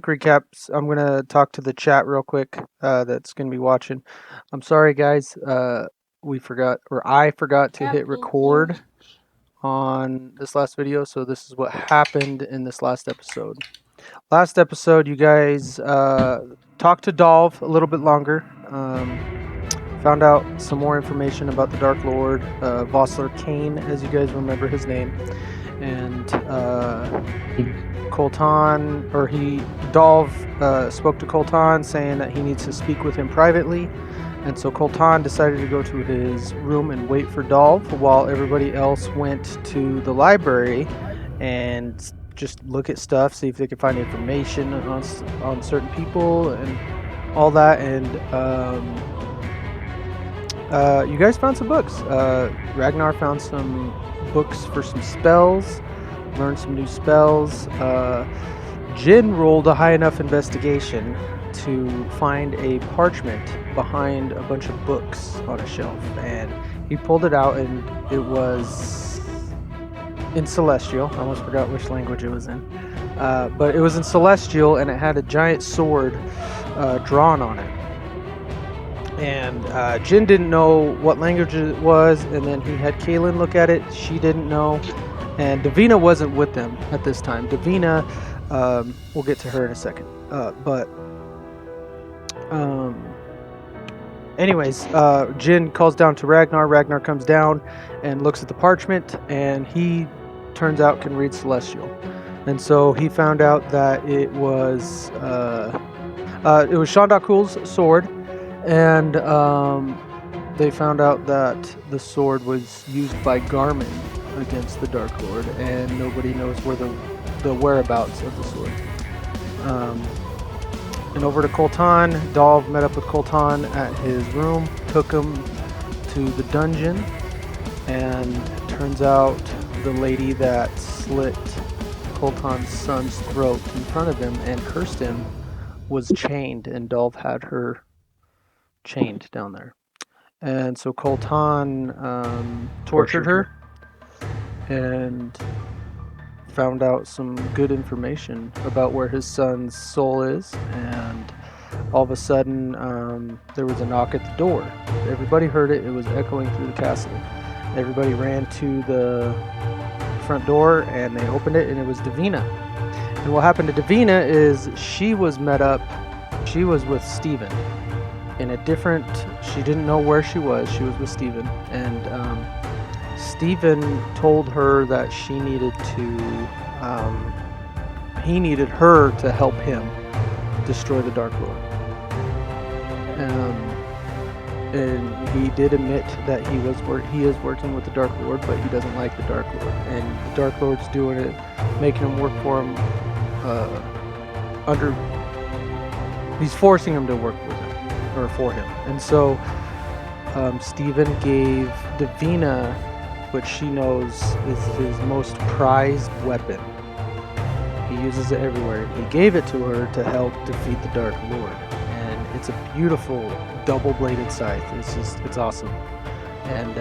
quick recaps. I'm gonna talk to the chat real quick. That's gonna be watching. I'm sorry, guys. I forgot to hit record on this last video. So this is what happened in this last episode. Last episode, you guys talked to Dolph a little bit longer. Found out some more information about the Dark Lord, Vossler Kane, as you guys remember his name, and Dolph spoke to Colton saying that he needs to speak with him privately, and so Colton decided to go to his room and wait for Dolph while everybody else went to the library and just look at stuff, see if they could find information on certain people and all that. And you guys found some books. Ragnar found some books for some spells, learned some new spells. Jin rolled a high enough investigation to find a parchment behind a bunch of books on a shelf, and he pulled it out, and it was in Celestial. I almost forgot which language it was in, but it was in Celestial, and it had a giant sword drawn on it. And Jin didn't know what language it was, and then he had Kaylin look at it. She didn't know, and Davina wasn't with them at this time. Davina, we'll get to her in a second. Anyways, Jin calls down to Ragnar. Ragnar comes down and looks at the parchment, and he turns out can read Celestial. And so he found out that it was Shandakul's sword, and they found out that the sword was used by Garmin against the Dark Lord, and nobody knows where the whereabouts of the sword. And over to Colton. Dolph met up with Colton at his room, took him to the dungeon, and turns out the lady that slit Colton's son's throat in front of him and cursed him was chained, and Dolph had her chained down there. And so Colton tortured her and found out some good information about where his son's soul is, and all of a sudden there was a knock at the door. Everybody heard it. It was echoing through the castle. Everybody ran to the front door, and they opened it, and it was Davina. And what happened to Davina is she was with Steven in a different, she didn't know where she was with Steven, and Steven told her that she needed to, he needed her to help him destroy the Dark Lord. And he did admit that he is working with the Dark Lord, but he doesn't like the Dark Lord. And the Dark Lord's doing it, making him work for him, he's forcing him to work with him, or for him. And so Steven gave Davina what she knows is his most prized weapon. He uses it everywhere. He gave it to her to help defeat the Dark Lord. And it's a beautiful double-bladed scythe. It's awesome. And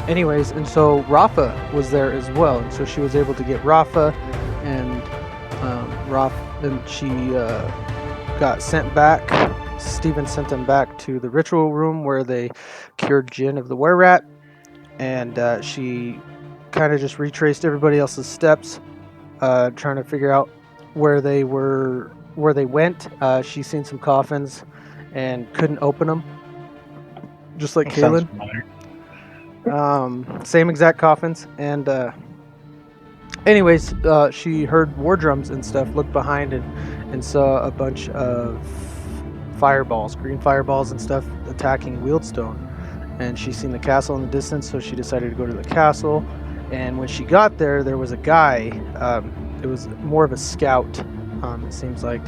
anyways, and so Rafa was there as well. And so she was able to get Rafa, and she got sent back. Steven sent them back to the ritual room where they cured Jin of the were-rat. And she kind of just retraced everybody else's steps, trying to figure out where they went. She seen some coffins and couldn't open them, just like Kaylin. Same exact coffins. And anyways, she heard war drums and stuff, looked behind and saw a bunch of fireballs, green fireballs and stuff, attacking Wieldstone. And she seen the castle in the distance, so she decided to go to the castle. And when she got there, there was a guy, it was more of a scout, it seems like,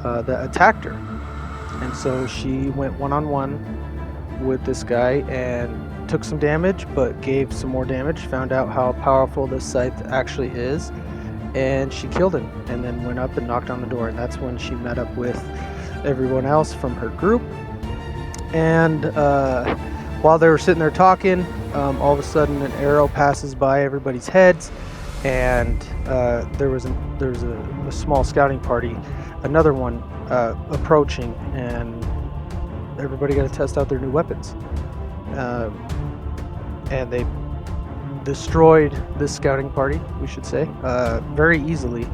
that attacked her. And so she went one-on-one with this guy and took some damage, but gave some more damage, found out how powerful this scythe actually is, and she killed him, and then went up and knocked on the door. And that's when she met up with everyone else from her group. And while they were sitting there talking, all of a sudden an arrow passes by everybody's heads, and there was a small scouting party, another one approaching, and everybody got to test out their new weapons. And they destroyed this scouting party, we should say, very easily.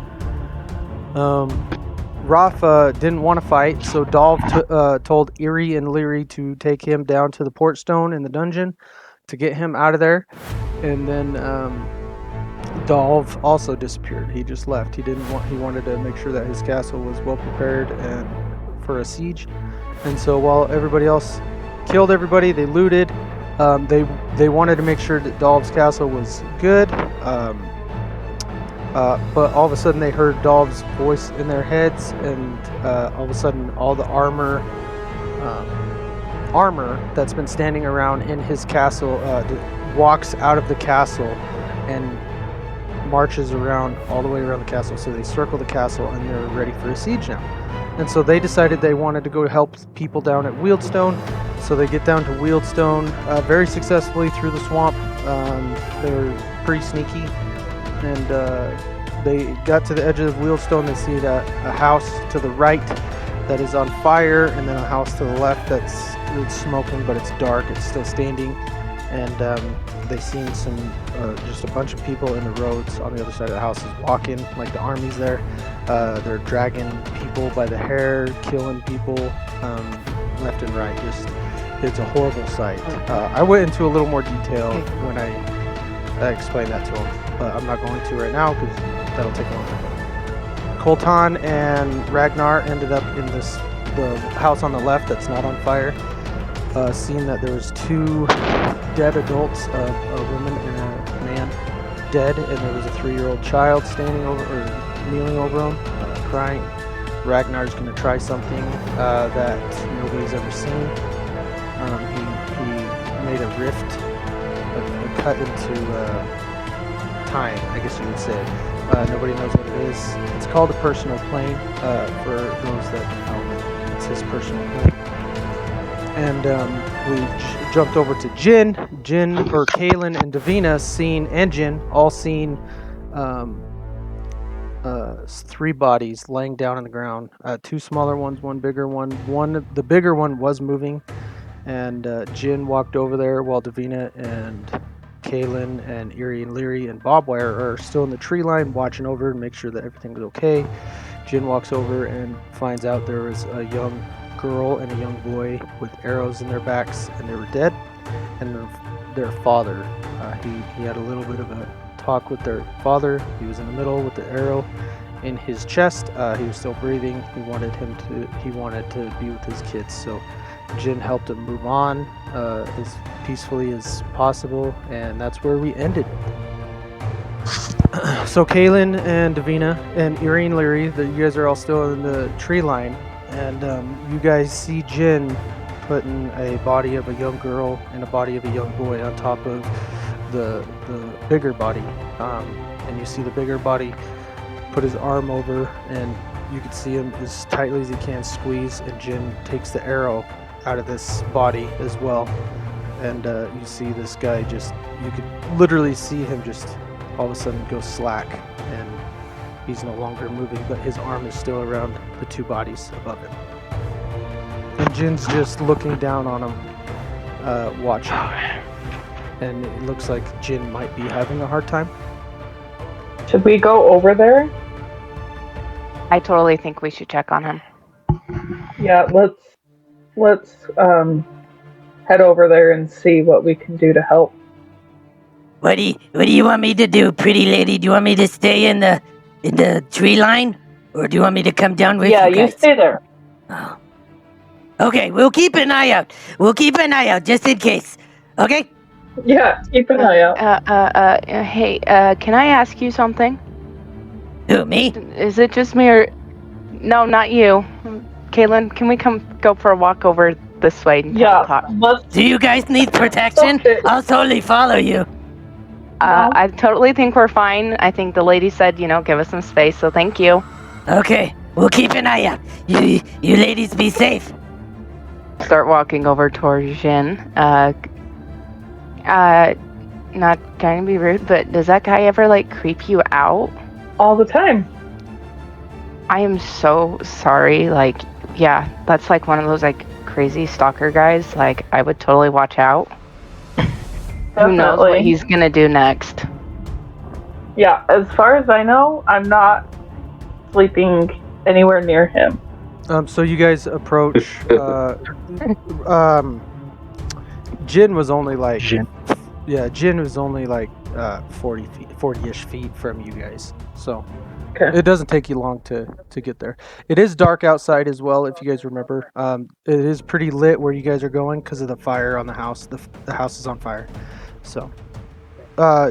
Rafa didn't want to fight, so Dolph told Erie and Leary to take him down to the port stone in the dungeon to get him out of there. And then Dolph also disappeared. He just left. He wanted to make sure that his castle was well prepared and for a siege. And so while everybody else killed everybody, they looted. They wanted to make sure that Dolph's castle was good. But all of a sudden they heard Dolph's voice in their heads, and all of a sudden all the armor that's been standing around in his castle walks out of the castle and marches around all the way around the castle. So they circle the castle and they're ready for a siege now. And so they decided they wanted to go help people down at Wieldstone. So they get down to Wieldstone very successfully through the swamp. They were pretty sneaky. And they got to the edge of the Wieldstone. They see a house to the right that is on fire, and then a house to the left it's smoking, but it's dark. It's still standing. And they seen just a bunch of people in the roads on the other side of the houses walking, like the army's there. They're dragging people by the hair, killing people left and right. It's a horrible sight. I went into a little more detail when I explained that to them, but I'm not going to right now because that'll take longer. Colton and Ragnar ended up in the house on the left that's not on fire, seeing that there was 2 dead adults, a woman and a man, dead, and there was a 3-year-old child standing over or kneeling over them, crying. Ragnar's going to try something that nobody's ever seen. He made a rift, a cut into time, I guess you would say. Nobody knows what it is. It's called a personal plane for those that know. It's his personal plane. And we jumped over to Jin, or Kaylin and Davina all seen 3 bodies laying down on the ground. 2 smaller ones, 1 bigger one. The bigger one was moving, and Jin walked over there while Davina and Kaylin and Erie and Leary and Bobwire are still in the tree line watching over and make sure that everything was okay. Jin walks over and finds out there was a young girl and a young boy with arrows in their backs, and they were dead. And their father, he had a little bit of a talk with their father. He was in the middle with the arrow in his chest. He was still breathing. He wanted to be with his kids. So Jin helped him move on as peacefully as possible, and that's where we ended. So Kaylin and Davina and Erie and Leary, you guys are all still in the tree line, and you guys see Jin putting a body of a young girl and a body of a young boy on top of the bigger body, and you see the bigger body put his arm over, and you can see him as tightly as he can squeeze, and Jin takes the arrow out of this body as well. And you see this guy you could literally see him just all of a sudden go slack, and he's no longer moving, but his arm is still around the 2 bodies above him. And Jin's just looking down on him, watching. And it looks like Jin might be having a hard time. Should we go over there? I totally think we should check on him. Yeah, let's head over there and see what we can do to help. What do you want me to do, pretty lady? Do you want me to stay in the tree line, or do you want me to come down with you guys? Yeah, you stay there. Oh. Okay, we'll keep an eye out. Just in case. Okay? Yeah, keep an eye out. Hey, can I ask you something? Who, me? Is it just me or... No, not you. Kaylin, can we go for a walk over this way and talk? Do you guys need protection? I'll totally follow you. I totally think we're fine. I think the lady said, give us some space, so thank you. Okay, we'll keep an eye out. You ladies be safe. Start walking over towards Jin. not trying to be rude, but does that guy ever, like, creep you out? All the time. I am so sorry. Like, yeah, that's, like, one of those, like, crazy stalker guys. Like, I would totally watch out. Who knows what he's gonna do next? Yeah, as far as I know, I'm not sleeping anywhere near him. So you guys approach. Jin was only like. Jin was only like 40-ish feet from you guys. So it doesn't take you long to get there. It is dark outside as well, if you guys remember. It is pretty lit where you guys are going because of the fire on the house. The house is on fire. So,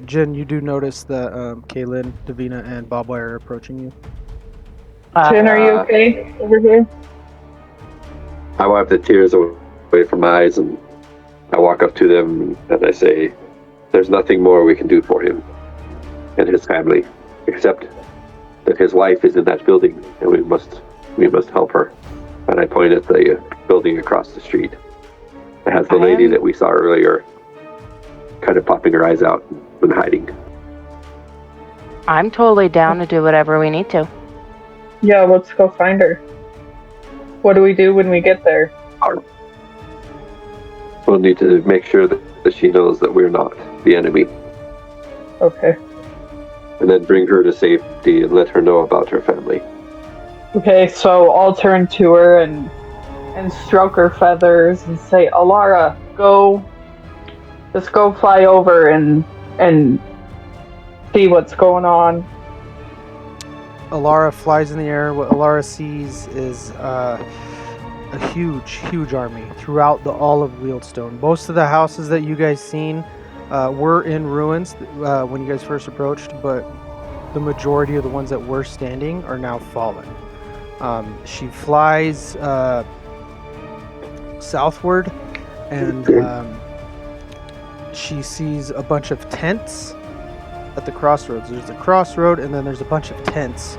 Jin, you do notice that Kaylin, Davina, and Bobwire are approaching you. Jin, are you okay over here? I wipe the tears away from my eyes and I walk up to them and I say, there's nothing more we can do for him and his family, except that his wife is in that building and we must help her. And I point at the building across the street. It has the lady that we saw earlier kind of popping her eyes out and hiding. I'm totally down to do whatever we need to. Yeah, let's go find her. What do we do when we get there? We'll need to make sure that she knows that we're not the enemy. Okay. And then bring her to safety and let her know about her family. Okay, so I'll turn to her and stroke her feathers and say, Alara, just go fly over and see what's going on. Alara flies in the air. What Alara sees is a huge army throughout all of Wheelstone. Most of the houses that you guys seen were in ruins when you guys first approached, but the majority of the ones that were standing are now fallen. She flies southward, and she sees a bunch of tents at the crossroads. There's a crossroad, and then there's a bunch of tents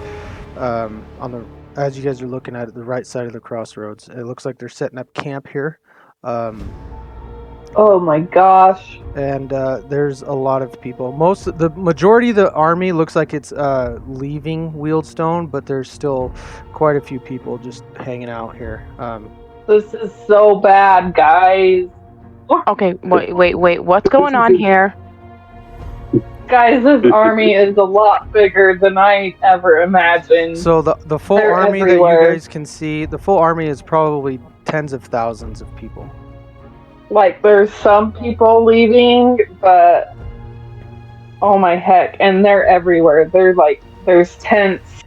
as you guys are looking at it, the right side of the crossroads. It looks like they're setting up camp here. Oh my gosh. And there's a lot of people. The majority of the army looks like it's leaving Wheelstone, but there's still quite a few people just hanging out here. This is so bad, guys. Okay, wait. What's going on here? Guys, this army is a lot bigger than I ever imagined. So the full army everywhere. that you guys can see, the full army is probably tens of thousands of people. Like, there's some people leaving, but oh my heck, and they're everywhere. They're like, there's tents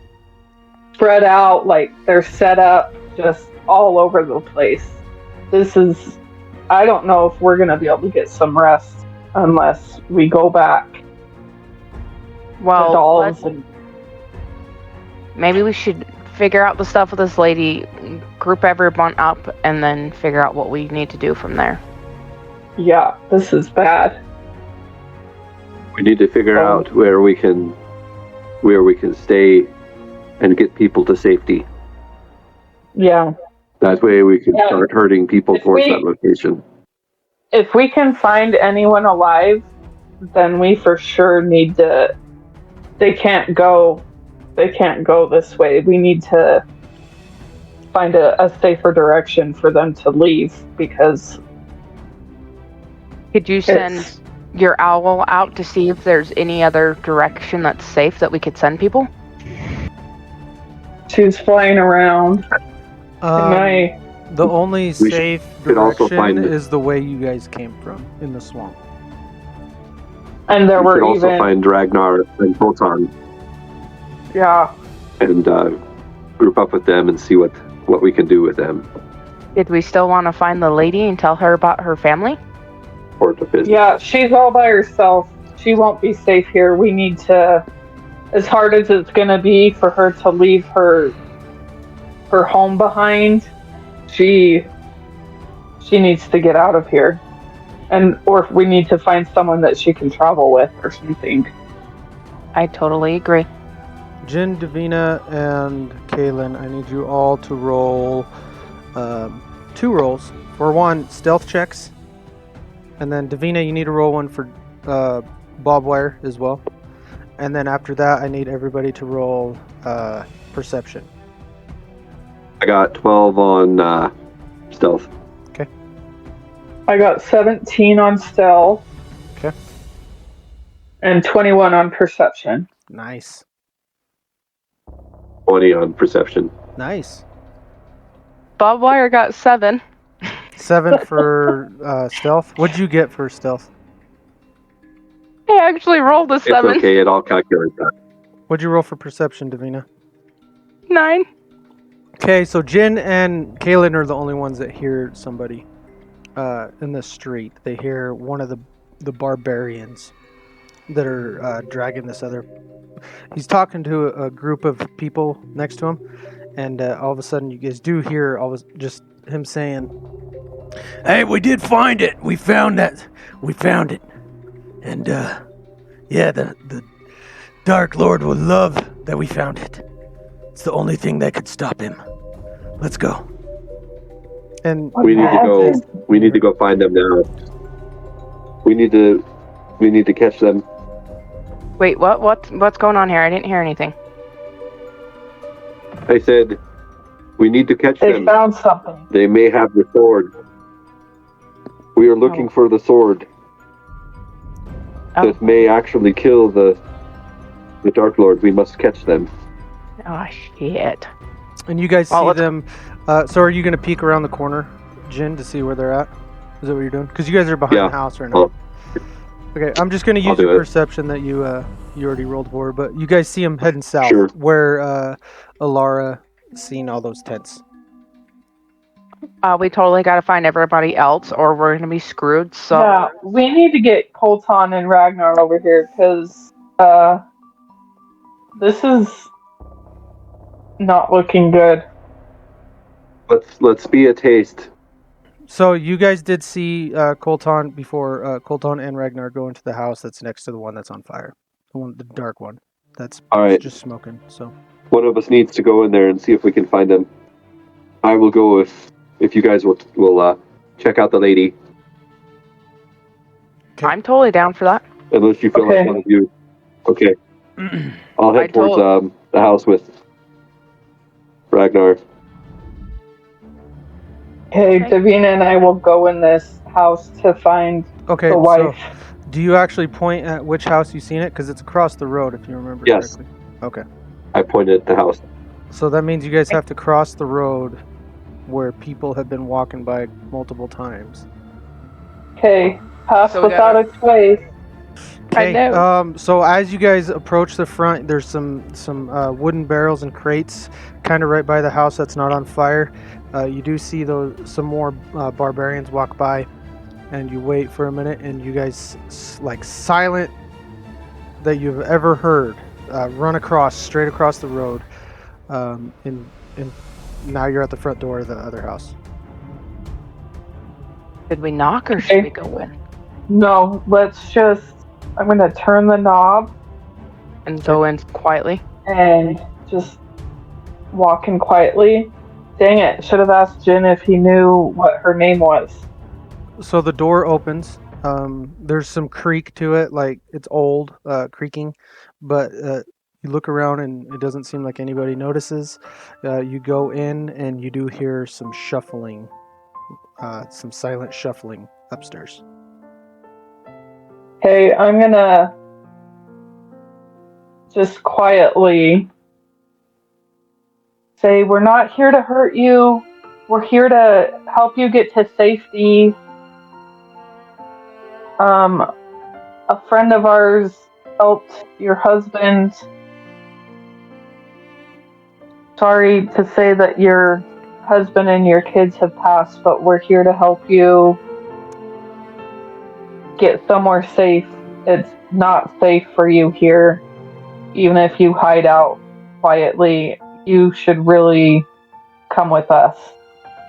spread out, like they're set up just all over the place. I don't know if we're gonna be able to get some rest unless we go back. Well, maybe we should figure out the stuff with this lady, group everyone up, and then figure out what we need to do from there. Yeah, this is bad. We need to figure out where we can stay and get people to safety. Yeah. That way we can start herding people towards that location. If we can find anyone alive, then we for sure need to. They can't go this way. We need to find a safer direction for them to leave, because could you send your owl out to see if there's any other direction that's safe that we could send people? She's flying around. The only safe direction is the way you guys came from, in the swamp. And there were also find Ragnar and Proton. Yeah. And group up with them and see what we can do with them. Did we still want to find the lady and tell her about her family? Yeah, she's all by herself. She won't be safe here. We need to, as hard as it's going to be for her to leave her home behind, she needs to get out of here. Or we need to find someone that she can travel with or something. I totally agree. Jin, Davina, and Kaylin, I need you all to roll 2 rolls. For one, stealth checks. And then Davina, you need to roll one for barbed wire as well. And then after that, I need everybody to roll perception. I got 12 on stealth. Okay. I got 17 on stealth. Okay. And 21 on perception. Nice. 20 on perception. Nice. Bob Wire got 7. 7 for stealth. What'd you get for stealth? I actually rolled a 7. It's okay, I'll calculate that. What'd you roll for perception, Davina? 9. Okay, so Jin and Kaylin are the only ones that hear somebody in the street. They hear one of the barbarians that are dragging this other. He's talking to a group of people next to him, and all of a sudden you guys do hear just him saying, Hey, we did find it. We found that. We found it. And, yeah, the Dark Lord will love that we found it. It's the only thing that could stop him. Let's go. and We need to go find them now. We need to catch them. Wait, what's going on here? I didn't hear anything. I said, we need to catch They them. found something. They may have the sword. We are looking for the sword that may actually kill the Dark Lord. We must catch them. Oh, shit. And you guys Well, see them. So are you going to peek around the corner, Jin, to see where they're at? Is that what you're doing? Because you guys are behind Yeah. the house right now. Okay, I'm just going to use do your it. perception that you already rolled for, but you guys see them heading south, Sure. where Alara seen all those tents. We totally got to find everybody else, or we're gonna be screwed. So Yeah, we need to get Colton and Ragnar over here because this is not looking good. Let's be a taste. So you guys did see Colton before Colton and Ragnar go into the house that's next to the one that's on fire, the dark one that's All right. just smoking. So One of us needs to go in there and see if we can find them. I will go if you guys will check out the lady. Okay. I'm totally down for that. Unless you feel Okay. like one of you. Okay. I'll head towards the house with Ragnar. Okay, Davina and I will go in this house to find okay, the wife. so do you actually point at which house you've seen it? Because it's across the road, if you remember Yes. correctly. Okay. I pointed at the house. So that means you guys have to cross the road where people have been walking by multiple times. Okay, pass So we without gotta- a trace. I know. So as you guys approach the front, there's some wooden barrels and crates kind of right by the house that's not on fire. You do see some more barbarians walk by, and you wait for a minute, and you guys like silent that you've ever heard run straight across the road, and now you're at the front door of the other house. Should we knock or should we go in No, let's just. I'm gonna turn the knob and go in quietly? and just walk in quietly. Dang it! Should have asked Jin if he knew what her name was. So the door opens. There's some creak to it, like it's old, creaking, but you look around and it doesn't seem like anybody notices. You go in and you do hear some shuffling, some silent shuffling upstairs. Hey, I'm gonna just quietly say, we're not here to hurt you. We're here to help you get to safety. A friend of ours helped your husband. Sorry to say that your husband and your kids have passed, but we're here to help you get somewhere safe. It's not safe for you here. Even if you hide out quietly, you should really come with us.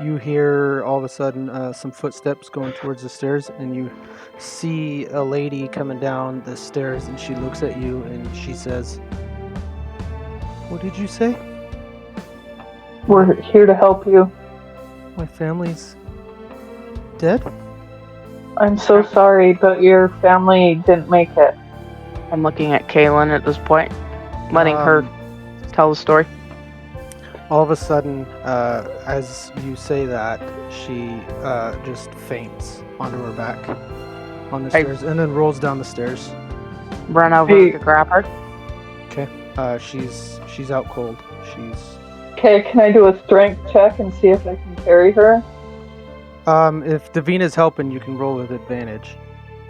You hear all of a sudden some footsteps going towards the stairs, and you see a lady coming down the stairs, and she looks at you and she says, "What did you say? We're here to help you. My family's dead?" I'm so sorry, but your family didn't make it. I'm looking at Kaylin at this point, letting her tell the story. All of a sudden, as you say that, she just faints onto her back on the stairs and then rolls down the stairs. Run over to grab her. Okay. She's out cold. Okay, can I do a strength check and see if I can carry her? If Davina's helping, you can roll with advantage.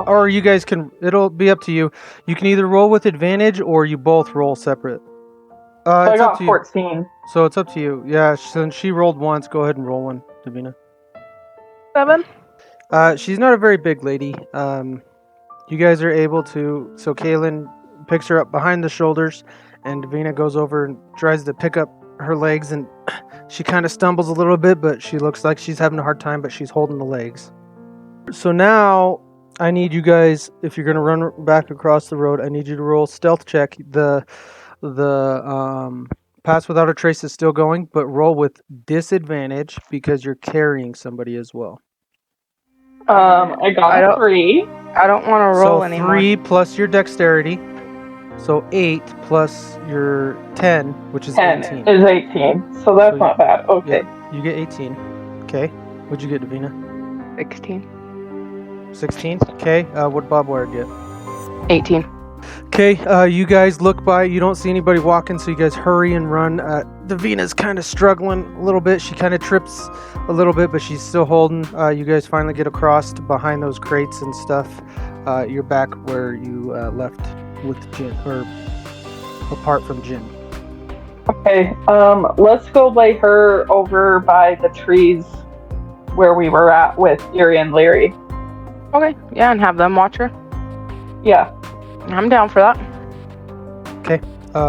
Or you guys can, it'll be up to you. You can either roll with advantage or you both roll separate. So I It's up got to 14. you. So it's up to you. Yeah, since she rolled once, go ahead and roll one, Davina. 7. She's not a very big lady. You guys are able to, so Kaylin picks her up behind the shoulders, and Davina goes over and tries to pick up her legs, and she kind of stumbles a little bit, but she looks like she's having a hard time, but she's holding the legs. So now, I need you guys, if you're going to run back across the road, I need you to roll stealth check. The pass without a trace is still going, but roll with disadvantage because you're carrying somebody as well. I got 3. I don't want to roll so anymore. 3 plus your dexterity. So 8 plus your 10, which is 10 18. is 18, so that's not bad. Okay. Yeah, you get 18. Okay. What'd you get, Davina? 16. 16? Okay. What'd Bobwire get? 18. Okay, you guys look by. You don't see anybody walking, so you guys hurry and run. Davina's kind of struggling a little bit. She kind of trips a little bit, but she's still holding. You guys finally get across to behind those crates and stuff. You're back where you left with Jin, or apart from Jin. Okay, let's go lay her over by the trees where we were at with Erie and Leary. Okay, yeah, and have them watch her. Yeah. I'm down for that. Okay,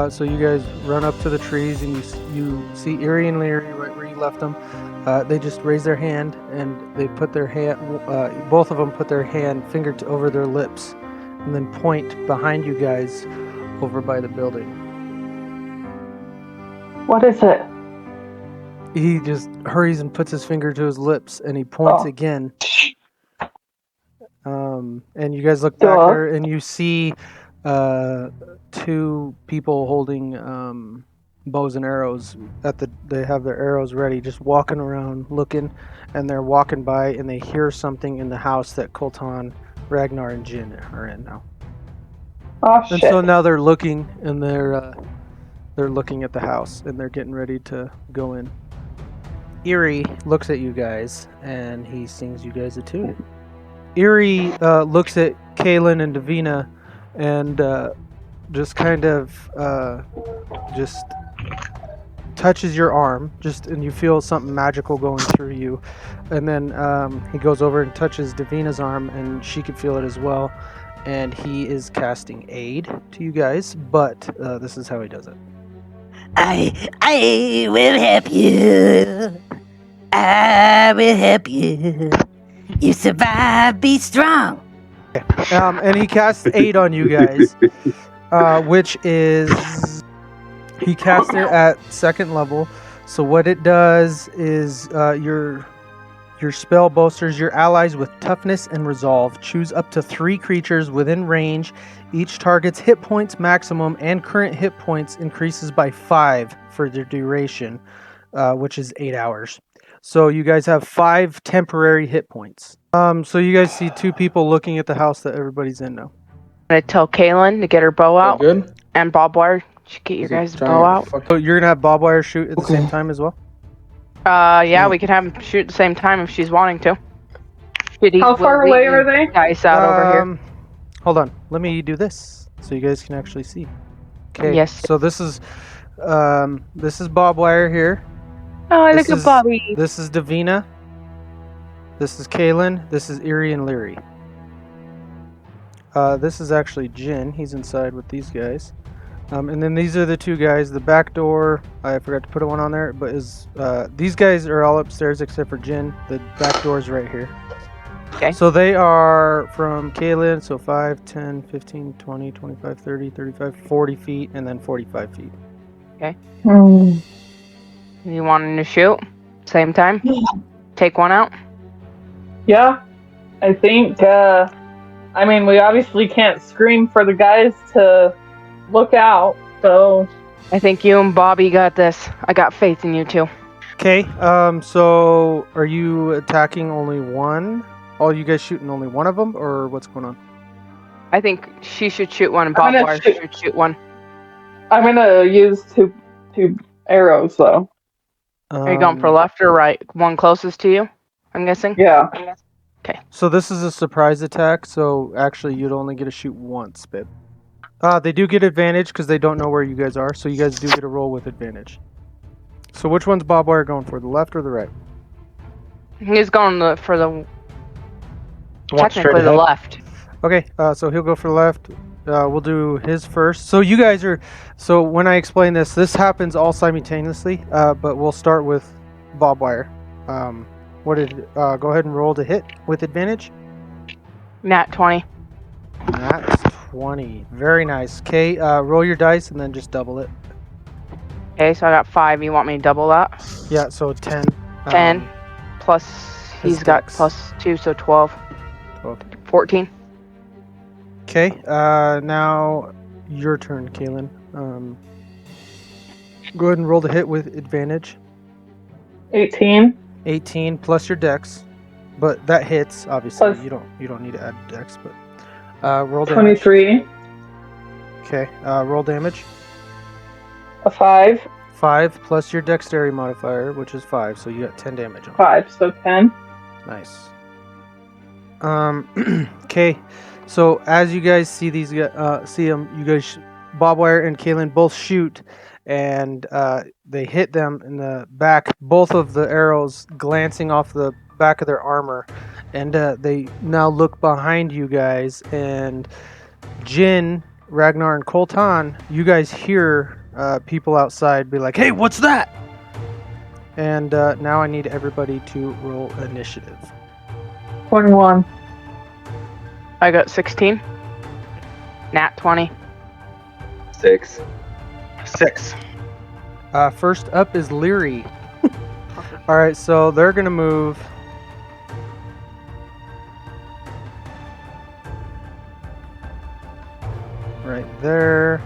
so you guys run up to the trees and you see Erie and Leary right where you left them. They just raise their hand and they put their hand, both of them put their hand finger over their lips and then point behind you guys over by the building. What is it? He just hurries and puts his finger to his lips and he points again. And you guys look back there and you see 2 people holding bows and arrows they have their arrows ready, just walking around looking, and they're walking by and they hear something in the house that Colton, Ragnar, and Jin are in now. Oh shit. And so now they're looking and they're looking at the house and they're getting ready to go in. Erie looks at you guys and he sings you guys a tune. Erie looks at Kaylin and Davina and just kind of just touches your arm, and you feel something magical going through you. And then he goes over and touches Davina's arm and she could feel it as well. And he is casting aid to you guys, but this is how he does it. I will help you. I will help you. You survive, be strong. And he casts aid on you guys, which is, he casts it at 2nd level. So what it does is your spell bolsters your allies with toughness and resolve. Choose up to 3 creatures within range. Each target's hit points maximum and current hit points increases by 5 for their duration, which is 8 hours. So you guys have 5 temporary hit points. So you guys see 2 people looking at the house that everybody's in now. I'm going to tell Kaylin to get her bow out. Good? And Bobwire, should get your guys' bow out. So you're going to have Bobwire shoot at the same time as well? Yeah, we can have him shoot at the same time if she's wanting to. How far away are they? Dice out over here. Hold on. Let me do this so you guys can actually see. Okay. Yes. So this is Bobwire here. Oh, look at Bobby. This is Davina. This is Kaylin. This is Erie and Leary. This is actually Jin. He's inside with these guys. And then these are the 2 guys. The back door, I forgot to put one on there, but these guys are all upstairs except for Jin. The back door is right here. Okay. So they are from Kaylin, so 5, 10, 15, 20, 25, 30, 35, 40 feet, and then 45 feet. Okay. You wanting to shoot? Same time? Take one out? Yeah. I think, I mean, we obviously can't scream for the guys to look out, so... I think you and Bobby got this. I got faith in you two. Okay, so are you attacking only one? All you guys shooting only one of them, or what's going on? I think she should shoot one and I'm Bob gonna Wire shoot- should shoot one. I'm gonna use two arrows, though. Are you going for left or right? One closest to you, I'm guessing? Yeah. So this is a surprise attack, so actually you'd only get to shoot once, babe. They do get advantage because they don't know where you guys are, so you guys do get a roll with advantage. So which one's Bob Wire going for, the left or the right? He's going for the One straight technically the ahead. left. Okay, so he'll go for the left. We'll do his first. So you guys are... So when I explain this happens all simultaneously, but we'll start with Bob Wire. Go ahead and roll to hit with advantage. Nat 20. That's 20. Very nice. Okay, roll your dice and then just double it. Okay, so I got 5. You want me to double that? Yeah, so 10. 10 plus he's got dex. plus 2, so 12. 12. 14. Okay, now your turn, Kaylin. Go ahead and roll the hit with advantage. 18. 18 plus your dex, but that hits. Obviously, Plus- you don't need to add dex, but roll damage. 23. Okay, roll damage. A 5. 5 plus your dexterity modifier, which is 5, so you got 10 damage on. 5, so 10. Nice. Okay, so as you guys see these, see them, you guys, Bob Wire and Kaylin both shoot, and they hit them in the back. Both of the arrows glancing off the back of their armor, and they now look behind you guys. And Jin, Ragnar, and Colton, you guys hear people outside be like, "Hey, what's that?" And now I need everybody to roll initiative. 21. I got 16. Nat 20. 6. 6. First up is Leary. All right, so they're gonna move. Right there.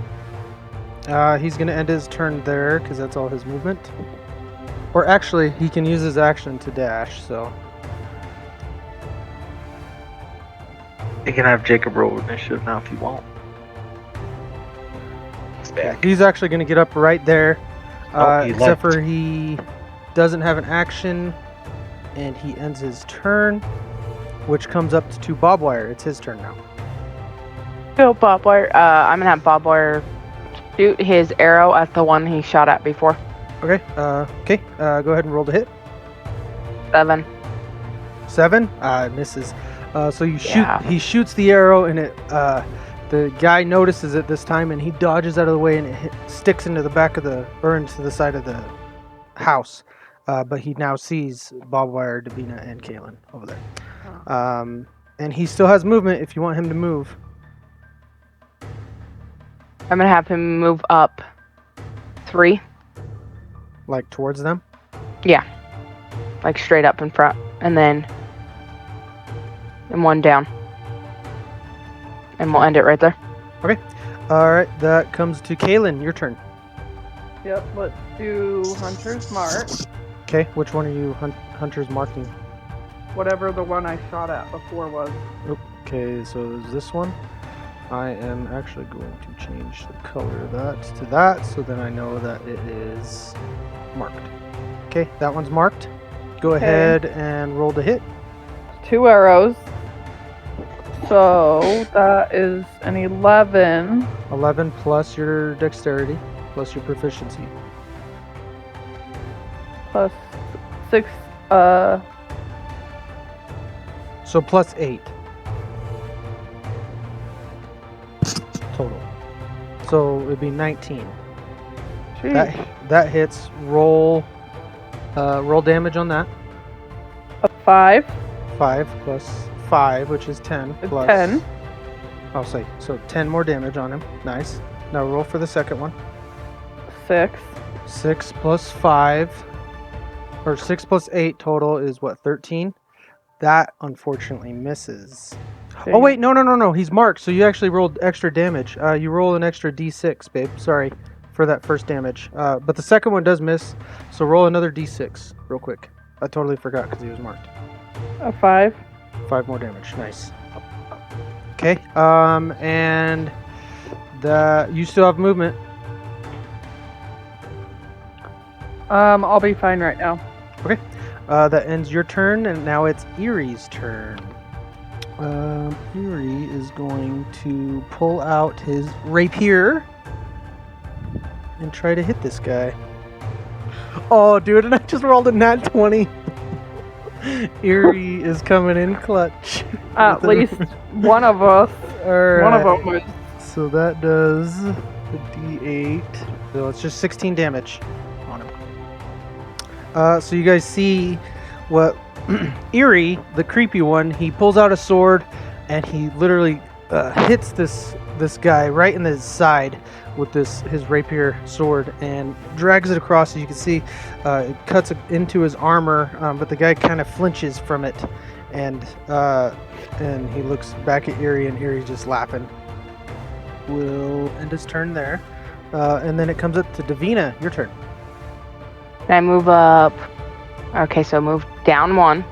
He's gonna end his turn there because that's all his movement. Or actually, he can use his action to dash. So You can have Jacob roll initiative now if you want. He's back. he's actually gonna get up right there. Oh, he Except left. for he doesn't have an action, and he ends his turn, which comes up to Bob Wire. It's his turn now. Go Bob Wire. I'm gonna have Bob Wire shoot his arrow at the one he shot at before. Okay. Go ahead and roll the hit. 7. 7. Misses. So you shoot. Yeah. He shoots the arrow, and it. The guy notices it this time, and he dodges out of the way, and it sticks into the back of into the side of the house. But he now sees Bob Wire, Davina, and Kaylin over there. And he still has movement if you want him to move. I'm gonna have him move up 3. Like towards them. Yeah. Like straight up in front. And then and 1 down. And we'll end it right there. All right, that comes to Kaylin. Your turn. Yep, let's do Hunter's Mark. Okay, which one are you hunters marking? Whatever the one I shot at before was. Okay, so is this one? I am actually going to change the color of that to that, so then I know that it is marked. Okay, that one's marked. Go ahead and roll the hit. 2 arrows. So that is an 11 11 plus your dexterity, plus your proficiency. plus 6. So plus 8 total. So it'd be 19. That hits. Roll damage on that. A 5. 5 plus 5, which is 10. Plus 10. I'll say so 10 more damage on him. Nice. Now roll for the second one. 6. 6 plus 5, or 6 plus 8 total is what, 13? that unfortunately misses. Dang Oh, it. wait, no. He's marked, so you actually rolled extra damage. You roll an extra d6, babe. Sorry for that first damage. But the second one does miss, so roll another d6 real quick. I totally forgot because he was marked. A 5. 5 more damage. Nice. Okay, and you still have movement. I'll be fine right now. Okay. That ends your turn, and now it's Erie's turn. Erie is going to pull out his rapier and try to hit this guy. Oh, dude, and I just rolled a nat 20. Erie is coming in clutch. At least one of us. All right. One of them was. So that does the d8. So it's just 16 damage on him. So you guys see what Erie, the creepy one, he pulls out a sword and he literally hits this guy right in the side with his rapier sword and drags it across. As you can see, it cuts into his armor, but the guy kind of flinches from it, and he looks back at Erie, and Erie's just laughing. We'll end his turn there, and then it comes up to Davina. Your turn. Can I move up? Okay, so move down 1.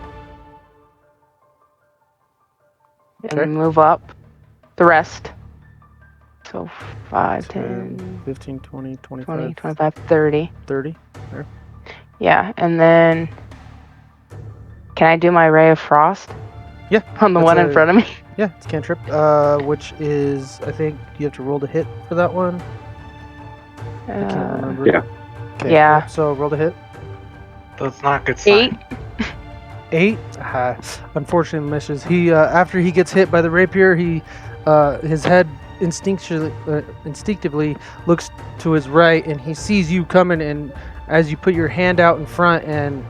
And Okay. move up the rest. So 5, 10, 10, 15, 20, 25, 20, 25, 30. 30. There. Yeah, and then can I do my Ray of Frost Yeah. on the that's one in front of me? Yeah, it's cantrip, which is, I think, you have to roll to hit for that one. I can't remember. Yeah. Okay, Yeah. So roll to hit. That's not a good sign. 8. 8. Unfortunately misses. He after he gets hit by the rapier, his head instinctively looks to his right, and he sees you coming. And as you put your hand out in front, and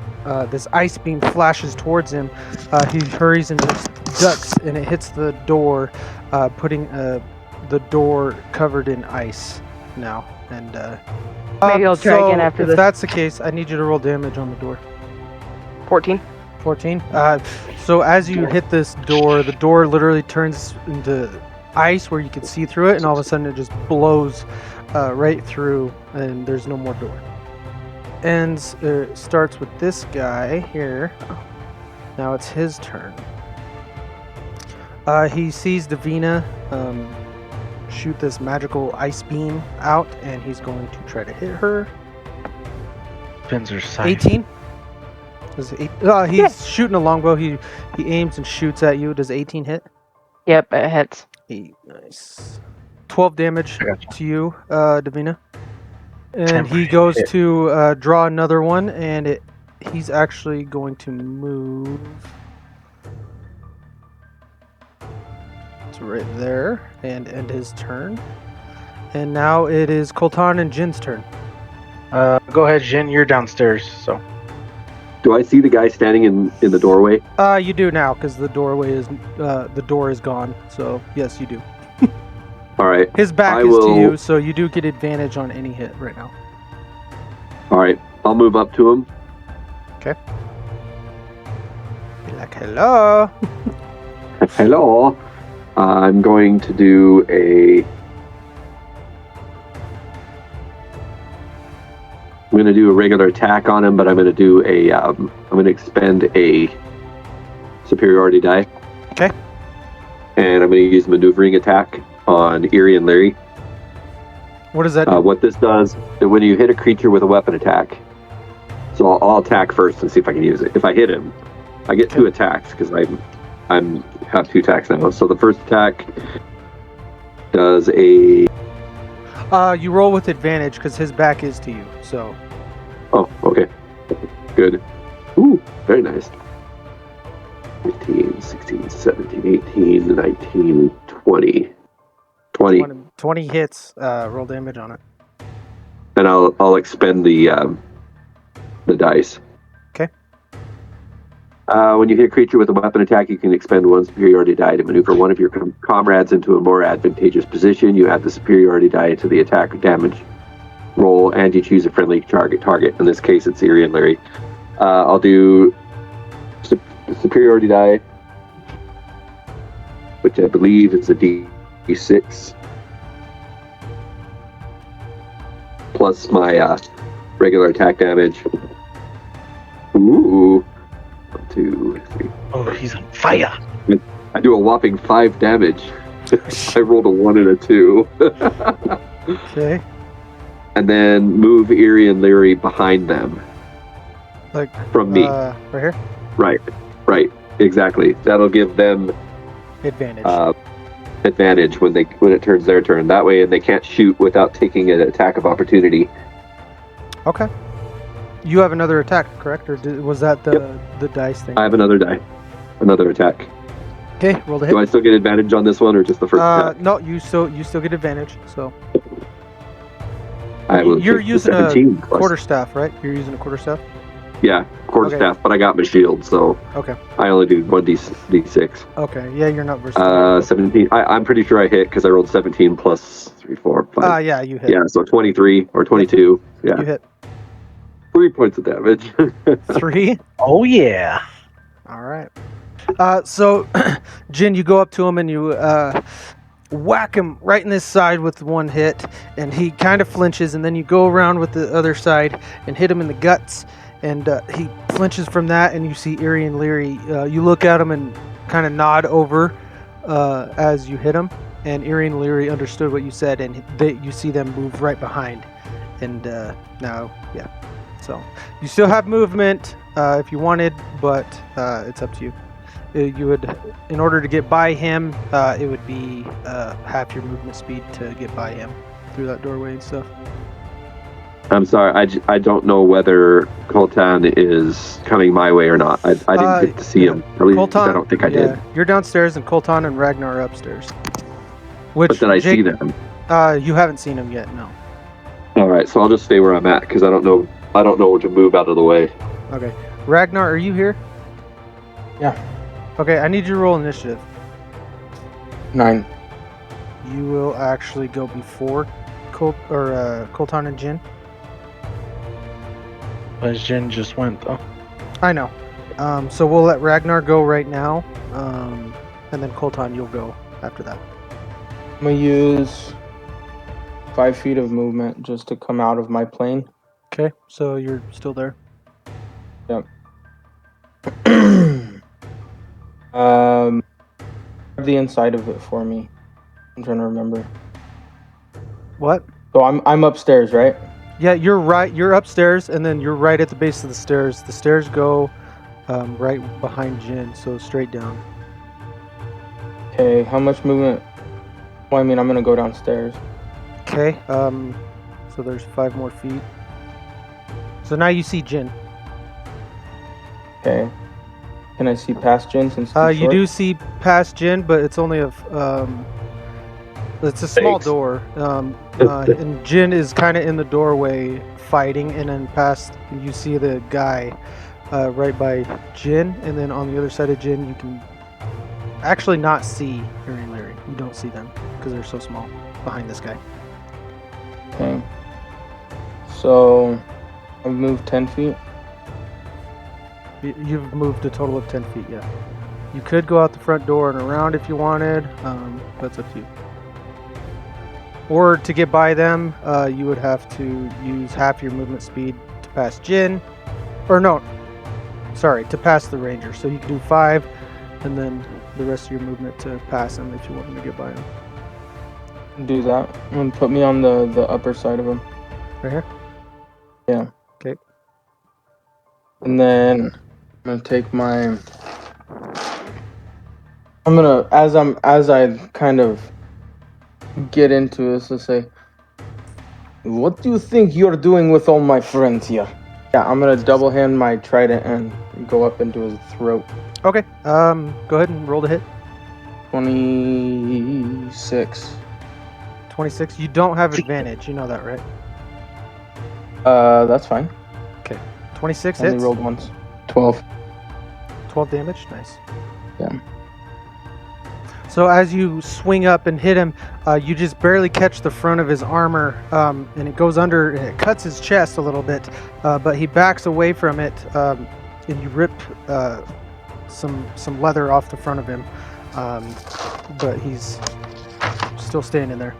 this ice beam flashes towards him, he hurries and just ducks, and it hits the door, putting the door covered in ice now. And Maybe I'll try again after if this. that's the case, I need you to roll damage on the door. 14. 14. So as you hit this door, the door literally turns into ice where you can see through it, and all of a sudden it just blows right through, and there's no more door. And it starts with this guy here. Now it's his turn. He sees Davina shoot this magical ice beam out, and he's going to try to hit her. Depends her size. 18. Does he's shooting a longbow. He aims and shoots at you. Does 18 hit? Yep, it hits. 8. Nice. 12 damage I gotcha. to you, Davina. And 10 he for goes hit. to draw another one, and he's actually going to move to right there and end his turn. And now it is Colton and Jin's turn. Go ahead, Jin. You're downstairs, so. Do I see the guy standing in the doorway? You do now, because the door is gone. So yes, you do. All right. His back I is will- to you, so you do get advantage on any hit right now. All right. I'll move up to him. Be like, hello. Hello. I'm going to do a. I'm going to do a regular attack on him, but I'm going to do a. I'm going to expend a superiority die. Okay. And I'm going to use maneuvering attack on Erie and Larry. What does that do? What this does, when you hit a creature with a weapon attack, so I'll attack first and see if I can use it. If I hit him, I get 2 attacks because I have 2 attacks now. So the first attack does a. You roll with advantage because his back is to you. So Oh, okay. Good. Ooh, very nice. 15, 16, 17, 18, 19, 20. 20. 20 hits. Roll damage on it. And I'll expend the dice. Okay. When you hit a creature with a weapon attack, you can expend 1 superiority die to maneuver one of your comrades into a more advantageous position. You add the superiority die to the attack damage roll, and you choose a friendly target. In this case, it's Erie and Larry. I'll do the superiority die, which I believe is a D6, plus my regular attack damage. Ooh. 1, 2, 3. Oh, he's on fire. I do a whopping 5 damage. I rolled a 1 and a 2. Okay. And then move Erie and Leary behind them. Like from me. Right here? Right. Exactly. That'll give them Advantage. advantage when it turns their turn. That way they can't shoot without taking an attack of opportunity. Okay. You have another attack, correct? Or was that the dice thing? I have another die. Another attack. Okay, roll the hit. Do I still get advantage on this one or just the first attack? No, you still get advantage. So I will you're take using a 17 plus. quarterstaff, right? You're using a quarterstaff? Yeah, quarterstaff, but I got my shield, so Okay. I only do 1d6. Okay, yeah, you're not versatile. 17. I'm pretty sure I hit because I rolled 17 plus 3, 4, 5. Yeah, you hit. Yeah, so 23 or 22. Yeah. You hit. 3 points of damage. 3? Oh yeah. All right. So, Jin, you go up to him and you whack him right in his side with one hit, and he kind of flinches, and then you go around with the other side and hit him in the guts, and he flinches from that, and you see Erie and Leary. You look at him and kind of nod over as you hit him, and Erie and Leary understood what you said, and you see them move right behind, and now, yeah. So, you still have movement if you wanted, but it's up to you. You would, in order to get by him, it would be half your movement speed to get by him through that doorway and stuff. I'm sorry, I don't know whether Coltan is coming my way or not. I didn't get to see him. At least Coltan, I don't think I did. You're downstairs, and Coltan and Ragnar are upstairs. Which, But did I see them? You haven't seen him yet, no. All right, so I'll just stay where I'm at because I don't know where to move out of the way. Okay. Ragnar, are you here? Yeah. Okay, I need you to roll initiative. 9. You will actually go before Coltan and Jin. But Jin just went though. I know. So we'll let Ragnar go right now, and then Coltan, you'll go after that. I'm going to use 5 feet of movement just to come out of my plane. Okay, so you're still there. Yep. The inside of it for me. I'm trying to remember. What? So I'm upstairs, right? Yeah, you're right. You're upstairs, and then you're right at the base of the stairs. The stairs go right behind Jin, so straight down. Okay, how much movement? Well, I mean, I'm gonna go downstairs. Okay, so there's 5 more feet. So now you see Jin. Okay. Can I see past Jin since he's You short? do see past Jin, but it's only it's a small Thanks. door. And Jin is kind of in the doorway fighting, and then past you see the guy right by Jin, and then on the other side of Jin you can actually not see Harry and Larry. You don't see them because they're so small behind this guy. Okay. So I've moved 10 feet. You've moved a total of 10 feet, yeah. You could go out the front door and around if you wanted. That's up to you. Or to get by them, you would have to use half your movement speed to pass Jin. Or no, sorry, to pass the ranger. So you can do 5, and then the rest of your movement to pass him if you want him to get by him. Do that. And put me on the upper side of him. Right here? Yeah. Okay. And then I'm gonna take my. I'm gonna as I kind of get into this, let's say, what do you think you're doing with all my friends here? Yeah, I'm gonna double hand my trident and go up into his throat. Okay. Go ahead and roll the hit. 26. 26. You don't have advantage. You know that, right? That's fine. 26 Only hits. rolled once. 12. 12 damage. Nice. Yeah. So as you swing up and hit him, you just barely catch the front of his armor, and it goes under and it cuts his chest a little bit, but he backs away from it, and you rip some leather off the front of him, but he's still standing there.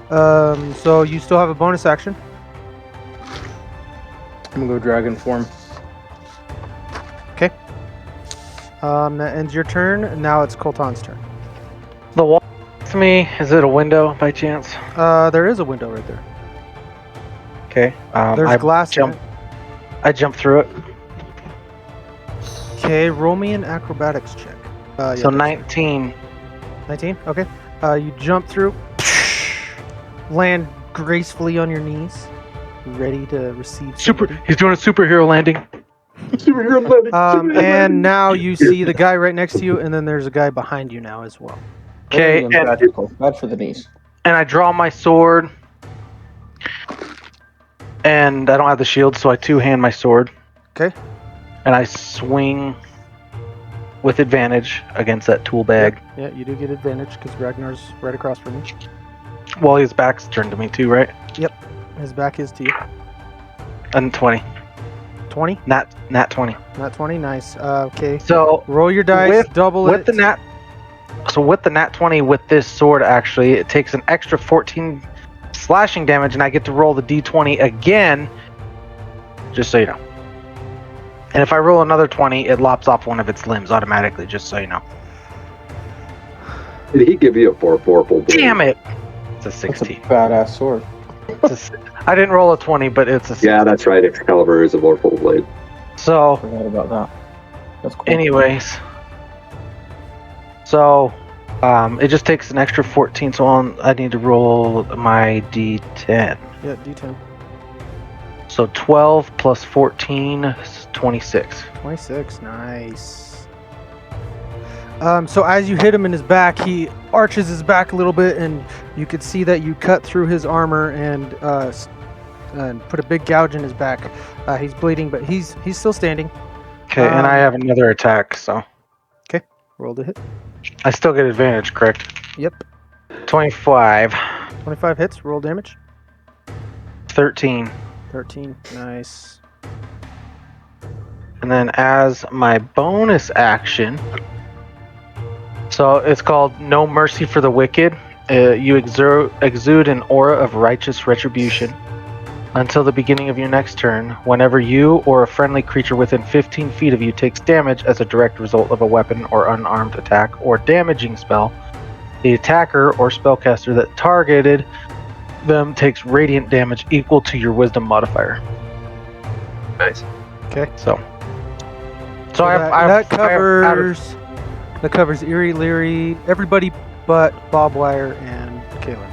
So you still have a bonus action. I'm gonna go dragon form. Okay. That ends your turn. Now it's Colton's turn. The wall next to me, is it a window by chance? There is a window right there. Okay. There's glass in jump. it. I jump through it. Okay, roll me an acrobatics check. Yeah, So that's 19. 19? Okay. You jump through, land gracefully on your knees, ready to receive somebody. He's doing a superhero landing. And now you see the guy right next to you, and then there's a guy behind you now as well. Okay, Very impractical. Bad for the knees. and I draw my sword. And I don't have the shield, so I two-hand my sword. Okay. And I swing with advantage against that tool bag. Yeah, you do get advantage because Ragnar's right across from you. Well, his back's turned to me too, right? His back is to you. And 20. 20? Nat 20. Not 20? Nice. Okay. So Roll your dice, double with it. the nat. So with the nat 20 with this sword, actually, it takes an extra 14 slashing damage, and I get to roll the d20 again. Just so you know. And if I roll another 20, it lops off one of its limbs automatically. Just so you know. Did he give you a 4 full blade? Damn it! It's a That's a 16. badass sword. I didn't roll a 20, but it's a 16. Yeah, that's right. Excalibur is a vorpal blade. So, Forgot about that. That's cool. anyways. So, it just takes an extra 14, so I need to roll my d10. Yeah, D10. So 12 plus 14 is 26. 26. Nice. So as you hit him in his back, he arches his back a little bit, and you could see that you cut through his armor and put a big gouge in his back. He's bleeding, but he's still standing. Okay, and I have another attack, so Roll to hit. I still get advantage, correct? Yep. 25, 25 hits. Roll damage. 13. 13. Nice. And then as my bonus action, so it's called No Mercy for the Wicked. You exude an aura of righteous retribution. Until the beginning of your next turn, whenever you or a friendly creature within 15 feet of you takes damage as a direct result of a weapon or unarmed attack or damaging spell, the attacker or spellcaster that targeted them takes radiant damage equal to your wisdom modifier. Nice. Okay. So that covers Eerie, Leary, everybody but Bob Wire and Kaylin.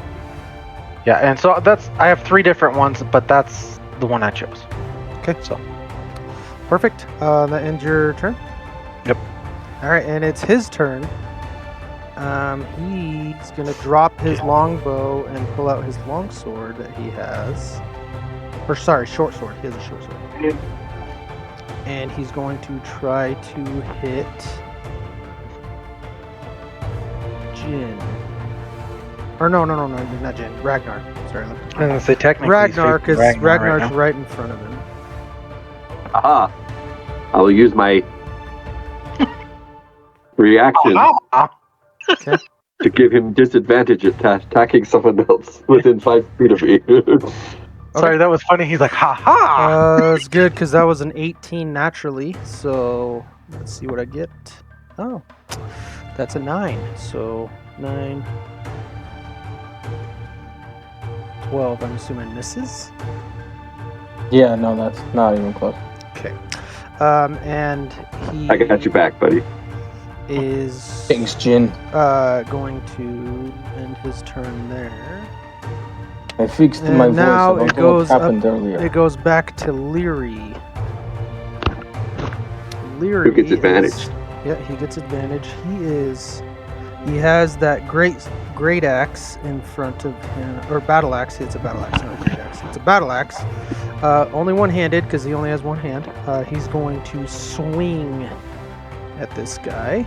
Yeah, and so I have 3 different ones, but that's the one I chose. Okay. So perfect. That ends your turn. Yep. All right, and it's his turn. He's gonna drop his longbow and pull out his longsword that he has. Or sorry, short sword. He has a short sword. And he's going to try to hit Jin. Or no, not Jin. Ragnar. Sorry. I was gonna say technically Ragnar, because Ragnar's right now. right in front of him. Aha! I will use my reaction Okay. to give him disadvantage attacking someone else within 5 feet of me. Sorry, that was funny. He's like, ha ha! That's good because that was an 18 naturally. So let's see what I get. Oh, that's a 9. So 9, 12. I'm assuming misses. Yeah, no, that's not even close. Okay. And he I got you back, buddy. is Thanks, Jin. going to end his turn there. I fixed And my voice. now I don't it know goes what happened earlier. It goes back to Leary. Leary Who gets advantage? Yeah, he gets advantage. He has that great axe in front of him, or battle axe. It's a battle axe, not a great axe. It's a battle axe. Only one-handed because he only has one hand. He's going to swing at this guy.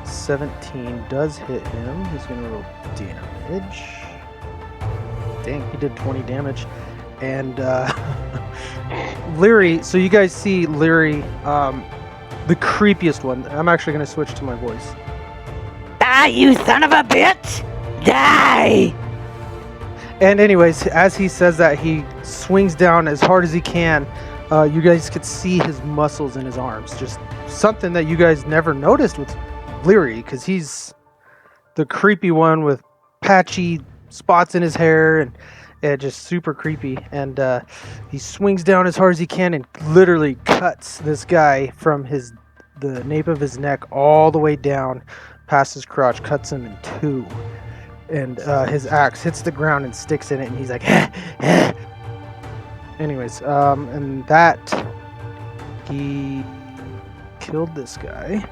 17 does hit him. He's going to roll damage. Dang, he did 20 damage. And Leary, so you guys see Leary The creepiest one. I'm actually going to switch to my voice. Die, you son of a bitch! Die! And anyways, as he says that, he swings down as hard as he can. You guys could see his muscles in his arms. Just something that you guys never noticed with Leary, because he's the creepy one with patchy spots in his hair and just super creepy. And he swings down as hard as he can and literally cuts this guy from the nape of his neck all the way down past his crotch, cuts him in two. And his axe hits the ground and sticks in it, and he's like, anyways, and that he killed this guy,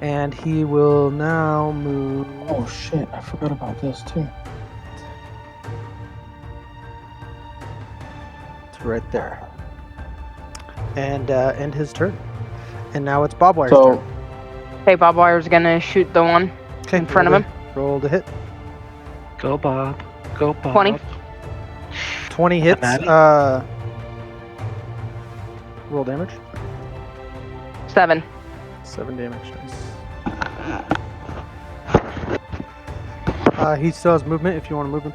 and he will now move. Oh shit! I forgot about this too. It's right there, and end his turn. And now it's Bob Wire's So, turn. Okay, Bob Wire's gonna shoot the one Okay, in front of him. Roll to hit. Go, Bob. Go, Bob. 20. 20 hits. Fanatic. Roll damage. 7. 7 damage. Nice. He still has movement if you want to move him.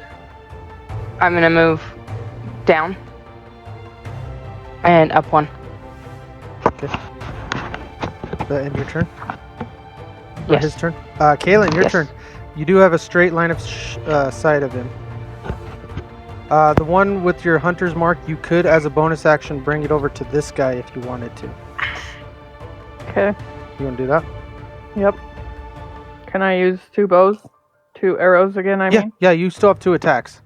I'm gonna move down and up 1. Okay. That end your turn? Or Yes. his turn? Kaylin, your Yes. turn. You do have a straight line of sight of him. The one with your hunter's mark, you could, as a bonus action, bring it over to this guy if you wanted to. Okay. You want to do that? Yep. Can I use 2 bows? 2 arrows again, I mean? Yeah, you still have 2 attacks.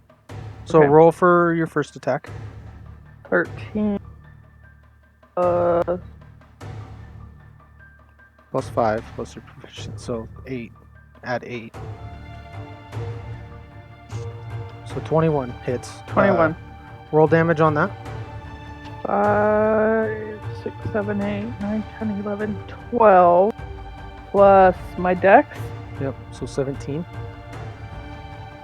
So Okay. roll for your first attack. 13. Plus 5, plus your proficiency. So 8. Add 8. So 21 hits. 21. Roll damage on that. 5, 6, 7, 8, 9, 10, 11, 12. Plus my dex. Yep, so 17.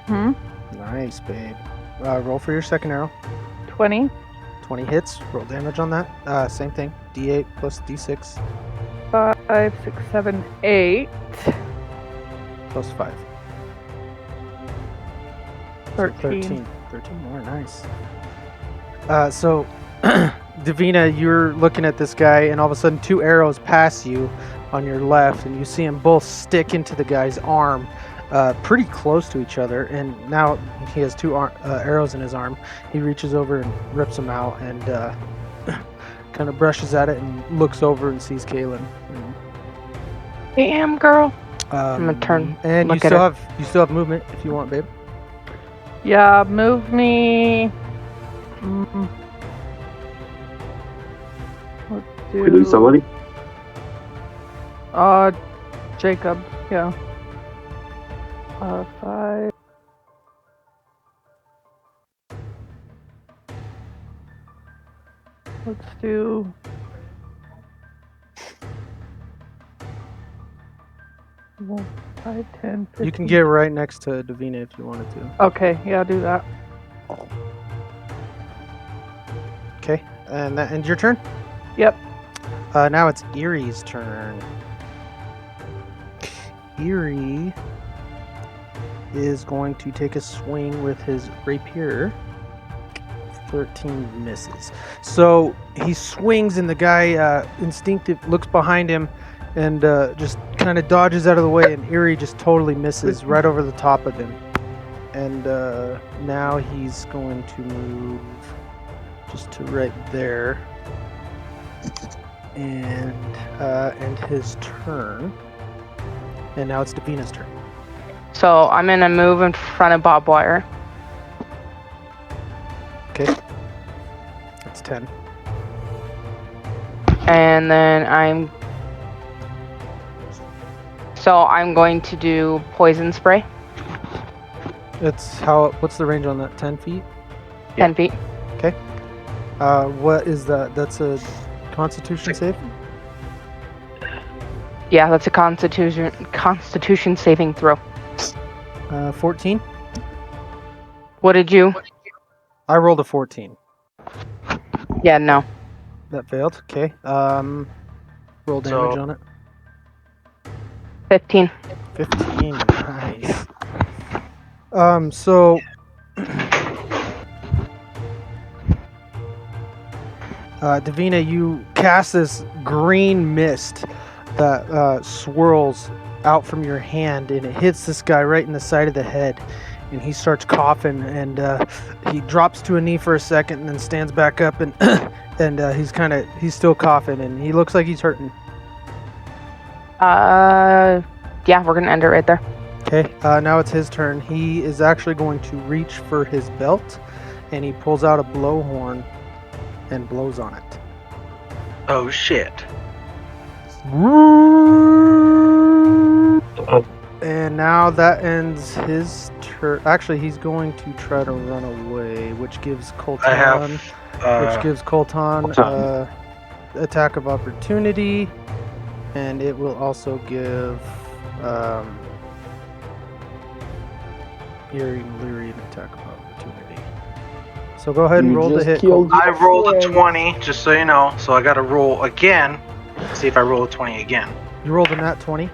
Hmm. Nice, babe. Roll for your second arrow. 20. 20 hits. Roll damage on that. Same thing. D8 plus D6 5, 6, 7, 8. plus 5. 13. 13 more. Nice. So, Davina, you're looking at this guy, and all of a sudden 2 arrows pass you on your left, and you see them both stick into the guy's arm, pretty close to each other. And now he has 2 arrows in his arm. He reaches over and rips them out, and kind of brushes at it and looks over and sees Kaylin. Damn, girl. I'm gonna turn, And look you at her. still have movement if you want, babe. Yeah, move me. Let's do. We lose somebody? Jacob. Yeah. 5. Let's do. Well, 5, 10, 15. You can get right next to Davina if you wanted to. Okay, yeah, do that. Okay, and that ends your turn? Yep. Now it's Erie's turn. Erie is going to take a swing with his rapier. 13 misses. So he swings, and the guy instinctive looks behind him and just kind of dodges out of the way, and Erie just totally misses right over the top of him. And now he's going to move just to right there and end his turn. And now it's Davina's turn. So I'm gonna move in front of Bob Wire. Okay. That's 10. And then I'm going to do poison spray. What's the range on that? 10 feet? 10 feet. Okay. What is that? That's a Constitution save? Yeah, that's a Constitution saving throw. 14? What did you? I rolled a 14. Yeah, no. That failed. Okay. Roll damage on it. 15. 15. Nice. So. Davina, you cast this green mist that swirls out from your hand, and it hits this guy right in the side of the head, and he starts coughing, and he drops to a knee for a second, and then stands back up, and and he's still coughing, and he looks like he's hurting. Yeah, we're gonna end it right there. Okay, now it's his turn. He is actually going to reach for his belt, and he pulls out a blowhorn and blows on it. Oh shit. And now that ends his turn. Actually, he's going to try to run away, which gives Colton attack of opportunity, and it will also give Eerie and Leary an attack of opportunity. So go ahead and roll the hit. I rolled a 20, just so you know. So I got to roll again. See if I roll a 20 again. You rolled a nat 20?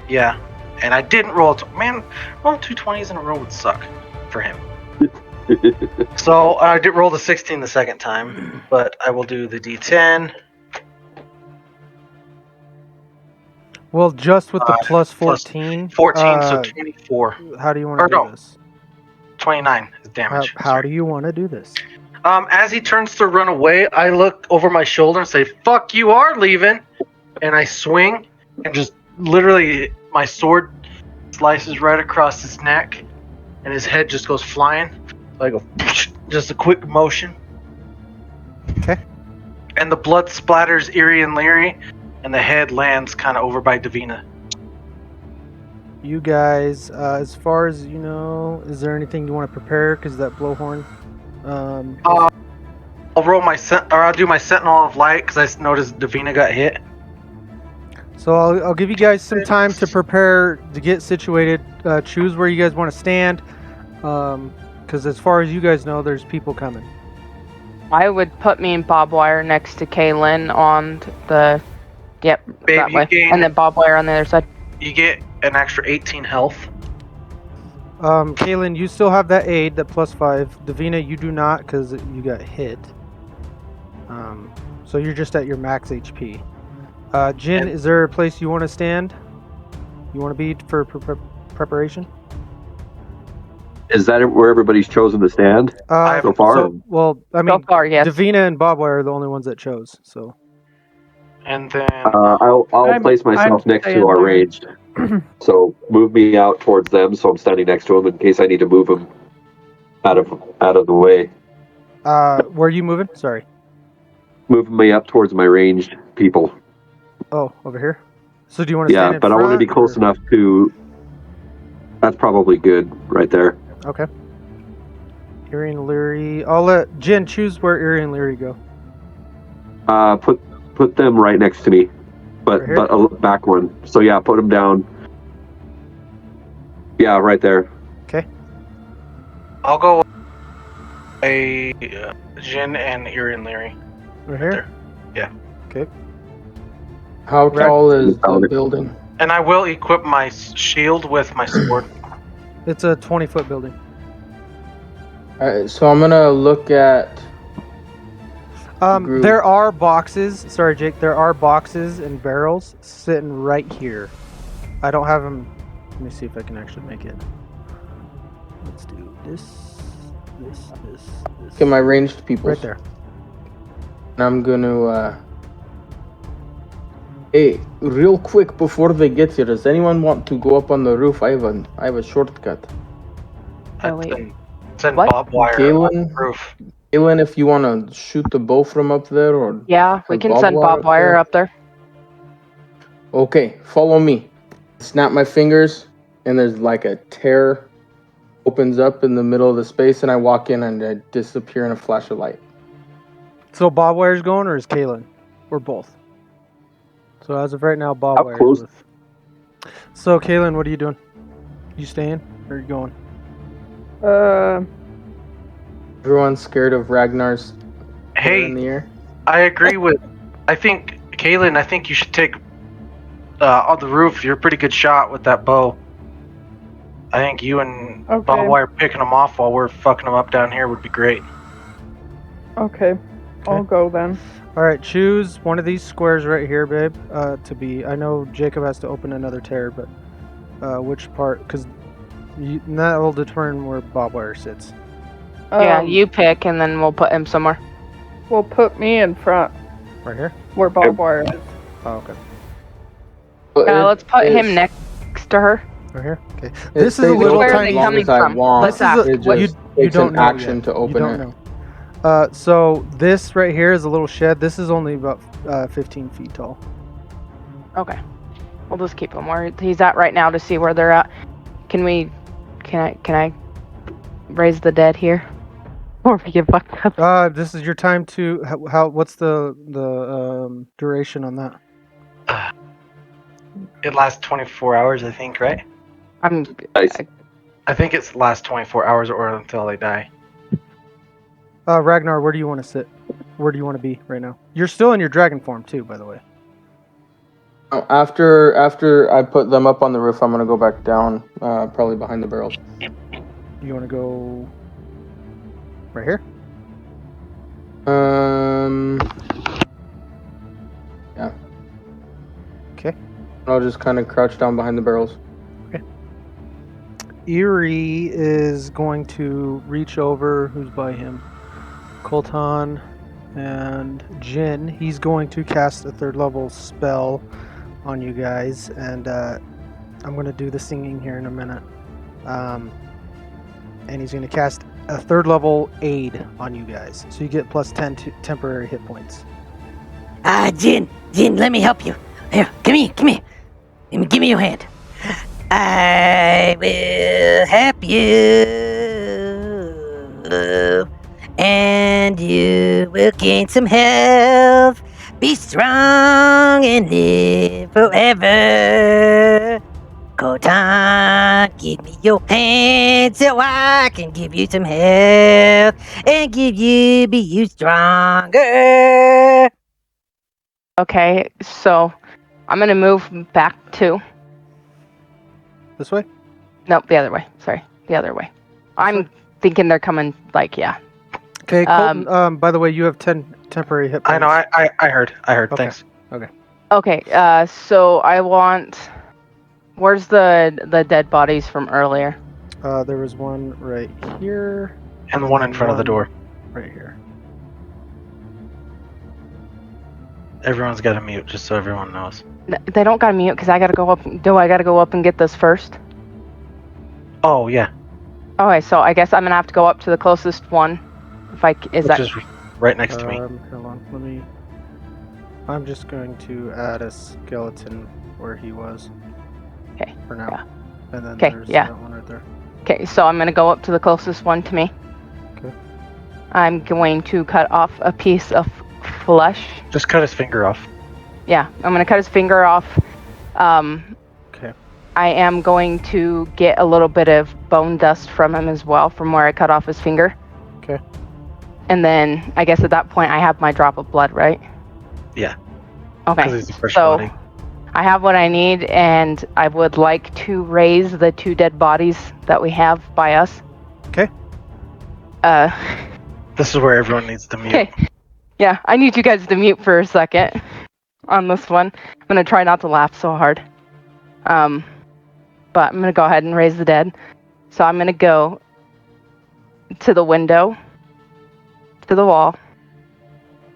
Yeah. And I didn't roll man, rolling 2 20s in a row would suck for him. So I did roll the 16 the second time, but I will do the D10. Well, just with the plus 14. 14, so 24. How do you want to do this? 29 is damage. How do you want to do this? As he turns to run away, I look over my shoulder and say, "Fuck, you are leaving," and I swing and just literally my sword slices right across his neck, and his head just goes flying. So I go, just a quick motion. Okay. And the blood splatters Eerie and Leary, and the head lands kind of over by Davina. You guys, as far as you know, is there anything you want to prepare? Because that blowhorn. I'll roll I'll do my Sentinel of Light because I noticed Davina got hit. So I'll give you guys some time to prepare to get situated. Choose where you guys want to stand, because as far as you guys know, there's people coming. I would put me and Bob Wire next to Kaylin on the, Babe, that way, and then Bob Wire on the other side. You get an extra 18 health. Kaylin, you still have that aid, that +5. Davina, you do not because you got hit. So you're just at your max HP. Jin, is there a place you want to stand? You want to be for preparation? Is that where everybody's chosen to stand so far? I mean, so far, yes. Davina and Bob Wire are the only ones that chose. So. And then I'll place myself next to our ranged. So move me out towards them, so I'm standing next to them in case I need to move them out of the way. Where are you moving? Sorry. Moving me up towards my ranged people. Oh, over here. So do you want to stand in but front, I want to be close enough to. That's probably good right there. Okay. Eerie and Leary. I'll let Jin choose where Eerie and Leary go. Put them right next to me, but a back one. So yeah, put them down. Yeah, right there. Okay. I'll go. Jin and Eerie and Leary. Right here. There. Yeah. Okay. How tall is the building? And I will equip my shield with my sword. It's a 20-foot building. So I'm gonna look at. There are boxes. Sorry, Jake. There are boxes and barrels sitting right here. I don't have them. Let me see if I can actually make it. Let's do this. Get my ranged people right there. And I'm gonna. Hey, real quick before they get here, does anyone want to go up on the roof? I have a shortcut. Oh, wait. Send What? Bob Wire Galen? on the roof. Kaylin, if you want to shoot the bow from up there, or Yeah, we can send Bob Wire up there. Okay, follow me. Snap my fingers, and there's like a tear opens up in the middle of the space, and I walk in and I disappear in a flash of light. So Bob Wire's going, or is Kaylin? Or both? So as of right now, Bob Wire's close? with. So Kaylin, what are you doing? You staying, or are you going? Uh, Everyone's scared of Ragnar's hair in the air. I agree with. I think, Kaylin, I think you should take on the roof. You're a pretty good shot with that bow. I think you and Okay. Bob Wire picking them off while we're fucking them up down here would be great. Okay. I'll go then. All right, choose one of these squares right here, babe. To be. I know Jacob has to open another tear, but which part? Because that will determine where Bob Wire sits. Yeah, you pick, and then we'll put him somewhere. We'll put me in front Right here. where Bob Wire is. Oh, okay. Let's put him next to her. Right here. Okay. This is a Which little where are tiny. they coming from? This Let's is ask. It you, just you takes don't an know action yet. to open you don't it. know. So this right here is a little shed. This is only about 15 feet tall. Okay. We'll just keep him where he's at right now to see where they're at. Can I raise the dead here? Or we get fucked up. This is your time to how what's the duration on that? It lasts 24 hours, I think, right? Nice. I think it's lasts 24 hours or until they die. Ragnar, where do you want to sit? Where do you want to be right now? You're still in your dragon form too, by the way. After I put them up on the roof, I'm gonna go back down, probably behind the barrels. You want to go right here? Yeah. Okay. I'll just kind of crouch down behind the barrels. Eerie is going to reach over. Who's by him? Colton and Jin. He's going to cast a 3rd level spell on you guys, and I'm going to do the singing here in a minute. And he's going to cast a 3rd level aid on you guys, so you get plus 10 temporary hit points. Jin, let me help you. Here, come here. Give me your hand. I will help you, and you will gain some health. Be strong and live forever. Kotan, give me your hand so I can give you some health and be you stronger. Okay, so I'm gonna move back to. This way? Nope, the other way. Sorry, the other way. I'm thinking they're coming. Yeah. Okay. Colton, by the way, you have 10 temporary hit points. I know. I heard. Okay. Thanks. Okay. So I want. Where's the dead bodies from earlier? There was one right here. And the one in front of the door. Right here. Everyone's got to mute, just so everyone knows. They don't gotta mute because I gotta go up. Do I gotta go up and get this first? Oh yeah. Okay, so I guess I'm gonna have to go up to the closest one. Is Which is right next to me. Hold on, I'm just going to add a skeleton where he was. Okay. For now. Yeah. And then Okay, there's yeah. that one right there. Okay, so I'm gonna go up to the closest one to me. Okay. I'm going to cut off a piece of flesh. Just cut his finger off. Yeah, I'm gonna cut his finger off. Okay. I am going to get a little bit of bone dust from him as well, from where I cut off his finger. Okay. And then I guess at that point I have my drop of blood, right? Yeah. Okay. 'Cause he's a fresh So body. I have what I need, and I would like to raise the 2 dead bodies that we have by us. Okay. This is where everyone needs to mute. Okay. Yeah, I need you guys to mute for a second on this one. I'm gonna try not to laugh so hard. But I'm gonna go ahead and raise the dead. So I'm gonna go to the window, to the wall.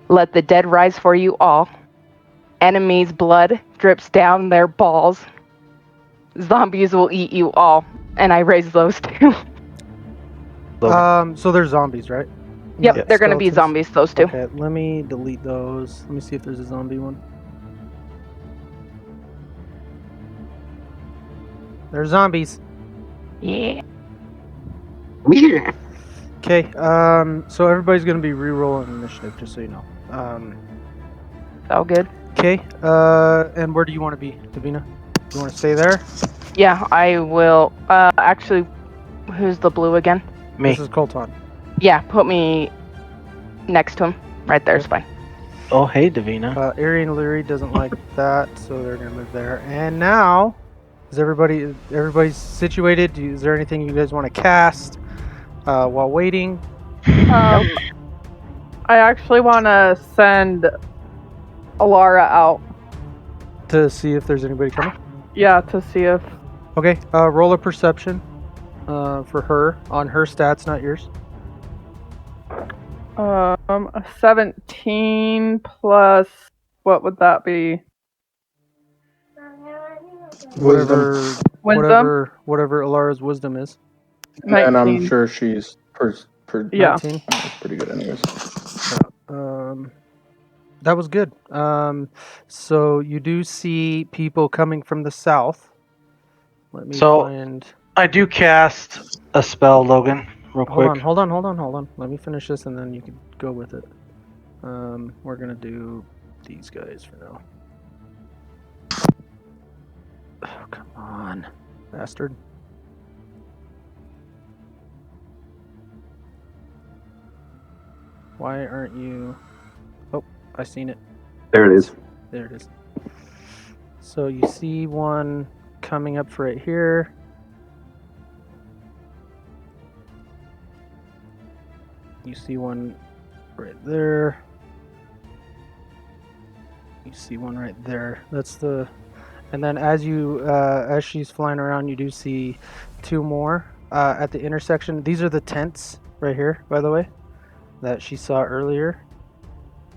Let the dead rise for you all. Enemies' blood drips down their balls. Zombies will eat you all. And I raise those 2. So there's zombies, right? Yep, Not they're gonna be skeletons. zombies, those 2. Okay, let me delete those. Let me see if there's a zombie one. There's zombies. Yeah. Okay, so everybody's gonna be re-rolling initiative, just so you know. All good. Okay, and where do you want to be, Davina? You want to stay there? Yeah, I will. Actually, who's the blue again? Me. This is Colton. Yeah, put me next to him. Right there is fine. Oh, hey, Davina. Erie and Leary doesn't like that, so they're gonna move there. And now, is everybody's situated? Is there anything you guys want to cast while waiting? I actually want to send Alara out. To see if there's anybody coming? Yeah, to see if. Okay, roll a perception for her on her stats, not yours. 17 plus. What would that be? Whatever, Wisdom? whatever Alara's wisdom is. And I'm 19. sure she's Yeah. 19. pretty good anyways. That was good. So you do see people coming from the south. Let me find. I do cast a spell, Logan, real quick. Hold on. Let me finish this and then you can go with it. We're gonna do these guys for now. Oh, come on, bastard. Why aren't you? Oh, I seen it. There it is. There it is. So you see one coming up for it here. You see one right there. You see one right there. That's the. And then as she's flying around, you do see two more at the intersection. These are the tents right here, by the way, that she saw earlier.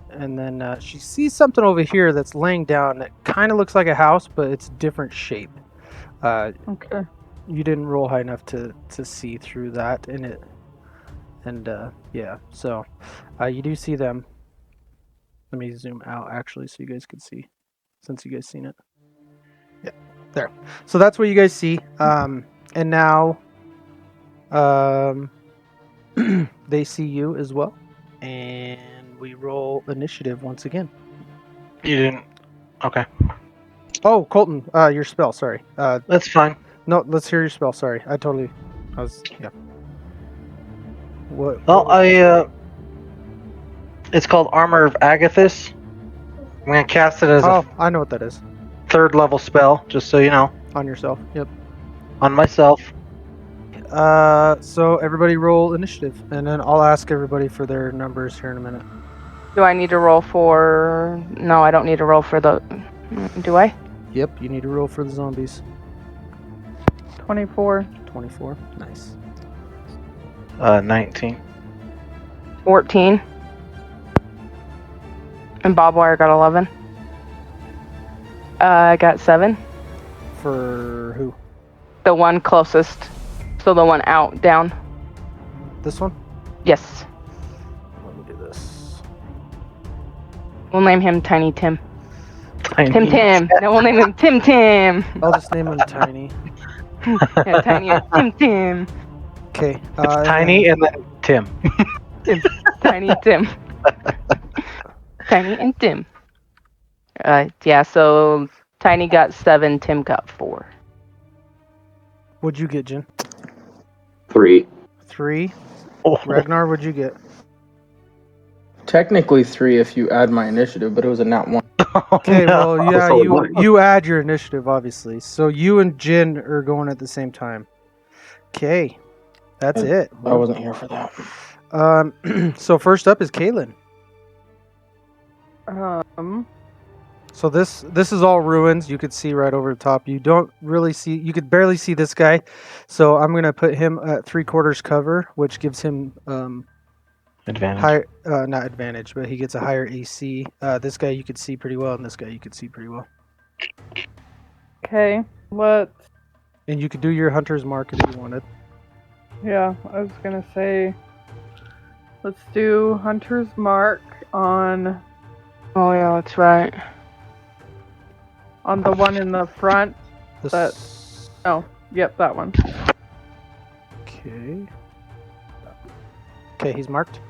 And then she sees something over here that's laying down that kind of looks like a house, but it's different shape. Okay. You didn't roll high enough to see through that in it. And yeah, so you do see them. Let me zoom out actually so you guys can see, since you guys seen it. Yeah, there. So that's what you guys see. And now they see you as well. And we roll initiative once again. You didn't. Okay. Oh, Colton, your spell. Sorry. That's fine. No, let's hear your spell. Sorry, I was. Yeah. What? Well, it's called Armor of Agathis. I'm gonna cast it as Oh, I know what that is. a 3rd level spell, just so you know. On yourself. Yep. On myself. So everybody roll initiative, and then I'll ask everybody for their numbers here in a minute. Do I need to roll for... No, I don't need to roll for the... Do I? Yep, you need to roll for the zombies. 24. 24. Nice. 19. 14. And Bobwire got 11. I got 7. For who? The one closest. So the one out, down. This one? Yes. Let me do this. We'll name him Tiny Tim. Tiny. Tim. No, we'll name him Tim. I'll just name him Tiny. Yeah, Tiny Tim. Okay. It's Tiny and then Tim. Tiny Tim. Tiny and Tim. Yeah, so Tiny got 7, Tim got 4. What'd you get, Jen? 3. 3. Oh. Ragnar, what'd you get? Technically 3 if you add my initiative, but it was a nat 1. Okay, No. well, yeah, So what? you add your initiative, obviously. So you and Jin are going at the same time. Okay, that's it. I wasn't here for that. So first up is Kaylin. So this is all ruins. You could see right over the top. You don't really see. You could barely see this guy. So I'm gonna put him at 3/4 cover, which gives him Advantage. higher, not advantage, but he gets a higher AC. This guy you could see pretty well, and this guy you could see pretty well. Okay, And you could do your hunter's mark if you wanted. yeah, I was gonna say, let's do Hunter's Mark on Oh, yeah, that's right. the one in the front. This, Oh, yep, that one. okay. Okay, he's marked.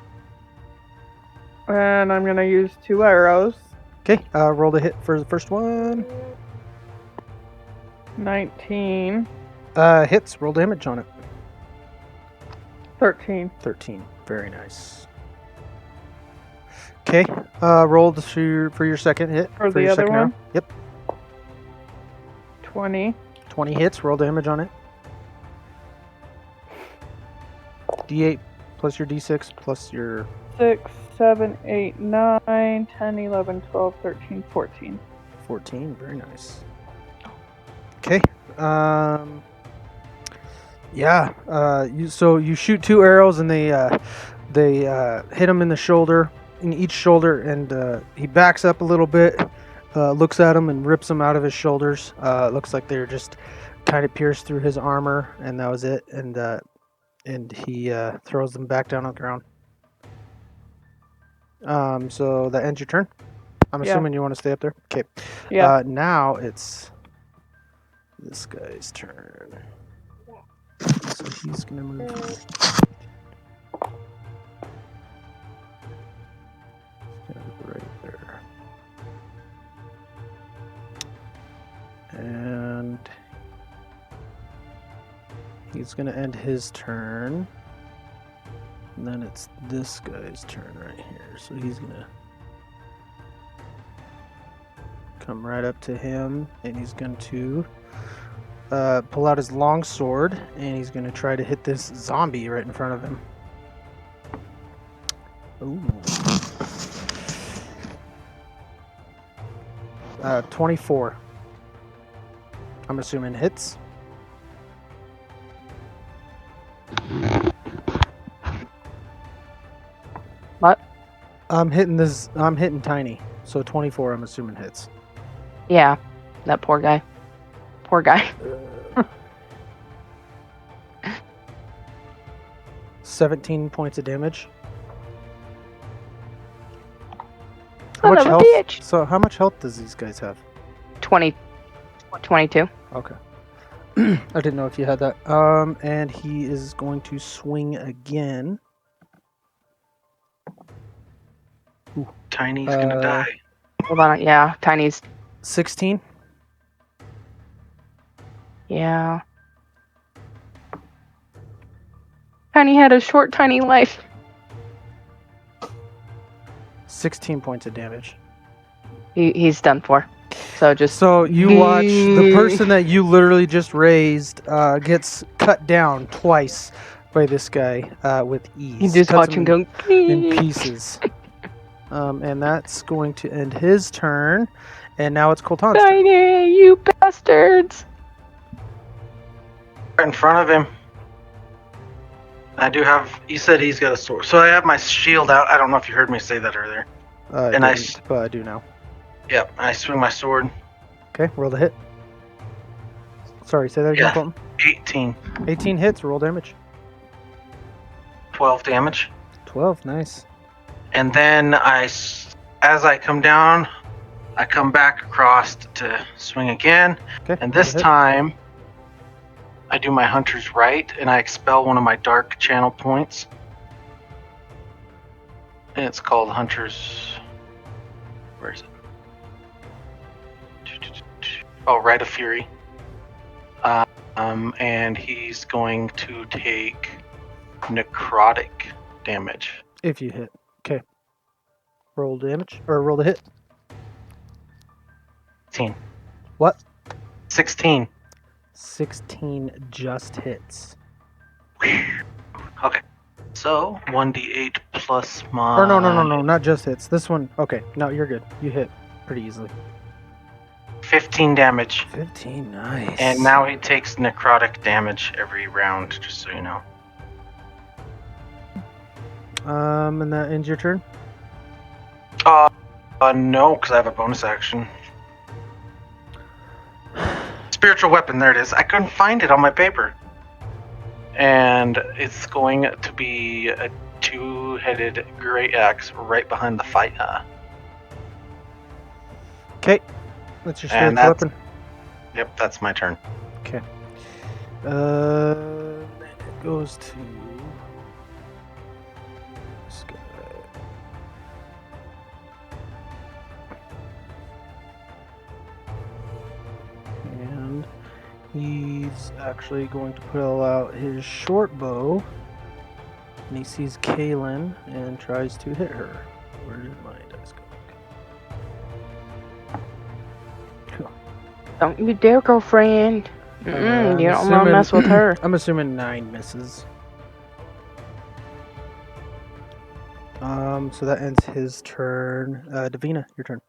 And I'm gonna use 2 arrows. Okay, roll the hit for the first one. 19, Hits. Roll damage on it. 13. 13. Very nice. Okay. Roll for your second hit. For the your other second one? arrow. Yep. 20. 20 hits. Roll damage on it. D8 plus your D6 plus your... 6, 7, 8, 9, 10, 11, 12, 13, 14. 14. Very nice. Okay. Yeah. You shoot 2 arrows and they hit him in the shoulder, in each shoulder, and he backs up a little bit, looks at him and rips them out of his shoulders. Looks like they're just kind of pierced through his armor, and that was it. And he throws them back down on the ground. So that ends your turn. I'm assuming you want to stay up there. Okay. Yeah. Now it's this guy's turn. So he's gonna move. He's gonna move right there. And he's gonna end his turn. And then it's this guy's turn right here. So he's gonna come right up to him, and he's going to pull out his long sword, and he's going to try to hit this zombie right in front of him. Ooh. 24. I'm assuming hits. What? I'm hitting Tiny. So 24 I'm assuming hits. Yeah, that poor guy. Poor guy. 17 points of damage. Son of a bitch. So how much health does these guys have? 22. Okay. I didn't know if you had that. And he is going to swing again. Ooh, Tiny's gonna die. Hold on. Yeah, Tiny's. 16. Yeah. Tiny had a short, tiny life. 16 points of damage. He's done for. So you watch the person that you literally just raised gets cut down twice by this guy with ease. You just watch him go in pieces. And that's going to end his turn. And now it's Colton's turn. Tiny, you bastards! Right in front of him. I do have. You said he's got a sword, so I have my shield out. I don't know if you heard me say that earlier. But I do now. Yep, I swing my sword. Okay, roll the hit. Sorry, say that again, Colton. 18. 18 hits, roll damage. 12 damage. 12, nice. And then as I come down, I come back across to swing again. Okay, and this time, I do my Hunter's Right, and I expel one of my dark channel points. And it's called Hunter's... Where is it? Oh, Rite of Fury. And he's going to take necrotic damage. If you hit. Okay. Roll damage, or roll the hit. 16. What? 16. 16 just hits. Okay. So, 1d8 plus my... Or no, not just hits. This one, okay. No, you're good. You hit pretty easily. 15 damage. 15, nice. And now he takes necrotic damage every round, just so you know. And that ends your turn? No, because I have a bonus action. Spiritual weapon, there it is. I couldn't find it on my paper. And it's going to be a two-headed great axe right behind the fight. Okay. That's your spiritual weapon? Yep, that's my turn. Okay. Then it goes to this guy. And he's actually going to pull out his short bow. And he sees Kaylin and tries to hit her. Where did my dice go? Don't you dare, girlfriend. I'm You don't want to mess with her. I'm assuming 9 misses. So that ends his turn. Davina, your turn.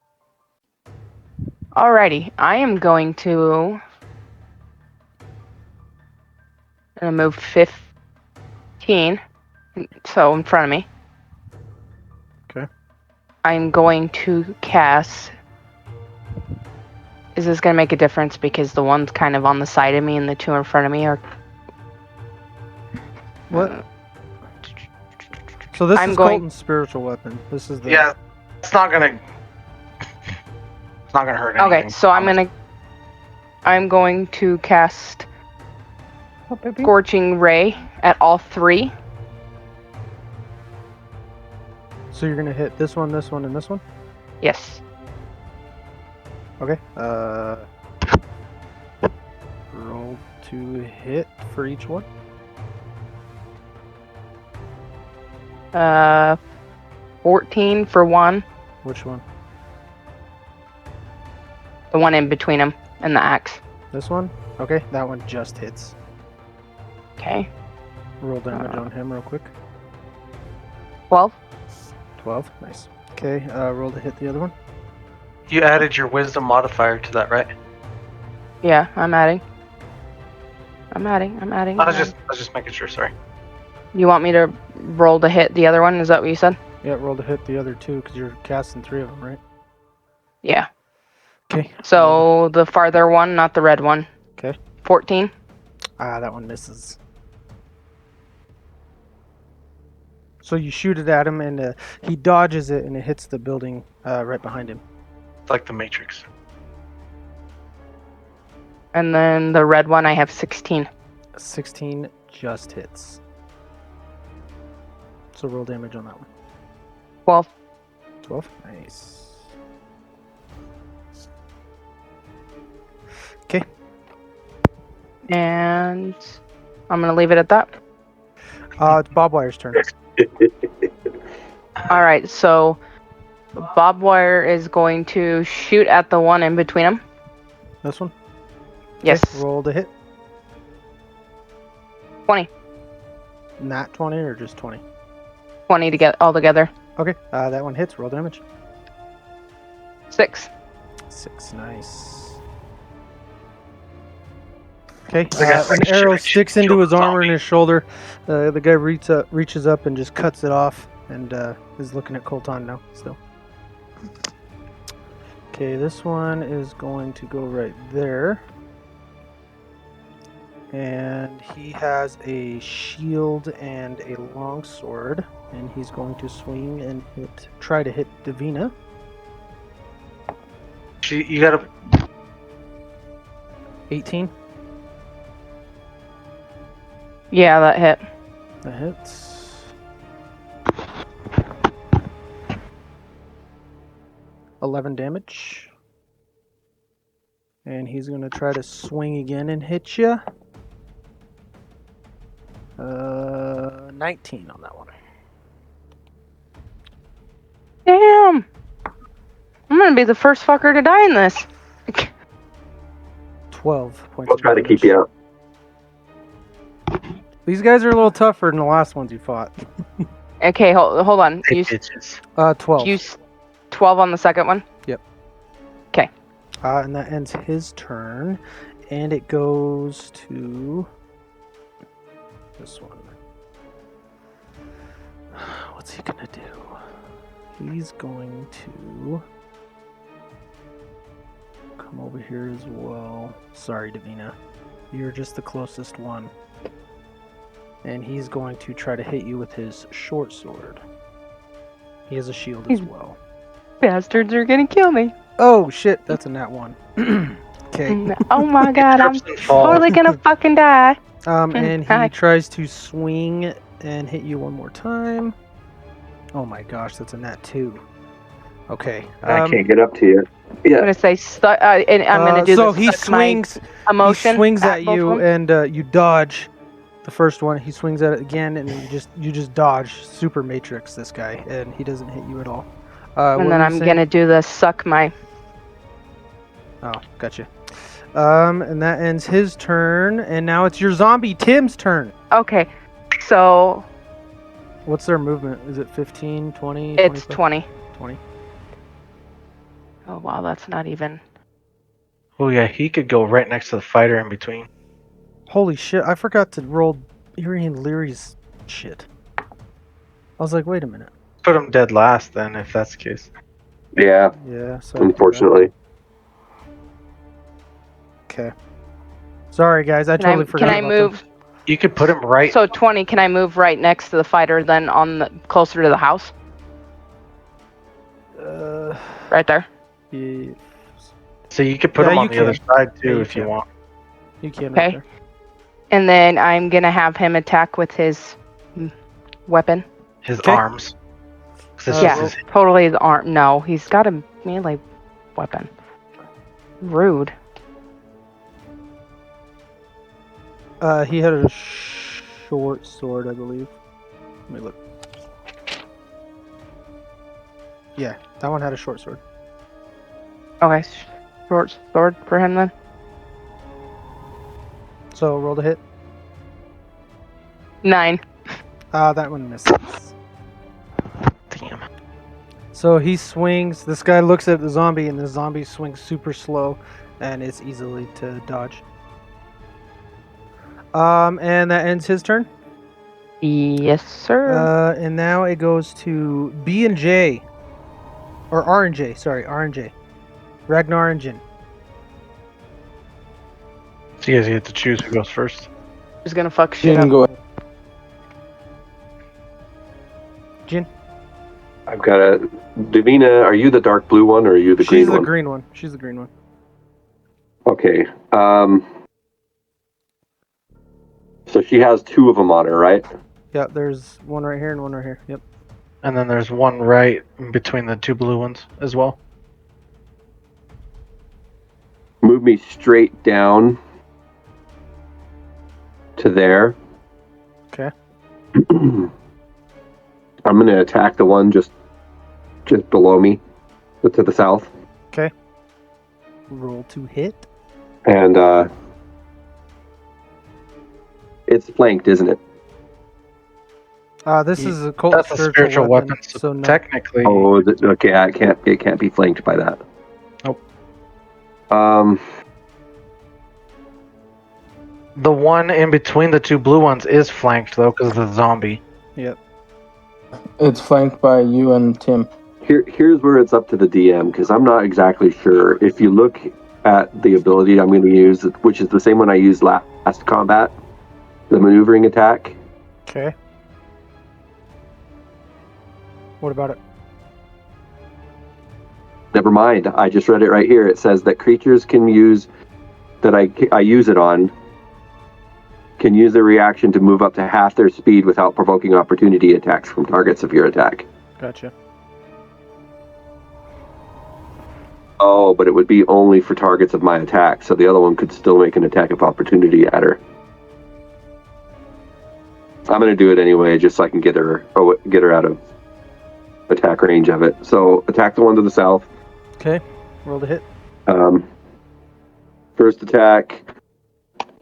Alrighty, I am going to move 15, so in front of me. Okay. I'm going to cast. Is this going to make a difference because the one's kind of on the side of me and the two in front of me are. What? So this I'm is going- Colton's spiritual weapon. This is the. Yeah, it's not gonna hurt anything. Okay, so I'm going to cast Scorching Ray at all 3. So you're gonna hit this one, and this one. Yes. Okay. Roll to hit for each one. 14 for one. Which one? The one in between them and the axe. This one? Okay, that one just hits. Okay. Roll damage on him real quick. 12. 12. Nice. Okay, roll to hit the other one. You added your wisdom modifier to that, right? Yeah, I'm adding. I was just making sure. Sorry. You want me to roll to hit the other one? Is that what you said? Yeah, roll to hit the other 2 because you're casting 3 of them, right? Yeah. Okay. So the farther one, not the red one. Okay. 14. That one misses. So you shoot it at him, and he dodges it, and it hits the building right behind him. It's like the Matrix. And then the red one, I have 16. 16 just hits. So roll damage on that one. 12. 12? Nice. Okay. And I'm going to leave it at that. It's Bob Wire's turn. Alright, so Bob Wire is going to shoot at the one in between them. This one? Yes. Okay, roll to hit. 20. Not 20 or just 20? 20 to get all together. Okay, that one hits. Roll damage. 6. 6, nice. Okay, got an arrow like sticks into his armor zombie. and his shoulder. The guy reaches up and just cuts it off and is looking at Colton now, still. Okay, this one is going to go right there. And he has a shield and a long sword, and he's going to swing and try to hit Davina. You gotta. 18. Yeah, that hit. That hits. $11 damage. And he's going to try to swing again and hit you. 19 on that one. Damn! I'm gonna be the first fucker to die in this. 12 points I'll of try to damage. keep you out. These guys are a little tougher than the last ones you fought. Okay, hold on. Hey, You bitches. 12. use 12 on the second one? Yep. Okay. And that ends his turn. And it goes to this one. What's he gonna do? He's going to come over here as well. Sorry, Davina. You're just the closest one. And he's going to try to hit you with his short sword. He has a shield as well. Bastards are gonna kill me. Oh shit, that's a nat 1. Okay. Oh my god, I'm Trips and falls. totally gonna fucking die. And Hi. he tries to swing and hit you one more time. Oh my gosh, that's a nat 2. Okay. I can't get up to you. I'm Yeah, gonna say, and I'm gonna do so the he suck my swings. emotion. He swings at both you, of 'em. and you dodge the first one. He swings at it again, and you just dodge. Super Matrix, this guy, and he doesn't hit you at all. What And were then you I'm saying? gonna do the suck my. Oh, gotcha. And that ends his turn, and now it's your zombie Tim's turn. Okay, so What's their movement? Is it 15, 20, it's 25? 20. 20. Oh wow, that's not even. Oh yeah, he could go right next to the fighter in between. Holy shit, I forgot to roll Erie and Leary's shit. I was like, wait a minute. Put him dead last then, if that's the case. Yeah, Yeah, so unfortunately. Okay. Sorry, guys, I totally forgot Can I about move? You could put him right. So 20. Can I move right next to the fighter, then on the closer to the house, them. right there? Yeah, So you could put Yeah, him on you the other can. side Yeah, too you if you can. want. you can right Okay. there. And then I'm gonna have him attack with his weapon. His Okay. arms. 'Cause it's Yeah, just his- totally the arm. No, he's got a melee weapon. Rude. He had a short sword, I believe. Let me look. Yeah, that one had a short sword. Okay, short sword for him then. So roll the hit. 9. That one misses. damn. So he swings. This guy looks at the zombie, and the zombie swings super slow, and it's easily to dodge. And that ends his turn. Yes, sir. And now it goes to B and J, or R and J. Sorry, R and J. Ragnar and Jin. So you guys get to choose who goes first. Who's gonna fuck shit Jin, up? go. Jin. I've got a Davina. Are you the dark blue one, or are you the green She's the one? green one. She's the green one. Okay. So she has 2 of them on her, right? Yeah, there's one right here and one right here. Yep. And then there's one right in between the 2 blue ones as well. Move me straight down to there. Okay. I'm going to attack the one just below me, to the south. Okay. Roll to hit. And it's flanked, isn't it? This is a cult That's a spiritual weapon, so no. technically. Oh, is it? Okay, it can't be flanked by that. Nope. The one in between the 2 blue ones is flanked though, because of the zombie. Yep. It's flanked by you and Tim. Here's where it's up to the DM, because I'm not exactly sure. If you look at the ability I'm going to use, which is the same one I used last combat, the maneuvering attack. Okay. What about it? Never mind. I just read it right here. It says that creatures can use that I use it on can use their reaction to move up to half their speed without provoking opportunity attacks from targets of your attack. Gotcha. Oh, but it would be only for targets of my attack, so the other one could still make an attack of opportunity at her. I'm going to do it anyway, just so I can get her out of attack range of it. So attack the one to the south. Okay. Roll to hit. First attack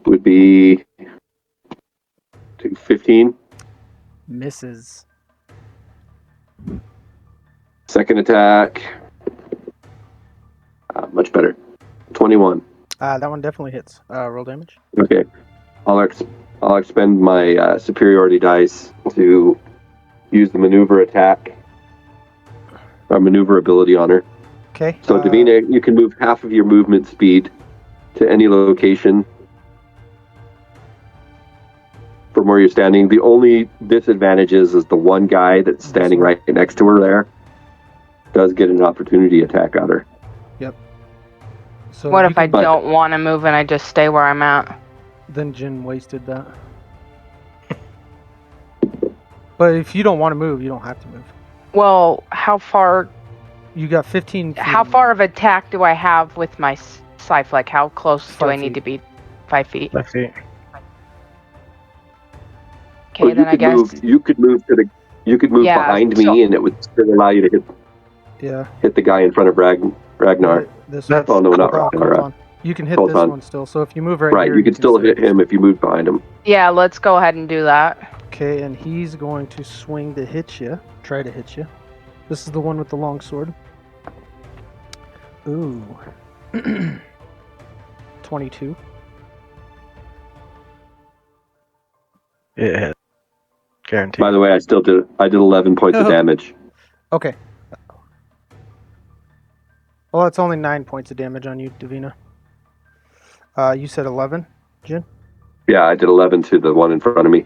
would be 15. Misses. Second attack, much better. 21. That one definitely hits. Roll damage. Okay. I'll expend my superiority dice to use the maneuver attack, or maneuver ability on her. Okay. So, Davina, you can move half of your movement speed to any location from where you're standing. The only disadvantage is the one guy that's standing right next to her there does get an opportunity attack on her. Yep. So What you if I can- don't want to move and I just stay where I'm at? Then Jin wasted that. But if you don't want to move, you don't have to move. Well, how far? You got 15 feet. How far of attack do I have with my scythe? Like, how close do 5 I need feet. to be? 5 feet. 5 feet. Okay, Well, then I guess. you could move Yeah, behind me, so- and it would still allow you to hit. Yeah. hit the guy in front of Ragnar. This That's- Oh, no, not Colton. Ragnar. You can hit this Colton. one still. So if you move right Right, here, you can still hit this. him if you move behind him. Yeah, let's go ahead and do that. Okay, and he's going to swing to hit you. Try to hit you. This is the one with the long sword. Ooh. 22. It hit. Guaranteed. By the way, I did 11 points of damage. Okay. Well, it's only 9 points of damage on you, Davina. You said 11, Jin? Yeah, I did 11 to the one in front of me.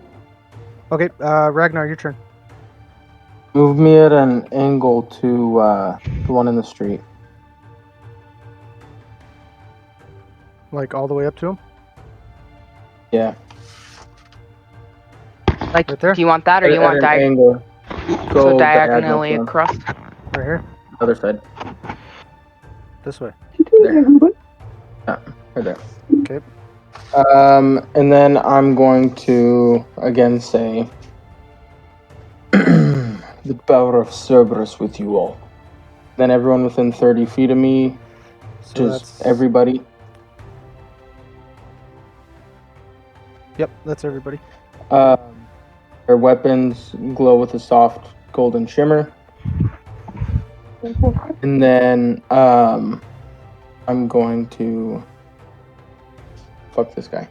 Okay, Ragnar, your turn. Move me at an angle to the one in the street. Like all the way up to him? Yeah. Like, Right there? do you want that, or you At want an angle. Go so diagonal diagonally to him. across? Right here? Other side. This way. There. Yeah, right there. Okay. And then I'm going to again say the power of Cerberus with you all. Then everyone within 30 feet of me, So just everybody. Yep, that's everybody. Their weapons glow with a soft golden shimmer. And then I'm going to fuck this guy.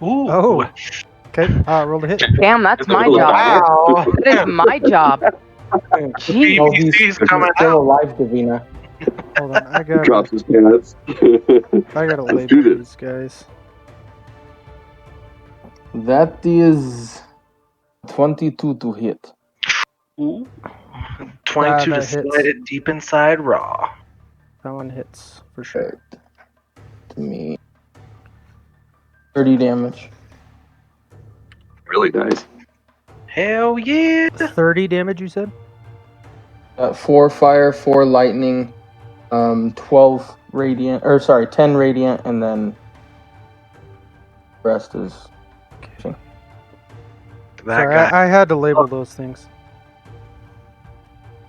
Ooh. Oh. Okay, roll to hit. Damn, that's my job. Wow. That is my job. Jeez. Oh, he's PC's coming still out. alive, Davina. Hold on, I gotta Drops his pants. Let's do label this. these guys. That is 22 to hit. Ooh. 22 to that hits. slide it deep inside raw. That one hits for sure. To me. 30 damage. Really nice. Hell yeah. 30 damage, you said? 4 fire, 4 lightning, 12 radiant, 10 radiant, and then the rest is. That Sorry, guy. I had to label those things.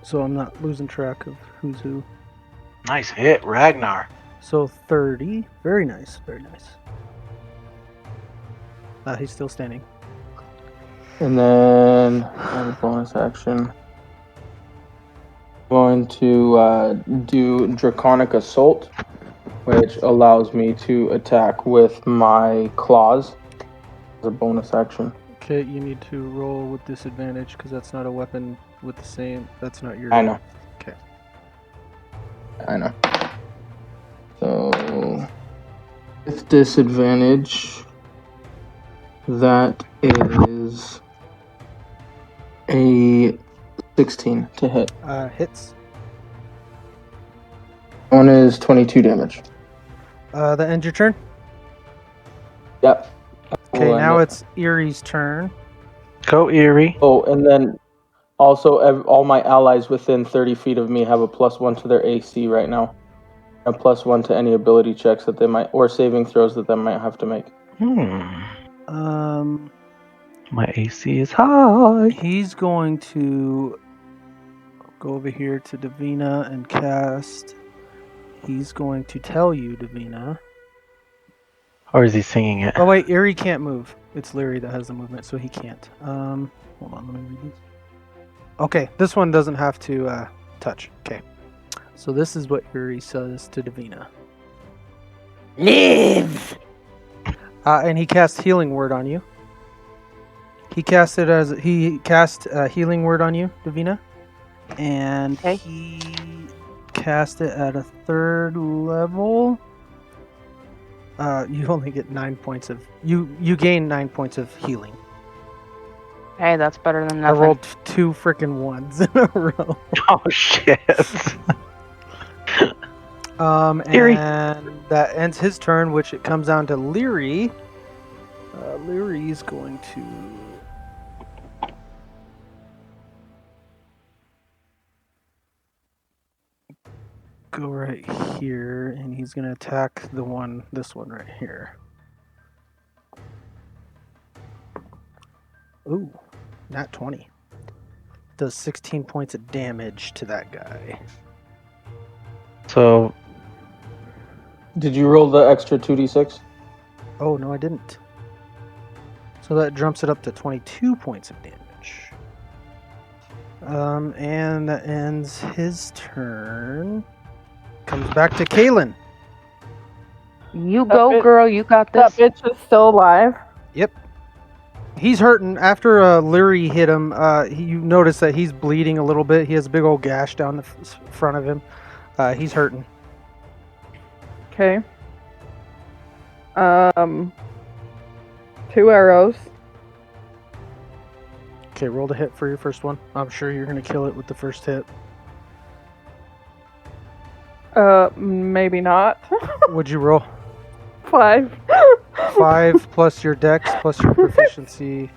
So I'm not losing track of who's who. Nice hit, Ragnar. So 30. Very nice, very nice. He's still standing. And then, as a bonus action, going to do Draconic Assault, which allows me to attack with my claws as a bonus action. Okay, you need to roll with disadvantage because that's not a weapon with the same. That's not your. I know. Okay. I know. So, with disadvantage, that is a 16 to hit. Hits. One is 22 damage. That ends your turn. Yep. Okay, We'll now end it. it's Erie's turn. Go Erie. Oh, and then also all my allies within 30 feet of me have a +1 to their AC right now. A +1 to any ability checks that they might, or saving throws that they might have to make. My AC is high. He's going to go over here to Davina and cast. He's going to tell you, Davina. Or is he singing it? Oh wait, Erie can't move. It's Leary that has the movement, so he can't. Hold on, let me read these. Okay, this one doesn't have to touch. Okay, so this is what Erie says to Davina. Live! And he casts Healing Word on you. He cast Healing Word on you, Davina, and Okay. he cast it at a 3rd level. You only get 9 points of you gain 9 points of healing. Hey, that's better than I nothing. rolled 2 freaking ones in a row. Oh shit. Leary. And that ends his turn, which it comes down to Leary. Leary's going to go right here, and he's going to attack this one right here. Ooh, nat 20. does 16 points of damage to that guy. So Did you roll the extra 2d6? Oh, no, I didn't. So that jumps it up to 22 points of damage. And that ends his turn. Comes back to Kaylin. You That go, bit- girl. You got That this. bitch is still alive. Yep. He's hurting. After Lyrie hit him, you notice that he's bleeding a little bit. He has a big old gash down the front of him. He's hurting. Okay. 2 arrows. Okay, roll the hit for your first one. I'm sure you're going to kill it with the first hit. Maybe not. What'd you roll? 5. 5 plus your dex plus your proficiency.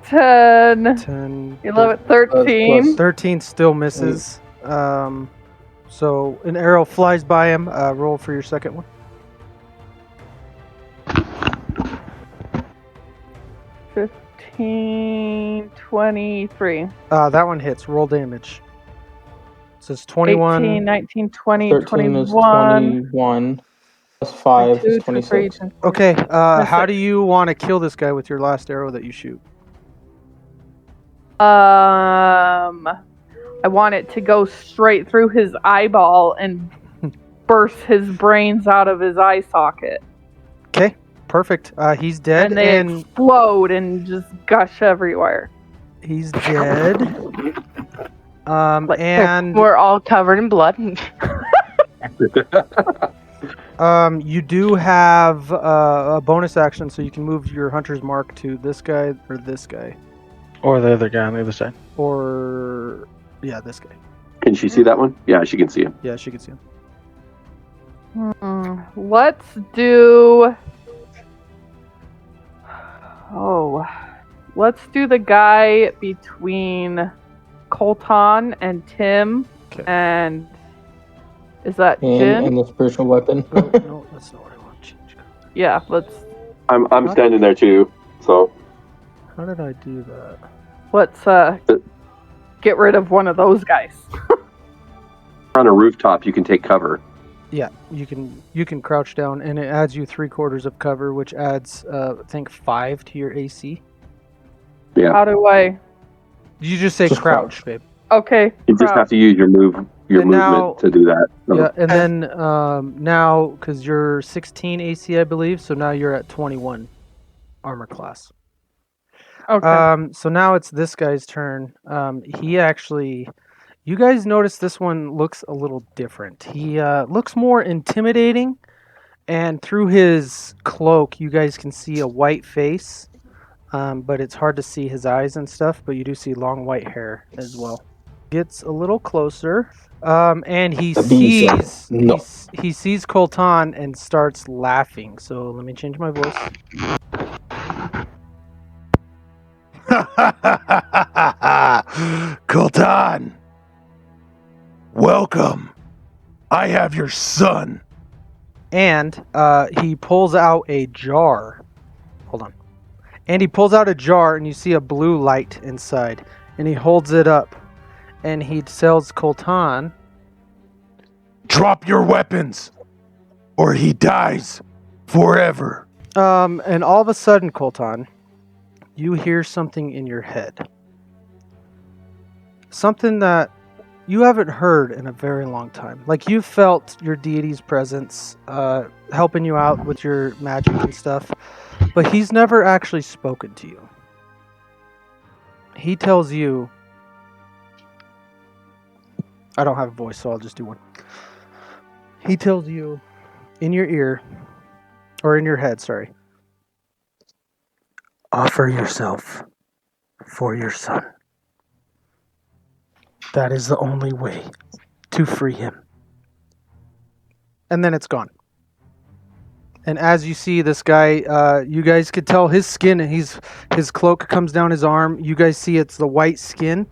10. 10. 11, 13. 13 still misses. So an arrow flies by him. Roll for your second one. 15, 23. That one hits. Roll damage. It says 21. 18, 19, 20, 13 21. is 21. Plus 5 is 22, 23, 26. Okay, how 26. do you want to kill this guy with your last arrow that you shoot? I want it to go straight through his eyeball and burst his brains out of his eye socket. Okay, perfect. He's dead, And they explode and just gush everywhere. he's dead. Like, And We're all covered in blood. you do have a bonus action, so you can move your hunter's mark to this guy or this guy, or the other guy on the other side. or yeah, this guy. Can she see that one? Yeah, she can see him. Yeah, she can see him. Let's do. Let's do the guy between Colton and Tim. Okay. And is that Jin? And the spiritual weapon. No, that's not what I want. Change color. Yeah, let's I'm standing there too. So How did I do that? get rid of one of those guys. on a rooftop, you can take cover. Yeah, you can crouch down, and it adds you 3/4 of cover, which adds I think 5 to your AC. Yeah, How do I? You just say Just crouch, babe. Okay. you just have to use your movement now- to do that. So, Yeah, and then now because you're 16 AC, I believe, so now you're at 21 armor class. Okay. So now it's this guy's turn. He actually, you guys notice this one looks a little different. He looks more intimidating, and through his cloak, you guys can see a white face, but it's hard to see his eyes and stuff. But you do see long white hair as well. Gets a little closer, and he sees No. he sees Colton and starts laughing. So let me change my voice. Colton! Welcome. I have your son. And he pulls out a jar. Hold on. And he pulls out a jar, and you see a blue light inside. And he holds it up, and he tells Colton, Drop your weapons, or he dies forever. and all of a sudden, Colton, you hear something in your head. Something that you haven't heard in a very long time. Like, you felt your deity's presence helping you out with your magic and stuff, but he's never actually spoken to you. He tells you... I don't have a voice, so I'll just do one. He tells you in your ear, or in your head, sorry. Offer yourself for your son. That is the only way to free him. And then it's gone. And as you see this guy, you guys could tell his skin, and his cloak comes down his arm. You guys see it's the white skin.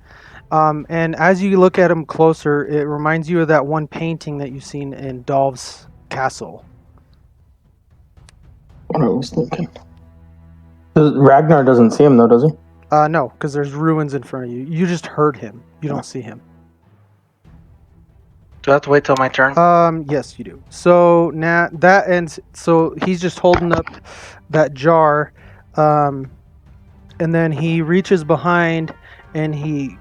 And as you look at him closer, it reminds you of that one painting that you've seen in Dolph's castle. What I was thinking. Ragnar doesn't see him though, does he? No, because there's ruins in front of you. You just heard him. You don't see him. Do I have to wait till my turn? Yes, you do. So now that ends. So he's just holding up that jar, and then he reaches behind and he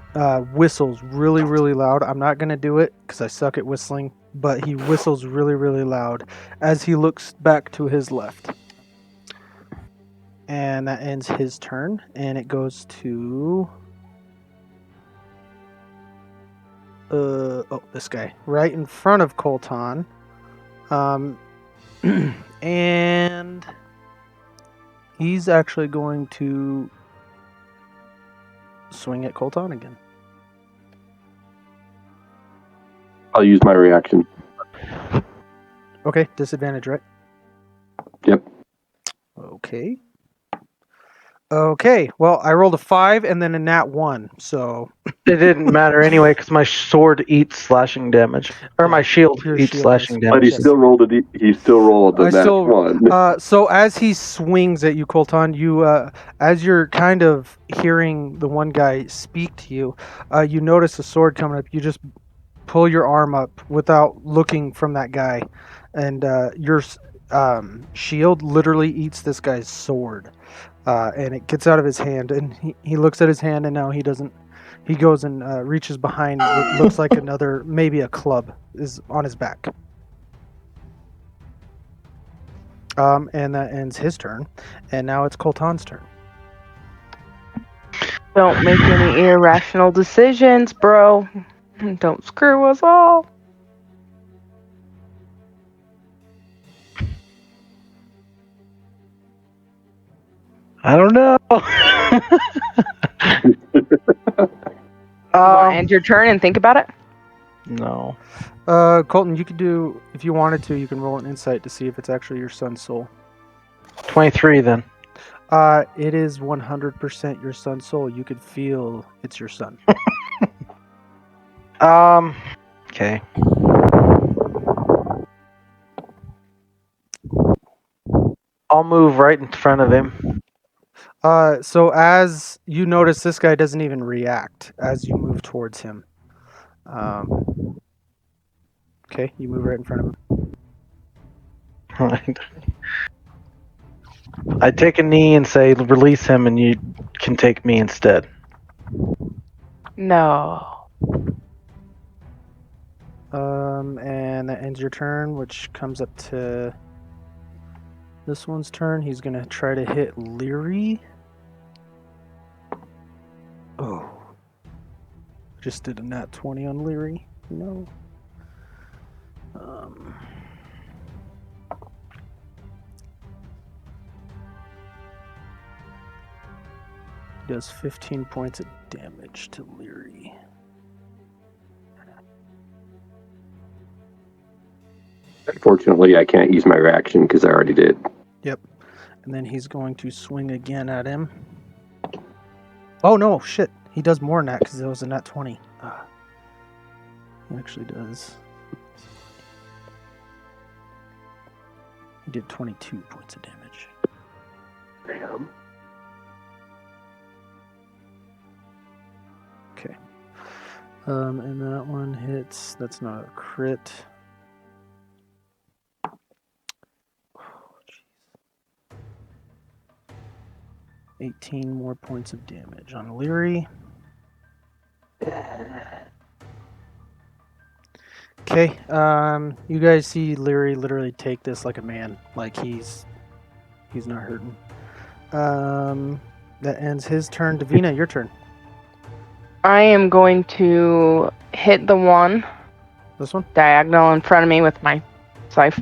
whistles really, really loud. I'm not gonna do it because I suck at whistling, but he whistles really, really loud as he looks back to his left. And that ends his turn, and it goes to this guy right in front of Colton. And he's actually going to swing at Colton again. I'll use my reaction. Okay, disadvantage, right? Yep. Okay, well, I rolled a 5 and then a nat 1, so... It didn't matter anyway because my sword eats slashing damage, or my shield your eats shield slashing does. But damage. he still rolled the that one. So as he swings at you, Colton, you, as you're kind of hearing the one guy speak to you, you notice a sword coming up. You just pull your arm up without looking from that guy, and your shield literally eats this guy's sword. And it gets out of his hand, and he looks at his hand, and now he doesn't. He goes and reaches behind what looks like another, maybe a club, is on his back. And that ends his turn, and now it's Colton's turn. Don't make any irrational decisions, bro. Don't screw us all. I don't know. You want to end your turn and think about it? No. Colton, you could do, if you wanted to, you can roll an insight to see if it's actually your son's soul. 23 then. It is 100% your son's soul. You could feel it's your son. Okay. I'll move right in front of him. So as you notice, this guy doesn't even react as you move towards him. Okay, you move right in front of him. I take a knee and say, release him and you can take me instead. No. And that ends your turn, which comes up to this one's turn. He's going to try to hit Leary. Oh. Just did a nat 20 on Leary. No. He does 15 points of damage to Leary. Unfortunately, I can't use my reaction because I already did. Yep. And then he's going to swing again at him. Oh, no, shit. He does more than that because it was a nat 20. He actually does. He did 22 points of damage. Damn. Okay. And that one hits. That's not a crit. 18 more points of damage on Leary. Okay, you guys see Leary literally take this like a man. Like he's not hurting. That ends his turn. Davina, your turn. I am going to hit the one This one? diagonal in front of me with my scythe.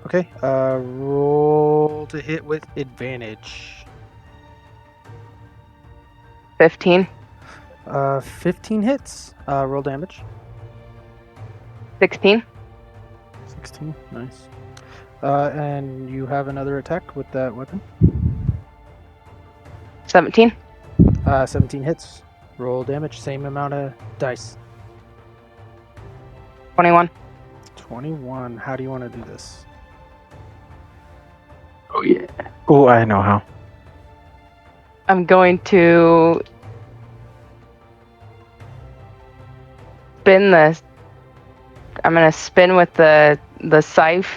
Okay, roll to hit with advantage. 15. 15 hits. Roll damage. 16. 16, nice. And you have another attack with that weapon. 17. 17 hits. Roll damage, same amount of dice. 21. 21. How do you want to do this? Oh, yeah. Oh, I know how. I'm going to spin with the scythe,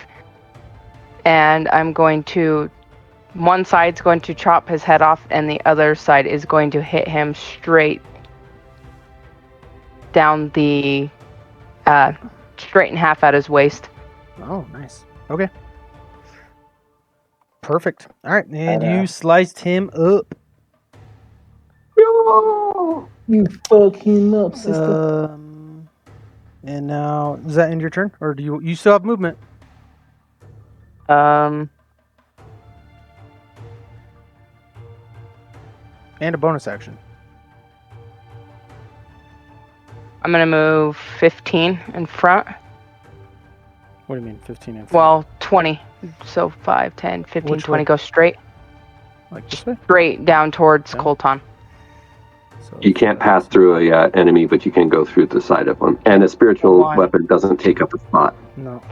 and I'm going to. One side's going to chop his head off, and the other side is going to hit him straight down the straight in half at his waist. Oh, nice. Okay. Perfect. All right, and Badass. you sliced him up. You fuck him up, sister. And now, does that end your turn, or do you still have movement? Um, And a bonus action. I'm gonna move 15 in front. What do you mean, 15 and Well, 20. So 5, 10, 15, Which 20. way? Go straight. Like this way? Straight down towards Okay. Colton. So You can't pass through a enemy, but you can go through the side of one. And a spiritual One. weapon doesn't take up a spot. No.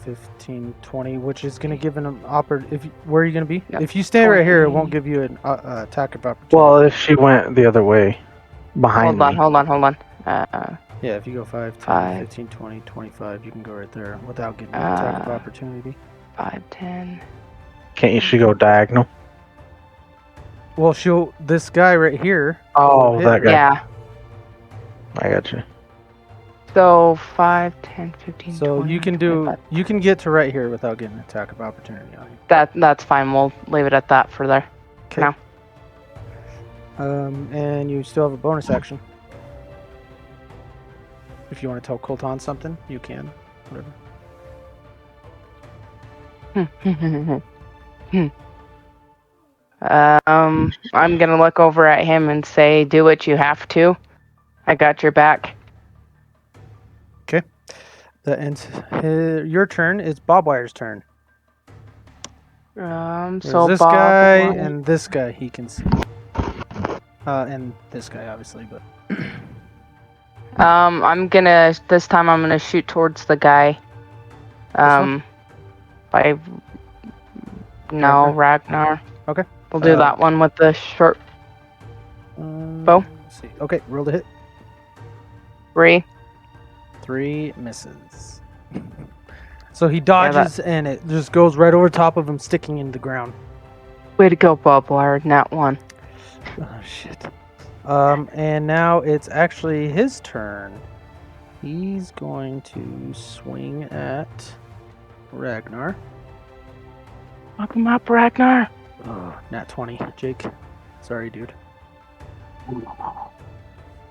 15, 20, which is going to give an where are you going to be? No, If you stay right here, it 20. won't give you an attack of opportunity. Well, if she went the other way, behind Hold me. on. Yeah, if you go 5, 10, 5. 15, 20, 25, you can go right there without getting an attack of opportunity. 5, 10. Can't she go diagonal? Well, this guy right here. Oh, hit that her. guy. Yeah. I got you. So 5, 10, 15, So 20, you can 25. you can get to right here without getting an attack of opportunity on you. That's fine. We'll leave it at that for there. Okay. Now. And you still have a bonus action. If you want to tell Colton something, you can. Whatever. I'm gonna look over at him and say, "Do what you have to. I got your back." That ends your turn. It's Bobwire's turn. So There's this Bob, guy and this guy he can see. And this guy obviously, but I'm gonna shoot towards the guy. one? Ragnar. Okay. We'll do that one with the short bow. Let's see. Okay, roll to hit. 3. 3 misses. So he dodges and it just goes right over top of him, sticking into the ground. Way to go, Bobwire. Nat 1. Oh shit. And now it's actually his turn. He's going to swing at Ragnar. Lock him up, Ragnar. Oh, nat 20, Jake. Sorry, dude.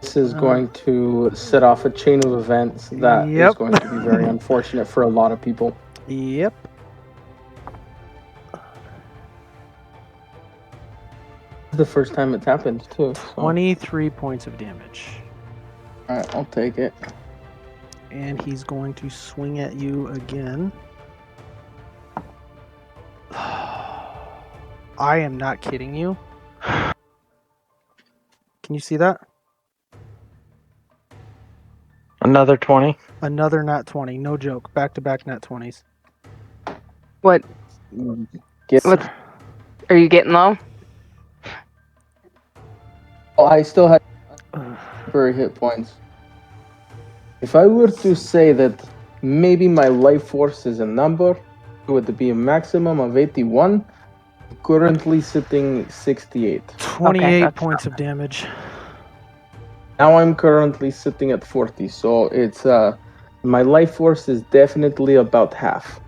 This is going to set off a chain of events that Yep. is going to be very unfortunate for a lot of people. Yep. This is the first time it's happened, too. So. 23 points of damage. Alright, I'll take it. And he's going to swing at you again. I am not kidding you. Can you see that? Another 20. Another nat 20. No joke. Back-to-back nat 20s. What? Get Are you getting low? Oh, I still have very hit points. If I were to say that maybe my life force is a number, it would be a maximum of 81. Currently sitting 68. 28 that's points of damage. Now I'm currently sitting at 40, so it's my life force is definitely about half.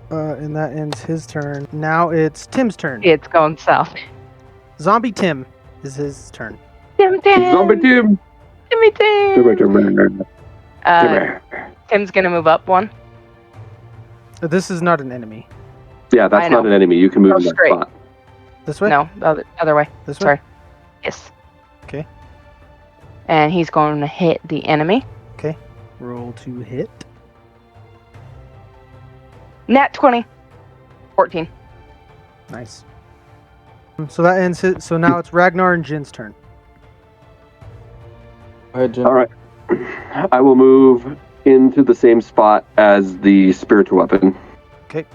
And that ends his turn. Now it's Tim's turn. It's going south. Zombie Tim is his turn. Tim. Zombie Tim! Timmy Tim. Tim's gonna move up one. This is not an enemy. Yeah, I that's know. not an enemy. You can move Go in that straight. spot. This way? No, the other way. This way? Sorry. Yes. Okay. And he's going to hit the enemy. Okay. Roll to hit. Nat 20. 14. Nice. So that ends it. So now it's Ragnar and Jin's turn. Go ahead, Jim. All right. I will move into the same spot as the spiritual weapon. Okay.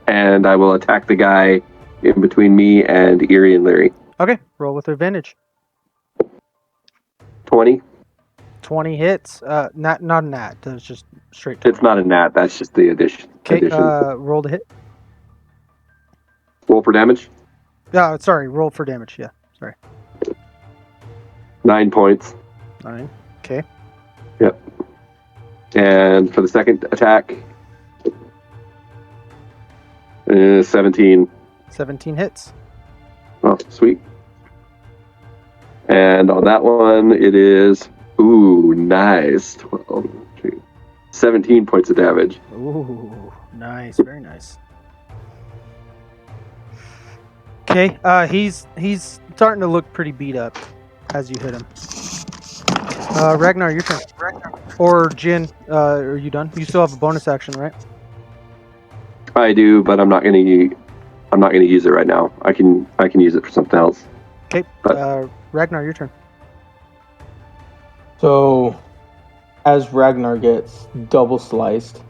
And I will attack the guy in between me and Eerie and Larry. Okay. Roll with advantage. 20. 20 hits. Not a nat. That's just straight 20. It's not a nat. That's just the addition. Okay, roll to hit. Roll for damage. Yeah, sorry, roll for damage. Yeah, sorry. 9 points. 9. Okay. Yep. And for the second attack, 17. 17 hits. Oh, sweet. And on that one, it is, nice. 12, 17 points of damage. Ooh, nice, very nice. Okay, he's starting to look pretty beat up as you hit him. Ragnar, your turn. Or Jin, are you done? You still have a bonus action, right? I do, but I'm not gonna use it right now. I can use it for something else. Okay, Ragnar, your turn. So, as Ragnar gets double sliced,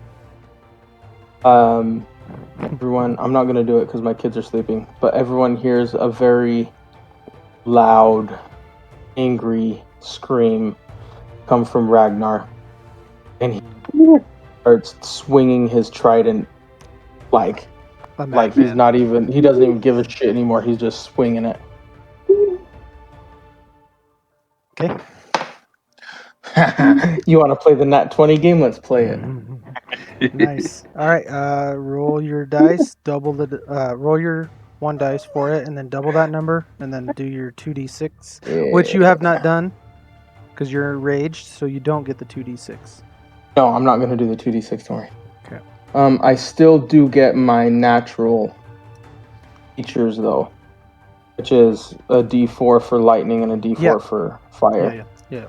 everyone, I'm not going to do it because my kids are sleeping, but everyone hears a very loud, angry scream come from Ragnar. And he starts swinging his trident like he's not even, he doesn't even give a shit anymore. He's just swinging it. Okay. You want to play the Nat 20 game? Let's play it. Nice. All right. Roll your dice. Roll your 1 dice for it, and then double that number, and then do your 2d6, which you have not done because you're enraged, so you don't get the 2d6. No, I'm not going to do the 2d6. Don't worry. Okay. I still do get my natural features though, which is a d4 for lightning and a d4 for fire. Yeah.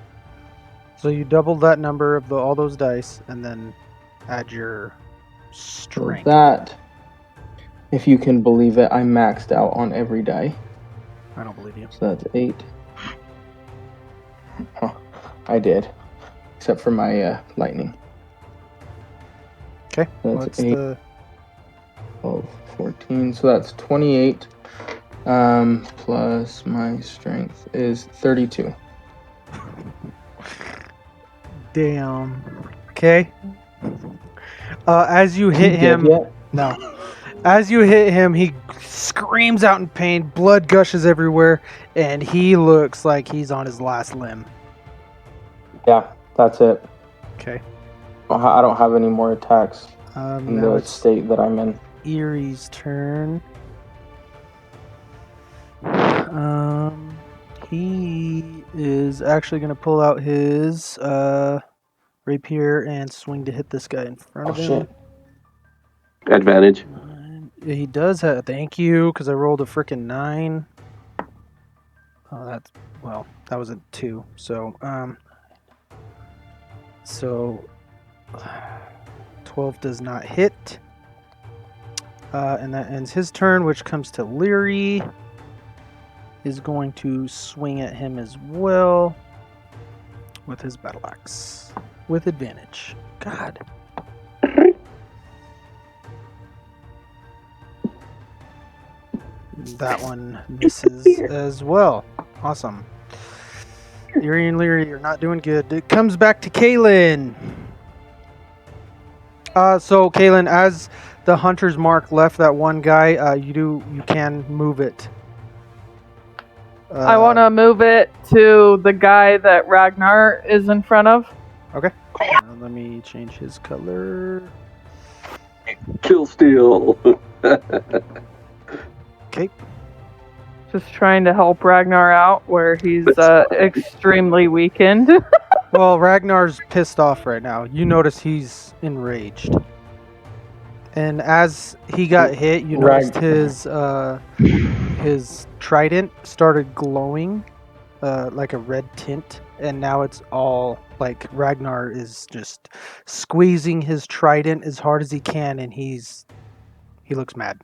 So you double that number of all those dice, and then add your strength. So that, if you can believe it, I maxed out on every die. I don't believe you. So that's 8. Oh, I did, except for my lightning. Okay. So What's 8, 12, 14. So that's 28. Plus my strength is 32. Damn. Okay. As you hit him, no. As you hit him, he screams out in pain. Blood gushes everywhere, and he looks like he's on his last limb. Yeah, that's it. Okay. I don't have any more attacks in now the it's state that I'm in. Erie's turn. He is actually going to pull out his rapier and swing to hit this guy in front of him. Shit. Advantage. He does have. Thank you, because I rolled a freaking 9. Oh, that was a 2. So 12 does not hit. And that ends his turn, which comes to Leary. Is going to swing at him as well with his battle axe with advantage. God. That one misses as well. Awesome. Yuri and Leary are not doing good. It comes back to Kaylin. So Kaylin, as the hunter's mark left that one guy, you can move it. I want to move it to the guy that Ragnar is in front of. Okay. Let me change his color. Kill steal. Okay. Just trying to help Ragnar out where he's extremely weakened. Well, Ragnar's pissed off right now. You notice he's enraged. And as he got hit, you noticed his trident started glowing like a red tint, and now it's all like Ragnar is just squeezing his trident as hard as he can, and he looks mad.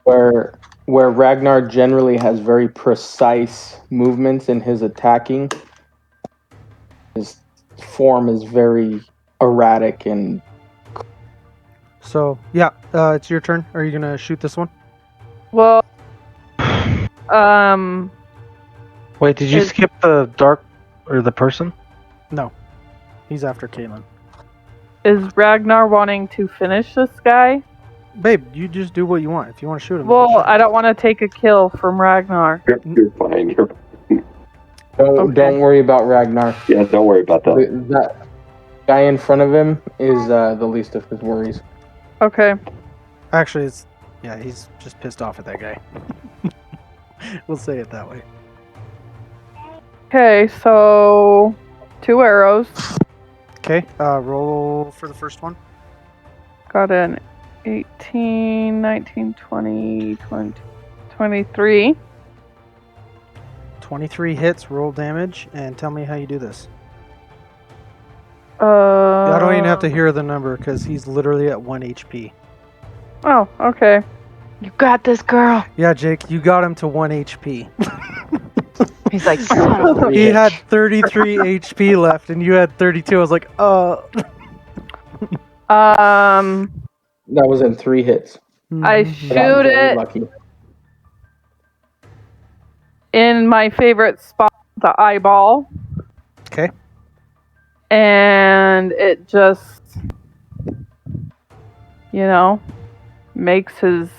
Where Ragnar generally has very precise movements in his attacking, his form is very erratic and. So yeah, it's your turn. Are you gonna shoot this one? Well, Wait, did you skip the dark or the person? No, he's after Caitlin. Is Ragnar wanting to finish this guy? Babe, you just do what you want. If you want to shoot him. Well, shoot him. I don't want to take a kill from Ragnar. You're fine. Don't worry about Ragnar. Yeah, don't worry about that. That guy in front of him is the least of his worries. Okay. Actually, he's just pissed off at that guy. We'll say it that way. Okay, so 2 arrows. Okay, roll for the first one. Got an 18, 19, 20, 23. 23 hits, roll damage, and tell me how you do this. I I don't even have to hear the number because he's literally at 1 HP. Oh, okay. You got this, girl. Yeah, Jake, you got him to 1 HP. He's like, son of a He bitch. had 33 HP left, and you had 32. I was like, That was in 3 hits. I Mhm. shoot But I'm very it lucky. in my favorite spot, the eyeball, Okay. and it just, makes his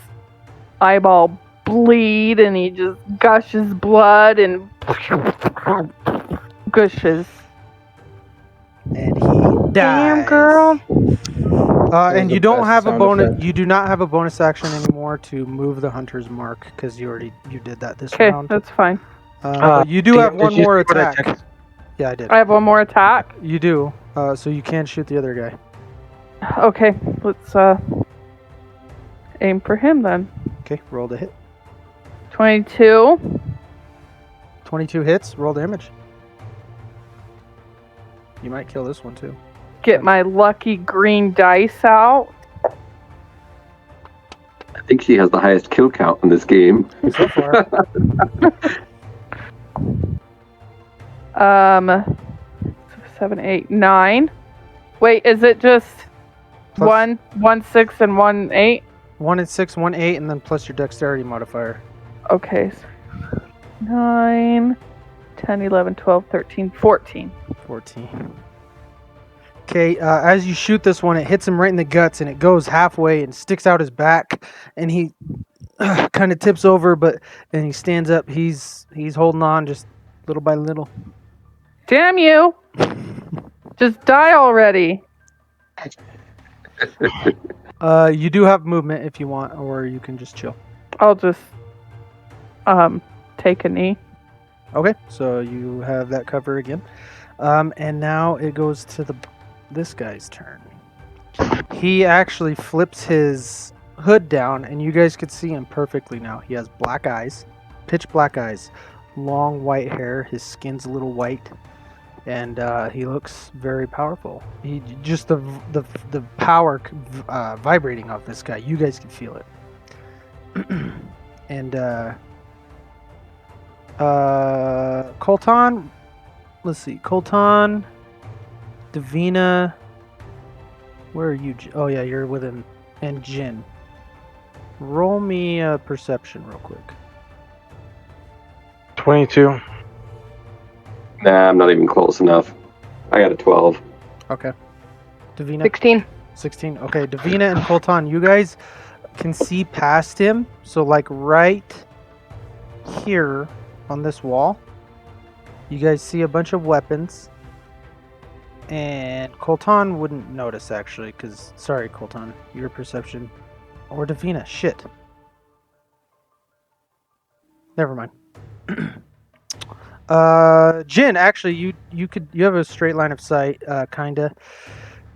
eyeball bleed, and he just gushes blood and gushes. And he dies. Damn, girl. And the you don't best have a sound bonus. effect. You do not have a bonus action anymore to move the hunter's mark because you did that this Okay, round. that's fine. But you do have Did one you more see what I attack. texted? Yeah, I did. I have one more attack. You do. So you can shoot the other guy. Okay, let's aim for him then. Okay, roll the hit. 22. 22 hits. Roll damage. You might kill this one too. Get my lucky green dice out. I think she has the highest kill count in this game. So far. 7, 8, 9. Wait, is it just Plus- 1, 6, and 1, 8? 1 and 6, 1, 8, and then plus your dexterity modifier. Okay. 9, 10, 11, 12, 13, 14. 14. Okay, as you shoot this one, it hits him right in the guts, and it goes halfway and sticks out his back, and he kind of tips over, and he stands up. He's holding on just little by little. Damn you! Just die already. You do have movement if you want, or you can just chill. I'll just take a knee. Okay, so you have that cover again. And now it goes to this guy's turn. He actually flips his hood down, and you guys could see him perfectly now. He has black eyes, pitch black eyes, long white hair. His skin's a little white, and he looks very powerful. He just the power vibrating off this guy. You guys can feel it. And Colton. Let's see, Colton, Davina. Where are you? Oh yeah, you're within. And Jin. Roll me a perception real quick. 22. Nah, I'm not even close enough. I got a 12. Okay. Davina. 16. 16. Okay, Davina and Colton, you guys can see past him. So like right here on this wall, you guys see a bunch of weapons. And Colton wouldn't notice actually, because sorry, Colton, your perception, or Davina, shit. Never mind. Jin, actually, you have a straight line of sight, kinda.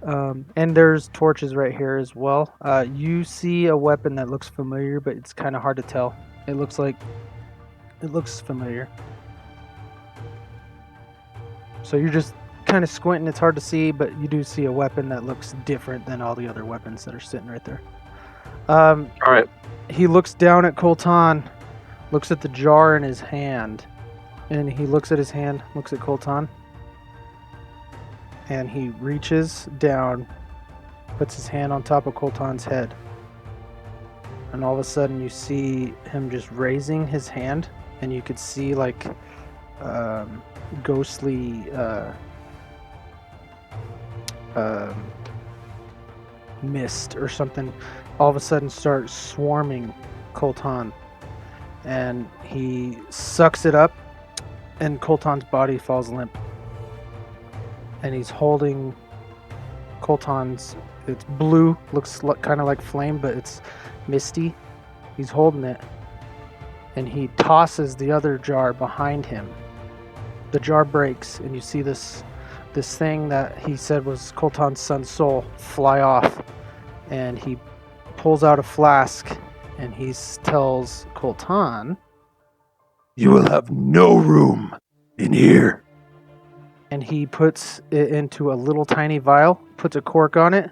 And there's torches right here as well. You see a weapon that looks familiar, but it's kind of hard to tell. It looks familiar. So you're just kind of squinting. It's hard to see, but you do see a weapon that looks different than all the other weapons that are sitting right there. All right. He looks down at Colton, looks at the jar in his hand, and he looks at his hand, looks at Colton, and he reaches down, puts his hand on top of Colton's head, and all of a sudden you see him just raising his hand, and you could see like ghostly mist or something all of a sudden starts swarming Colton, and he sucks it up, and Colton's body falls limp, and he's holding Colton's. It's blue, looks kind of like flame, but it's misty. He's holding it, and he tosses the other jar behind him. The jar breaks, and you see this thing that he said was Colton's son's soul fly off, and he pulls out a flask, and he tells Colton, You will have no room in here. and he puts it into a little tiny vial, puts a cork on it,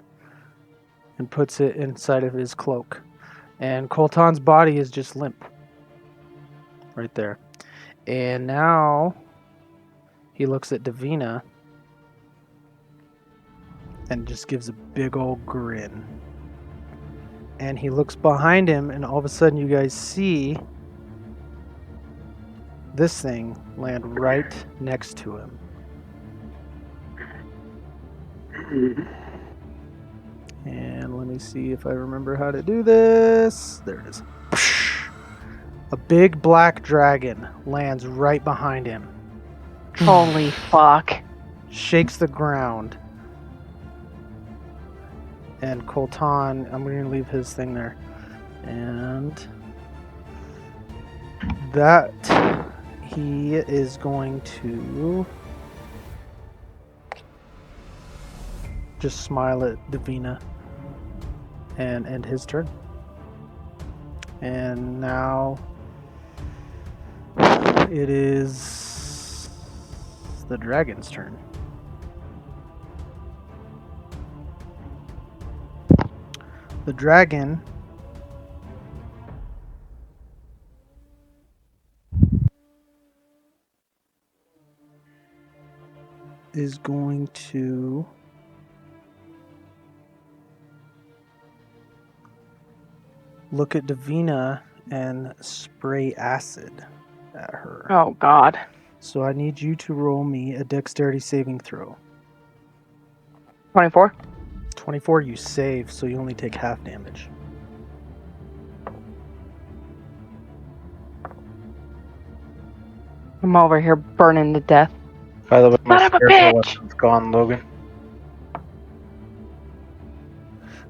and puts it inside of his cloak. And Colton's body is just limp. Right there. And now he looks at Davina and just gives a big old grin. And he looks behind him, and all of a sudden you guys see this thing land right next to him. And let me see if I remember how to do this. There it is. A big black dragon lands right behind him. Holy fuck. Shakes the ground. And Colton, I'm going to leave his thing there. And that he is going to just smile at Davina and end his turn. And now it is the dragon's turn. The dragon is going to look at Davina and spray acid at her. Oh, God. So I need you to roll me a dexterity saving throw. 24? 24, you save, so you only take half damage. I'm over here burning to death. By the way, my Son of a spiritual bitch! weapon's gone, Logan.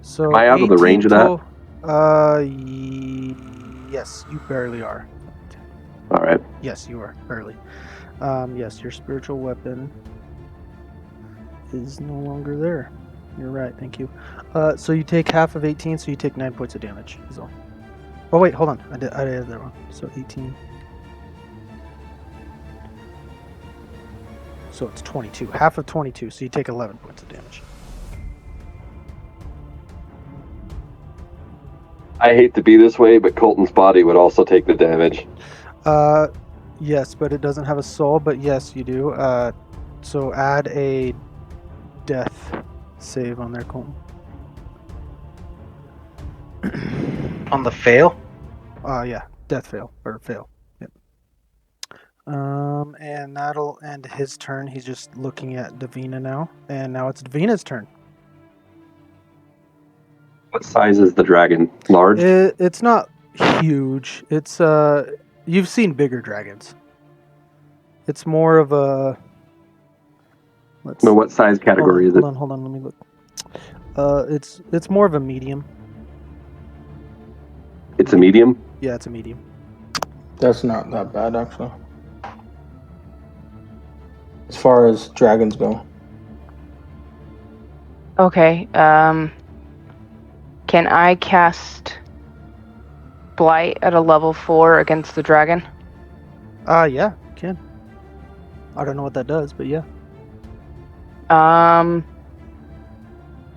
So Am I out of the range of that? Yes, you barely are. All right. Yes, you are, barely. Yes, your spiritual weapon is no longer there. You're right, thank you. So you take half of 18, so you take 9 points of damage. Is all. Oh wait, hold on. I did that wrong. So 18. So it's 22. Half of 22, so you take 11 points of damage. I hate to be this way, but Colton's body would also take the damage. Yes, but it doesn't have a soul, but yes, you do. So add a death save on there, Colton. On the fail? Yeah, death fail, or fail. Yep. And that'll end his turn. He's just looking at Davina now, and now it's Davina's turn. What size is the dragon? Large? It's not huge. It's you've seen bigger dragons. It's more of a. No, what size category is it? Hold on, let me look. It's more of a medium. It's a medium? Yeah, it's a medium. That's not that bad, actually. As far as dragons go. Okay, can I cast Blight at a level 4 against the dragon? Yeah, you can. I don't know what that does, but yeah.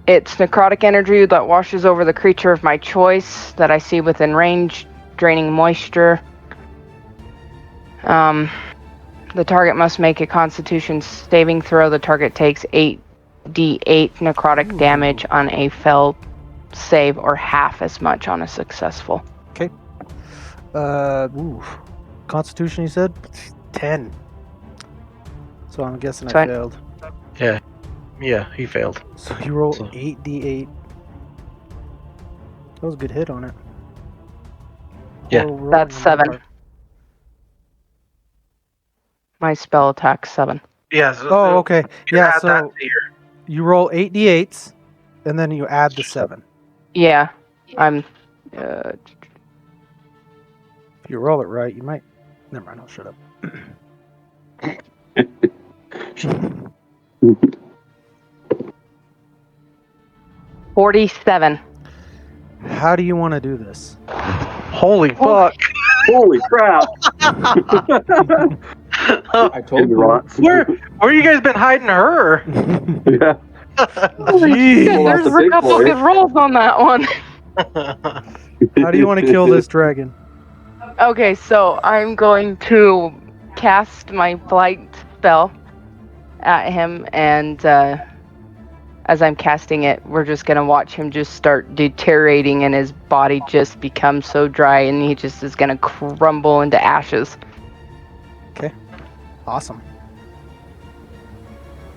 It's necrotic energy that washes over the creature of my choice that I see within range, draining moisture. The target must make a Constitution saving throw. The target takes 8d8 necrotic damage on a failed save, or half as much on a successful. Okay. Constitution, you said? 10. So I'm guessing So I I- failed. Yeah, he failed. So you roll So- 8d8. That was a good hit on it. Yeah. Rolling That's on my 7. part. My spell attack 7. Yeah. So Oh, okay. you Yeah, add so that to your. you roll 8d8s, and then you add the 7. Yeah, I'm. If you roll it right, you might. Never mind. I'll shut up. 47. How do you want to do this? Holy fuck! Holy crap! I told In the you. rocks. Where you guys been hiding her? Yeah. Holy shit, Pull out there's the a big couple boy. good rolls on that one. How do you want to kill this dragon? Okay, so I'm going to cast my flight spell at him, and as I'm casting it, we're just gonna watch him just start deteriorating, and his body just becomes so dry, and he just is gonna crumble into ashes. Awesome.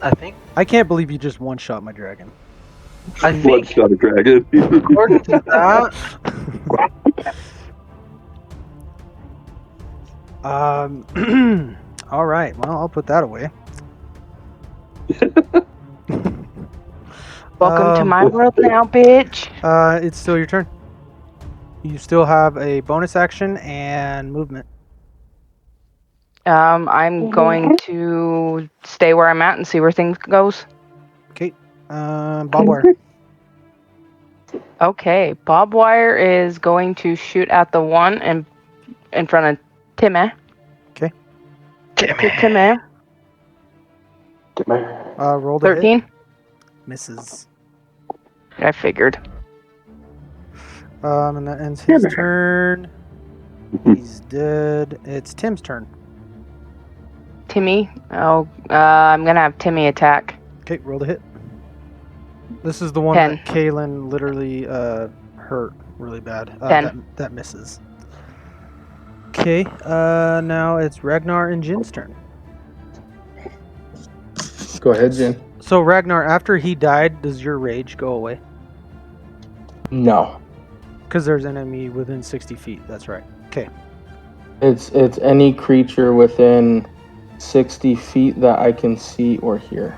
I think. I can't believe you just one-shot my dragon. I Blood think shot a dragon. according to that, All right. Well, I'll put that away. Welcome to my world now, bitch. It's still your turn. You still have a bonus action and movement. I'm going to stay where I'm at and see where things goes. Okay. Bob wire. Okay, Bob Wire is going to shoot at the one in front of Timmy. Okay. Timmy. Roll the hit. 13. Misses. I figured. And that ends his turn. He's dead. It's Tim's turn. Timmy. Oh, I'm gonna have Timmy attack. Okay, roll the hit. This is the one 10. that Kaylin literally hurt really bad. 10. That misses. Okay, now it's Ragnar and Jin's turn. Go ahead, Jin. So Ragnar, after he died, does your rage go away? No. Because there's an enemy within 60 feet. That's right. Okay. It's any creature within 60 feet that I can see or hear.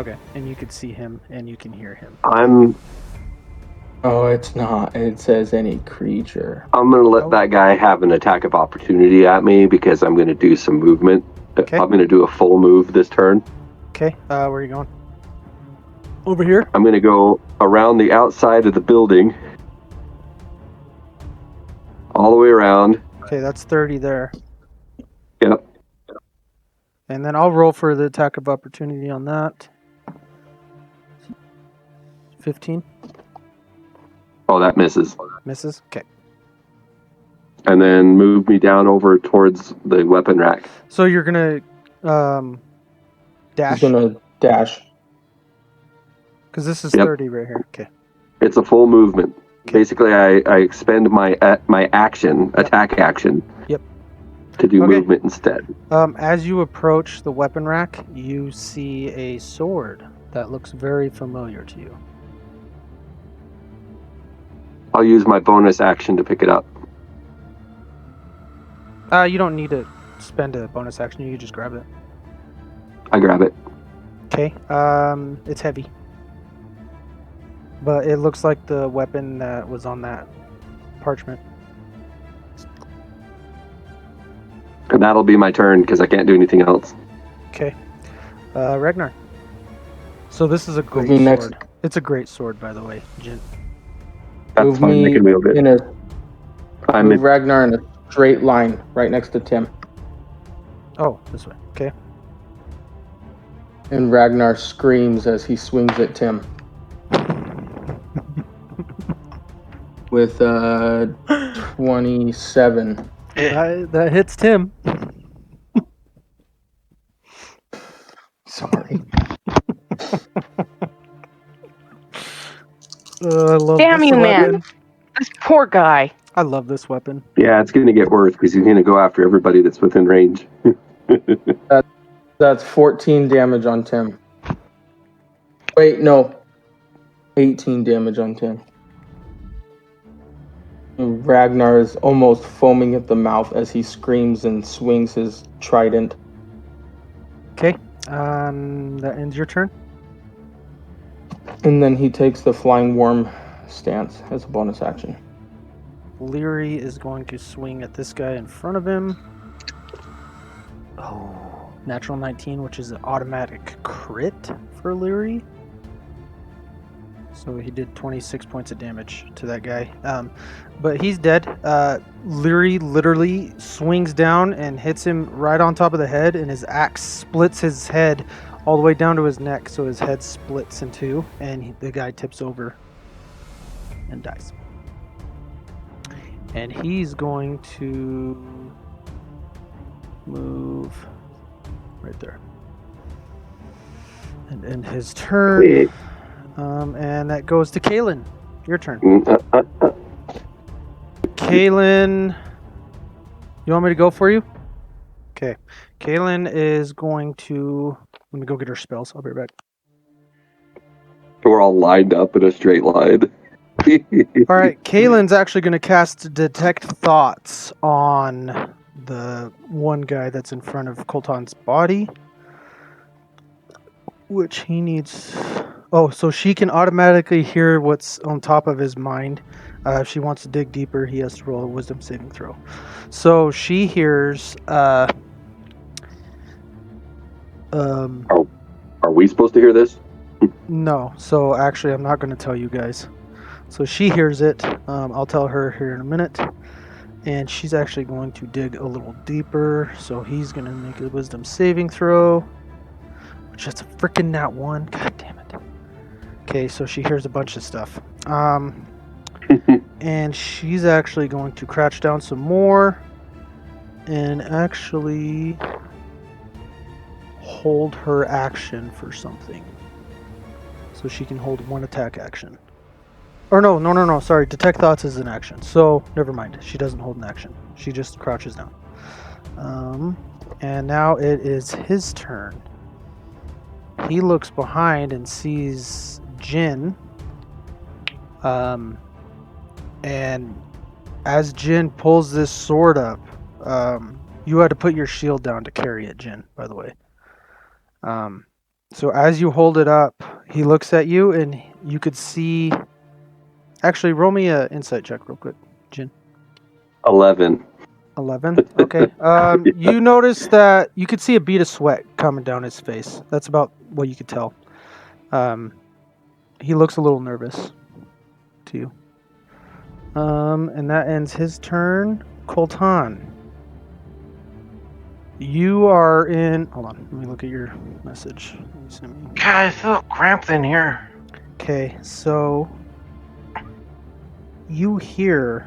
Okay. And you can see him and you can hear him. I'm Oh, it's not. It says any creature. gonna let that guy have an attack of opportunity at me because I'm gonna do some movement. Okay. I'm gonna do a full move this turn. Okay. Where are you going? Over here. I'm gonna go around the outside of the building, all the way around. Okay, that's 30 there. Yep. And then I'll roll for the attack of opportunity on that. 15. Oh, that misses. Misses. Okay. And then move me down over towards the weapon rack. So you're gonna dash He's gonna dash. because this is Yep. 30 right here. Okay. It's a full movement. Basically, I expend my action, attack action, Yep. to do Okay. movement instead. As you approach the weapon rack, you see a sword that looks very familiar to you. I'll use my bonus action to pick it up. You don't need to spend a bonus action. You can just grab it. I grab it. Okay. It's heavy, but it looks like the weapon that was on that parchment. And that'll be my turn because I can't do anything else. Okay. Ragnar. So this is a great me next. sword. It's a great sword, by the way, Jin. That's Move fine. I me can wield it. in a I'm move Ragnar in a straight line right next to Tim. Oh, this way. Okay. And Ragnar screams as he swings at Tim. With 27. That hits Tim. Sorry. I love Damn this you, man. weapon. This poor guy. I love this weapon. Yeah, it's going to get worse because he's going to go after everybody that's within range. That's 14 damage on Tim. Wait, no. 18 damage on Tim. Ragnar is almost foaming at the mouth as he screams and swings his trident. Okay. That ends your turn. And then he takes the flying worm stance as a bonus action. Leary is going to swing at this guy in front of him. Oh, natural 19, which is an automatic crit for Leary. So he did 26 points of damage to that guy. But he's dead. Leary literally swings down and hits him right on top of the head, and his axe splits his head all the way down to his neck, so his head splits in two, and the guy tips over and dies. And he's going to move right there and end his turn. And that goes to Kaylin. Your turn. Kaylin, you want me to go for you? Okay. Kaylin is going to... Let me go get her spells. I'll be right back. We're all lined up in a straight line. All right. Kaylin's actually going to cast Detect Thoughts on the one guy that's in front of Colton's body, which he needs... Oh, so she can automatically hear what's on top of his mind. If she wants to dig deeper, he has to roll a wisdom saving throw. So she hears... Are we supposed to hear this? No. So actually, I'm not going to tell you guys. So she hears it. I'll tell her here in a minute. And she's actually going to dig a little deeper. So he's going to make a wisdom saving throw. Which is a freaking nat 1. God damn it. Okay, so she hears a bunch of stuff. And she's actually going to crouch down some more. And actually hold her action for something. So she can hold one attack action. Or no, sorry. Detect Thoughts is an action. So, never mind. She doesn't hold an action. She just crouches down. And now it is his turn. He looks behind and sees Jin. And as Jin pulls this sword up, you had to put your shield down to carry it, Jin, by the way. So as you hold it up, he looks at you and you could see... Actually, roll me an insight check real quick, Jin. 11. 11? Okay. You notice that you could see a bead of sweat coming down his face. That's about what you could tell. He looks a little nervous to you. And that ends his turn. Colton. You are in... Hold on. Let me look at your message. God, I feel cramped in here. Okay, so... You hear...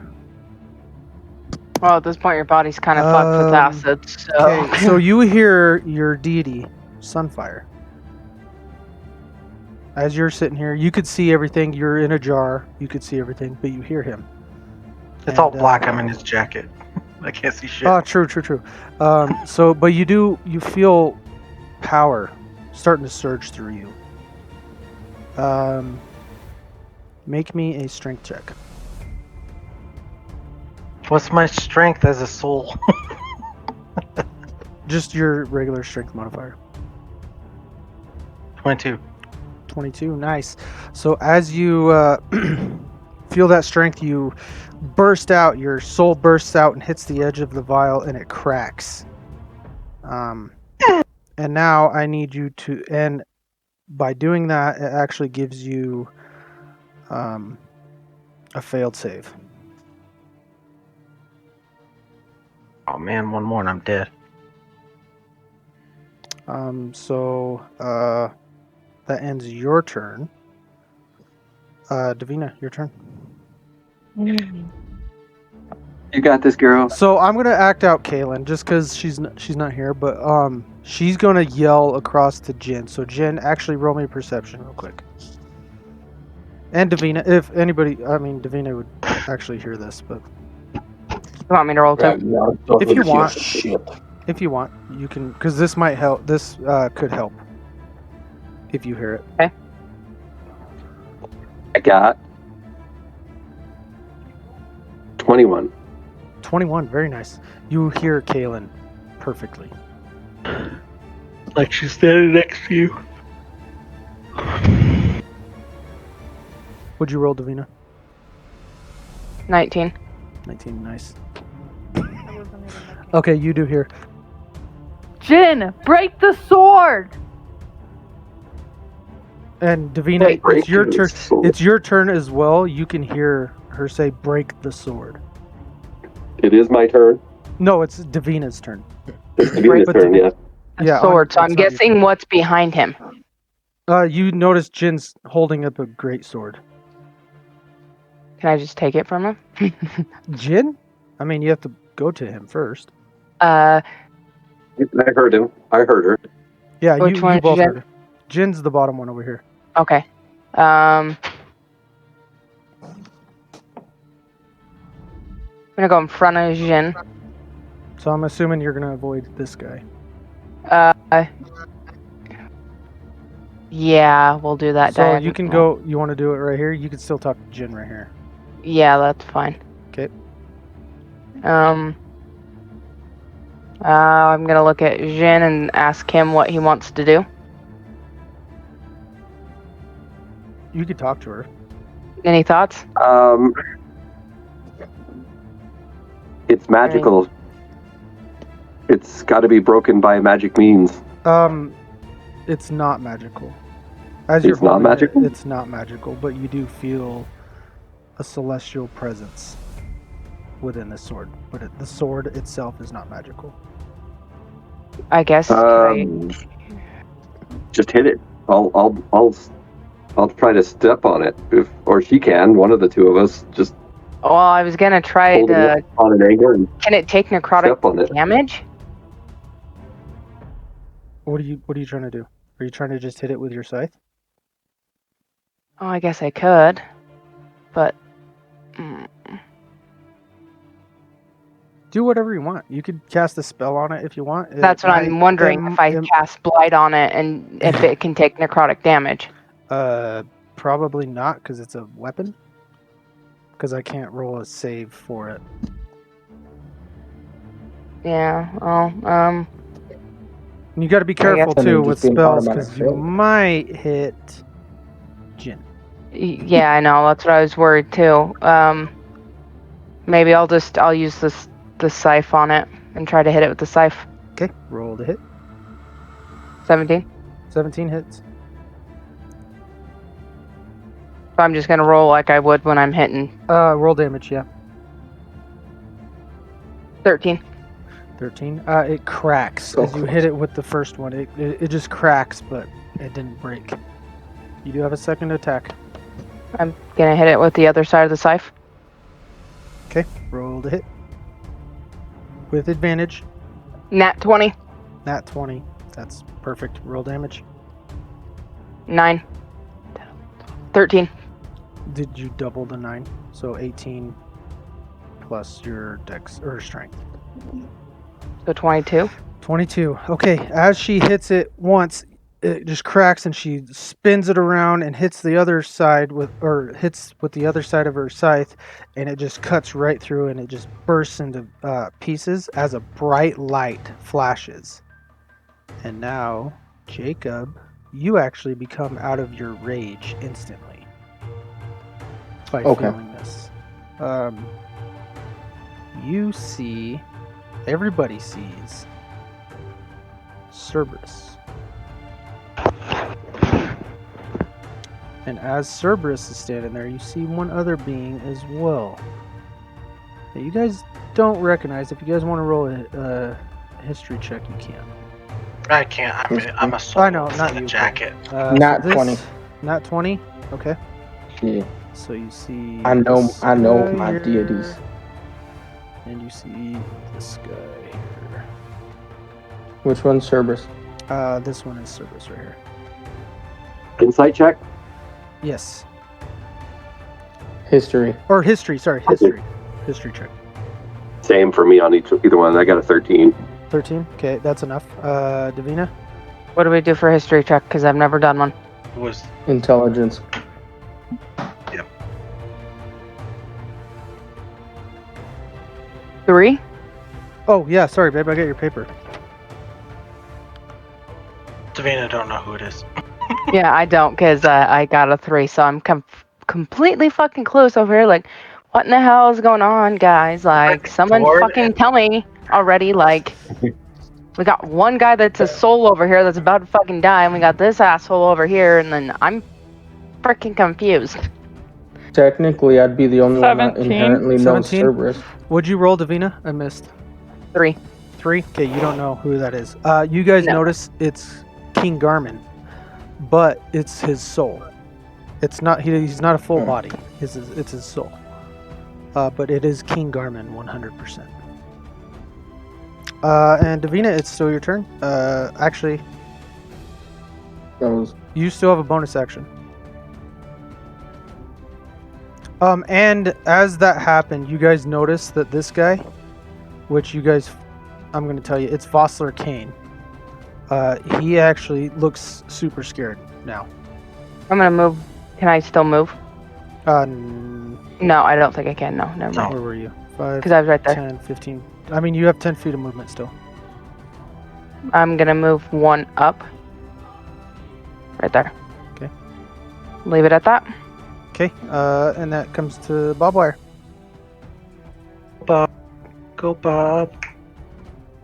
Well, at this point, your body's kind of fucked with acid, so... Okay, so you hear your deity, Sunfire. As you're sitting here, you could see everything. You're in a jar. You could see everything, but you hear him. It's all black. I'm in his jacket. I can't see shit. Oh, true. But you feel power starting to surge through you. Make me a strength check. What's my strength as a soul? Just your regular strength modifier. 22. 22, nice. So as you feel that strength, you burst out, your soul bursts out and hits the edge of the vial and it cracks. And now I need you to, and by doing that, it actually gives you a failed save. Oh man, one more and I'm dead. That ends your turn. Davina, your turn. You got this, girl. So I'm gonna act out Kaylin just because she's not here, but she's gonna yell across to Jin. So Jin, actually roll me a perception real quick. And Davina, if anybody, I mean Davina would actually hear this, but You want me to roll too? if you want. Shit. If you want, you can, because this might help. This could help if you hear it. Okay. I got 21. 21, very nice. You hear Kaylin perfectly. Like she's standing next to you. What'd you roll, Davina? 19. 19, nice. Okay, you do hear. Jin, break the sword! And Davina, Wait. it's your Break turn. the sword. It's your turn as well. You can hear her say, "Break the sword." It is my turn. No, it's Davina's turn. It's Davina's But turn, Davina- yeah. Yeah, Sword. So it's I'm not your guessing what's behind him. turn. You notice Jin's holding up a great sword. Can I just take it from him? Jin? I mean, you have to go to him first. Uh, I heard him. I heard her. Yeah, Which you one is both Jin? heard her. Jin's the bottom one over here. okay. I'm gonna go in front of Jin. So I'm assuming you're gonna avoid this guy. Yeah, we'll do that. So you can go. You want to do it right here? You can still talk to Jin right here. Yeah, that's fine. Okay. I'm gonna look at Jin and ask him what he wants to do. You could talk to her. Any thoughts? It's magical. It's got to be broken by magic means. It's not magical. As you're It's not holding it, magical? it's not magical, but you do feel a celestial presence within the sword. But the sword itself is not magical. I guess. Just hit it. I'll try to step on it, or she can. One of the two of us just Well, I was gonna try hold it to. up on an angle and Can it take necrotic step on it. damage? What are you trying to do? Are you trying to just hit it with your scythe? Oh, I guess I could, but Do whatever you want. You could cast a spell on it if you want. that's what I'm wondering. If I cast blight on it, and if it can take necrotic damage. Probably not, because it's a weapon. Because I can't roll a save for it. Yeah. Well. And you got to be I guess- careful And too then with just being spells, automatic because you fail. might hit Jin. Yeah, I know. That's what I was worried too. Maybe I'll use the scythe on it and try to hit it with the scythe. Okay, roll to hit. 17. 17 hits. So I'm just gonna roll like I would when I'm hitting. Roll damage, yeah. 13. 13. It cracks So as you hit it with the first one. It just cracks, but it didn't break. You do have a second attack. I'm gonna hit it with the other side of the scythe. Okay, roll to hit. With advantage. Nat 20. Nat 20. That's perfect. Roll damage. 9. 13. Did you double the 9? So 18 plus your dex or strength. So 22. 22. Okay, as she hits it once, it just cracks and she spins it around and hits the other side with the other side of her scythe, and it just cuts right through and it just bursts into pieces as a bright light flashes. And now, Jacob, you actually become out of your rage instantly by feeling this. You see, everybody sees Cerberus. And as Cerberus is standing there, you see one other being as well that you guys don't recognize. If you guys want to roll a history check, you can. I can't. I'm a soul I know, not in a you. jacket. Nat 20. Nat 20? Okay. Yeah. So you see... I know this my guy deities. here, and you see this guy here. Which one's Cerberus? This one is Cerberus right here. Insight check. Yes. History. Or history, sorry, history. History check. Same for me on either one. I got a 13. 13? Okay, that's enough. Davina? What do we do for a history check? Because I've never done one. It was Intelligence. 3? Oh, yeah, sorry, babe. I got your paper. Davina. Don't know who it is. Yeah, I don't, because I got a 3, so I'm completely fucking close over here. Like, what in the hell is going on, guys? Like, someone Lord fucking tell me already. Like, we got one guy that's a soul over here that's about to fucking die, and we got this asshole over here, and then I'm freaking confused. Technically, I'd be the only one that 17. inherently knows 17? Cerberus. What'd you roll, Davina? I missed. 3. 3? Okay, you don't know who that is. You guys No. notice it's King Garmin, but it's his soul. It's not. He's not a full body. It's his soul. But it is King Garmin, 100%. And Davina, it's still your turn. Actually, That was you still have a bonus action. And as that happened, you guys notice that this guy, which you guys, I'm going to tell you, it's Vossler Kane. He actually looks super scared now. I'm gonna move. Can I still move? No, I don't think I can. No, never mind. Where were you? 5, Because I was right there. 10, 15. I mean, you have 10 feet of movement still. I'm gonna move 1 up. Right there. Okay. Leave it at that. Okay, and that comes to Bobwire. Bob. Go, Bob.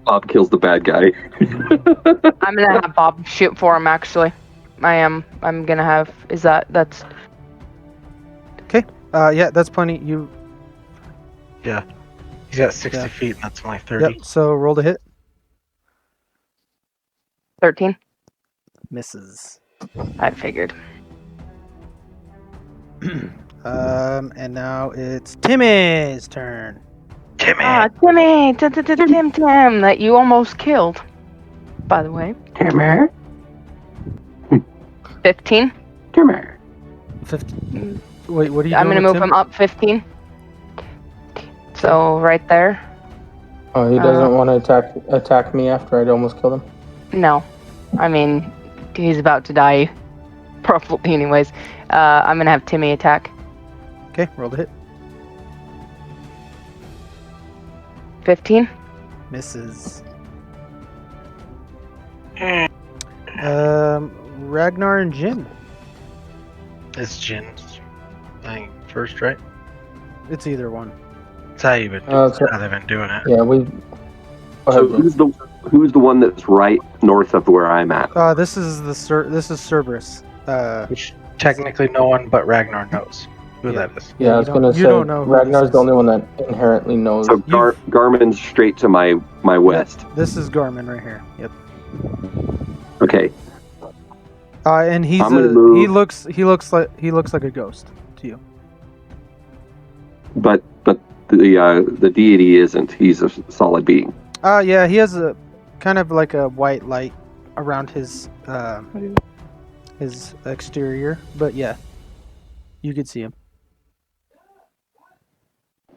Bob kills the bad guy. I'm gonna have Bob shoot for him. Actually, I am. I'm gonna have. That's? Okay, yeah, that's plenty. You. Yeah. He's got 60 Yeah. feet, and that's only 30. Yep. So roll to hit. 13. Misses. I figured. And now it's Timmy's turn. Timmy! Timmy, Tim, that you almost killed. By the way. Timmer. 15. Timmer. 15. Wait, what are you I'm doing gonna with move Tim? him up 15. So right there. Oh, he doesn't want to attack me after I'd almost killed him. No, I mean he's about to die. Probably, anyways. I'm gonna have Timmy attack. Okay, roll to hit. 15. Misses. Ragnar and Jin. It's Jin's thing first, right? It's either one. That's how you've been Okay. how they've been doing it. Yeah, we. Go So ahead, Jim. who's the one that's right north of where I'm at? This is this is Cerberus. Which technically no one but Ragnar knows who Yeah. that is. Yeah, I was you gonna don't- say you don't know who Ragnar's this the is. only one that inherently knows. So Garmin's straight to my west. This is Garmin right here. Yep. Okay. And he's I'm gonna he move. looks like a ghost to you. But the deity isn't. He's a solid being. Yeah, he has a kind of like a white light around his exterior, but yeah, you could see him.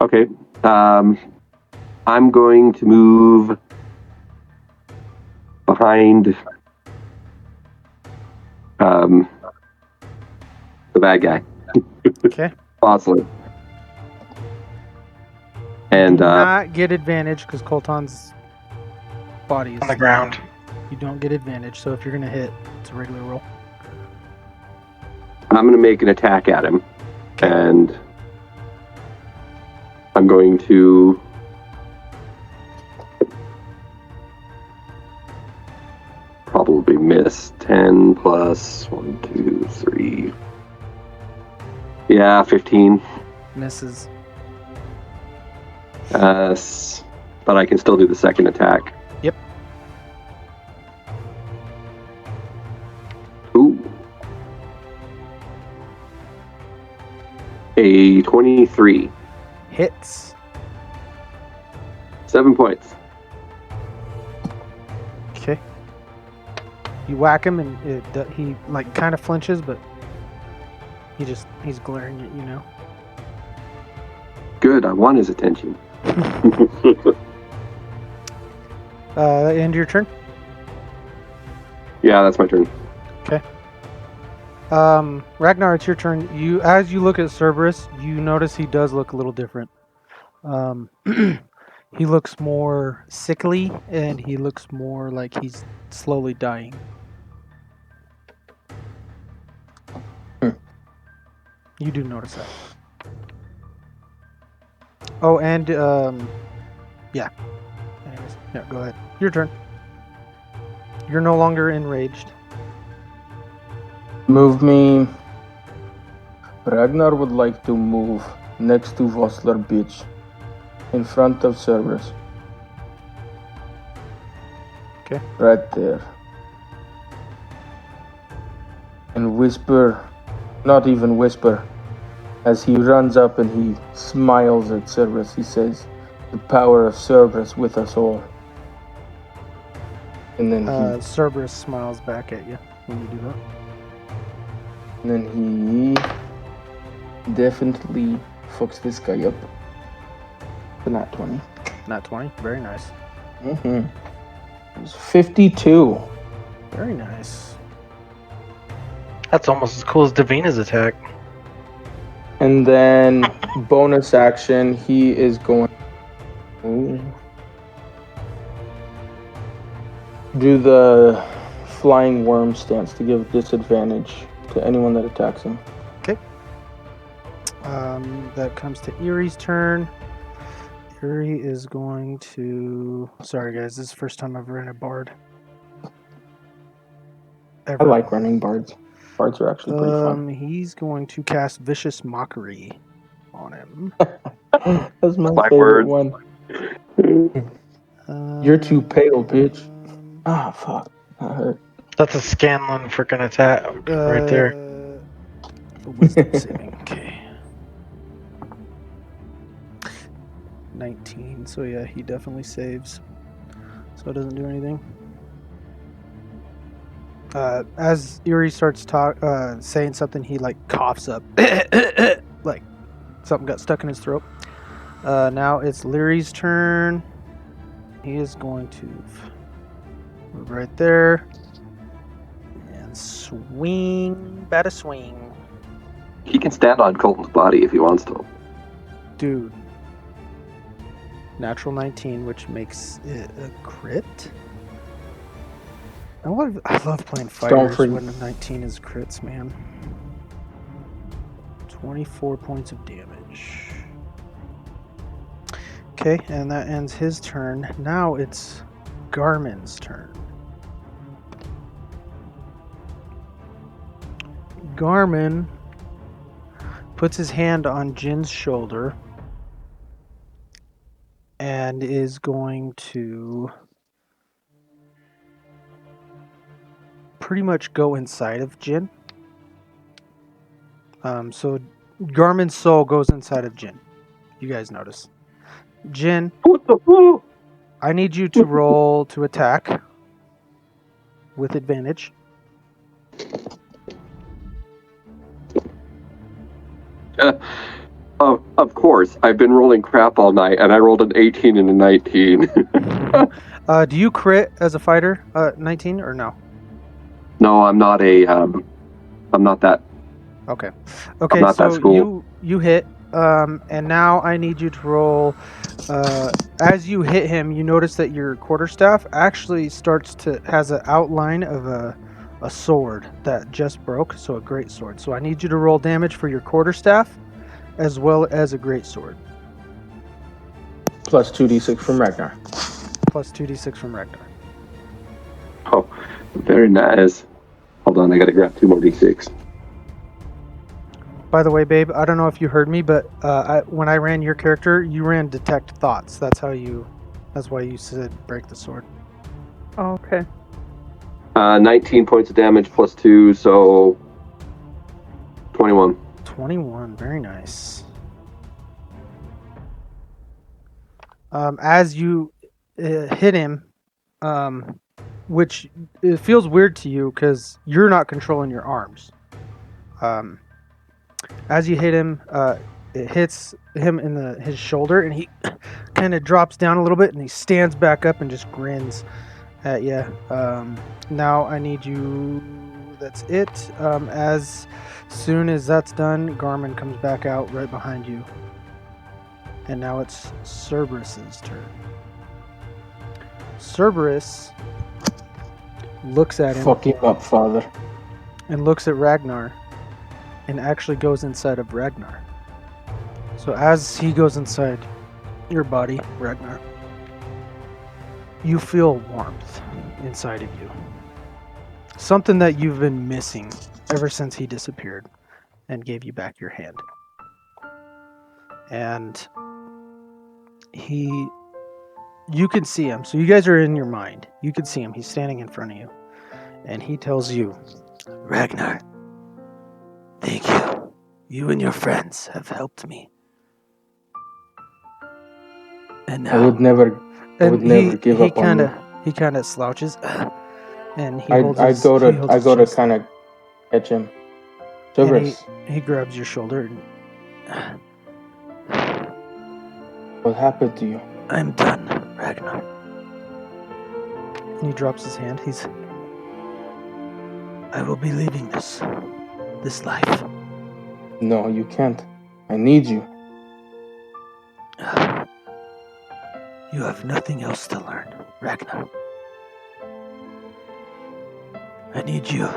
Okay. I'm going to move behind the bad guy. Okay. Bosley. And Do not get advantage because Colton's body is On the ground. You don't get advantage, so if you're gonna hit, it's a regular roll. I'm going to make an attack at him. Okay. And I'm going to probably miss 10 plus 1, 2, 3. Yeah, 15. Misses. But I can still do the second attack. Yep. Ooh. A 23. Hits. 7 points. Okay. You whack him and he like kind of flinches, but he's glaring at you now. Good, I want his attention. End your turn. Yeah, that's my turn. Okay. Ragnar, it's your turn. As you look at Cerberus, you notice he does look a little different. He looks more sickly, and he looks more like he's slowly dying. You do notice that. Oh, and yeah. Anyways, yeah. Go ahead. Your turn. You're no longer enraged. Move me. Ragnar would like to move next to Vossler Beach, in front of Cerberus. Okay. Right there. And whisper, not even whisper, as he runs up and he smiles at Cerberus, he says, "The power of Cerberus with us all." And then Cerberus smiles back at you when you do that. he definitely fucks this guy up. The nat 20. Nat 20. Very nice. It was 52. Very nice. That's almost as cool as Davina's attack. And then bonus action, he is going to do the flying worm stance to give disadvantage to anyone that attacks him. Okay. That comes to Erie's turn. Erie is going to... Sorry, guys. This is the first time I've ran a bard. Ever. I like running bards. Bards are actually pretty fun. He's going to cast Vicious Mockery on him. That's my My favorite word. one. You're too pale, bitch. Ah, fuck. That hurt. That's a Scanlan freaking attack right there. Wisdom saving. Okay. 19. So yeah, he definitely saves. So it doesn't do anything. As Erie starts saying something, he like coughs up, like something got stuck in his throat. Now it's Leary's turn. He is going to move right there and swing. Bada swing. He can stand on Colton's body if he wants to. Dude. Natural 19, which makes it a crit. I love playing fighters when the 19 is crits, man. 24 points of damage. Okay, and that ends his turn. Now it's Garmin's turn. Garmin puts his hand on Jin's shoulder and is going to pretty much go inside of Jin. So Garmin's soul goes inside of Jin. You guys notice. Jin, I need you to roll to attack with advantage. Of course. I've been rolling crap all night, and I rolled an 18 and a 19. Do you crit as a fighter, 19, or no? No, I'm not I'm not that. Okay. I'm Okay, not that so school. you hit, and now I need you to roll. As you hit him, you notice that your quarterstaff actually has an outline of a sword that just broke, so a great sword. So I need you to roll damage for your quarterstaff, as well as a great sword. Plus 2d6 from Ragnar. Plus 2d6 from Ragnar. Oh, very nice. Hold on, I gotta grab 2 more d6. By the way, babe, I don't know if you heard me, but when I ran your character, you ran detect thoughts. That's why you said break the sword. Oh, okay. 19 points of damage plus 2, so 21. 21, very nice. As you hit him, which it feels weird to you because you're not controlling your arms. As you hit him, it hits him in his shoulder, and he kind of drops down a little bit, and he stands back up and just grins at you. Now I need you. That's it. As soon as that's done, Garmin comes back out right behind you, and now it's Cerberus's turn. Cerberus looks at him. Fuck him up, father. And looks at Ragnar, and actually goes inside of Ragnar. So as he goes inside your body, Ragnar, you feel warmth inside of you. Something that you've been missing ever since he disappeared and gave you back your hand. And you can see him. So you guys are in your mind. You can see him. He's standing in front of you. And he tells you, Ragnar, thank you. You and your friends have helped me. And now I would never give up on you. He kind of slouches, and he I go to kind of catch him. Cerberus, he grabs your shoulder. And, what happened to you? I'm done, Ragnar. and he drops his hand. I will be leaving this life. No, you can't. I need you. You have nothing else to learn, Ragnar. I need you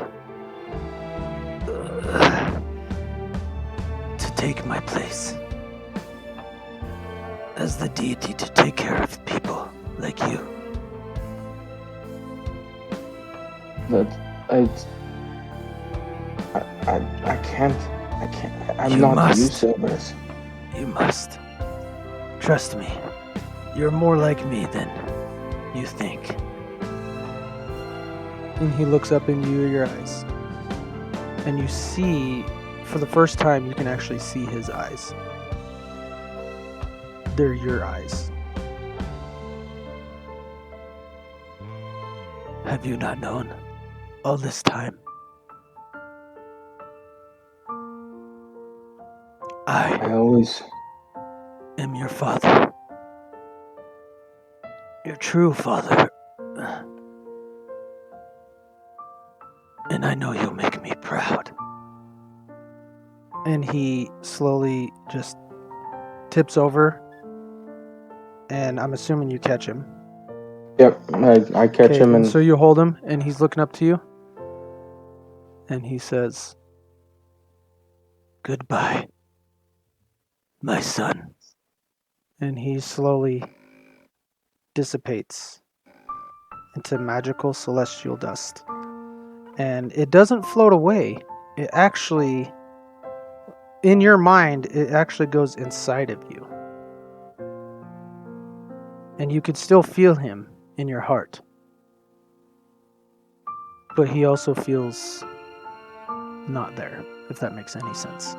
to take my place as the deity to take care of people like you. I can't. I'm not you, Cerberus. You must. Trust me. You're more like me than you think. And he looks up into your eyes. And you see, for the first time, you can actually see his eyes. They're your eyes. Have you not known all this time? I always am your father. Your true father. And I know you'll make me proud. And he slowly just tips over. And I'm assuming you catch him. Yep, I catch him and... So you hold him, and he's looking up to you. And he says, "Goodbye, my son." And he slowly dissipates into magical celestial dust. And it doesn't float away. It actually, in your mind, it actually goes inside of you. And you could still feel him in your heart. But he also feels not there, if that makes any sense.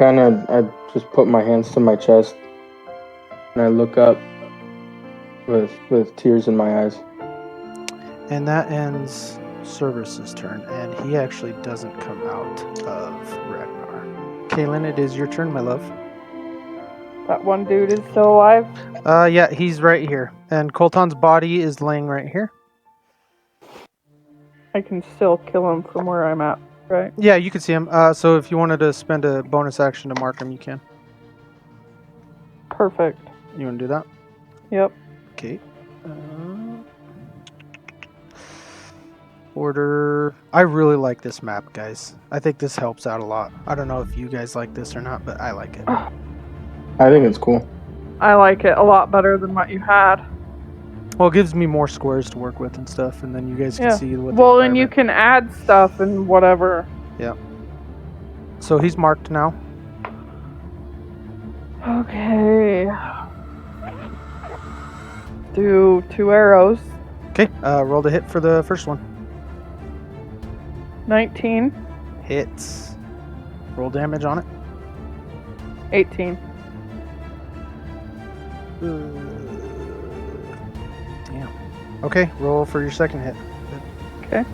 I just put my hands to my chest and I look up with tears in my eyes. And that ends Cerberus's turn, and he actually doesn't come out of Ragnar. Kaylin, it is your turn, my love. That one dude is still alive? Yeah, he's right here. And Colton's body is laying right here. I can still kill him from where I'm at, right? Yeah, you can see him. So if you wanted to spend a bonus action to mark him, you can. Perfect. You want to do that? Yep. Okay. Order. I really like this map, guys. I think this helps out a lot. I don't know if you guys like this or not, but I like it. I think it's cool. I like it a lot better than what you had. Well, it gives me more squares to work with and stuff, and then you guys can see what. Well, and you can add stuff and whatever. Yeah. So he's marked now. Okay. Do 2 arrows. Okay. Roll the hit for the first one. 19. Hits. Roll damage on it. 18. Damn. Okay, roll for your second hit. Okay.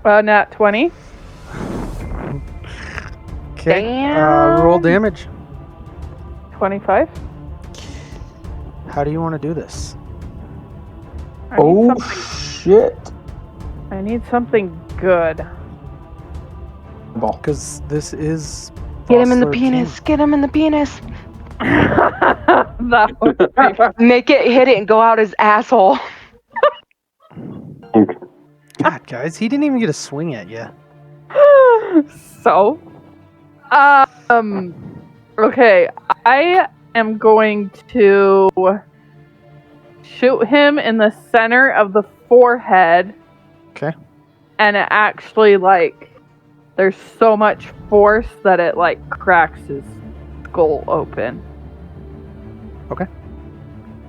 Nat 20. Okay. Damn. Roll damage. 25. How do you want to do this? Shit. I need something good. Ball. Because this is. Get him in the boss 13. penis. Get him in the penis. That would be Make it hit it and go out his asshole. God, guys, he didn't even get a swing at you. so. Okay, I am going to shoot him in the center of the forehead. Okay. And it actually, like, there's so much force that it, like, cracks his skull open. Okay.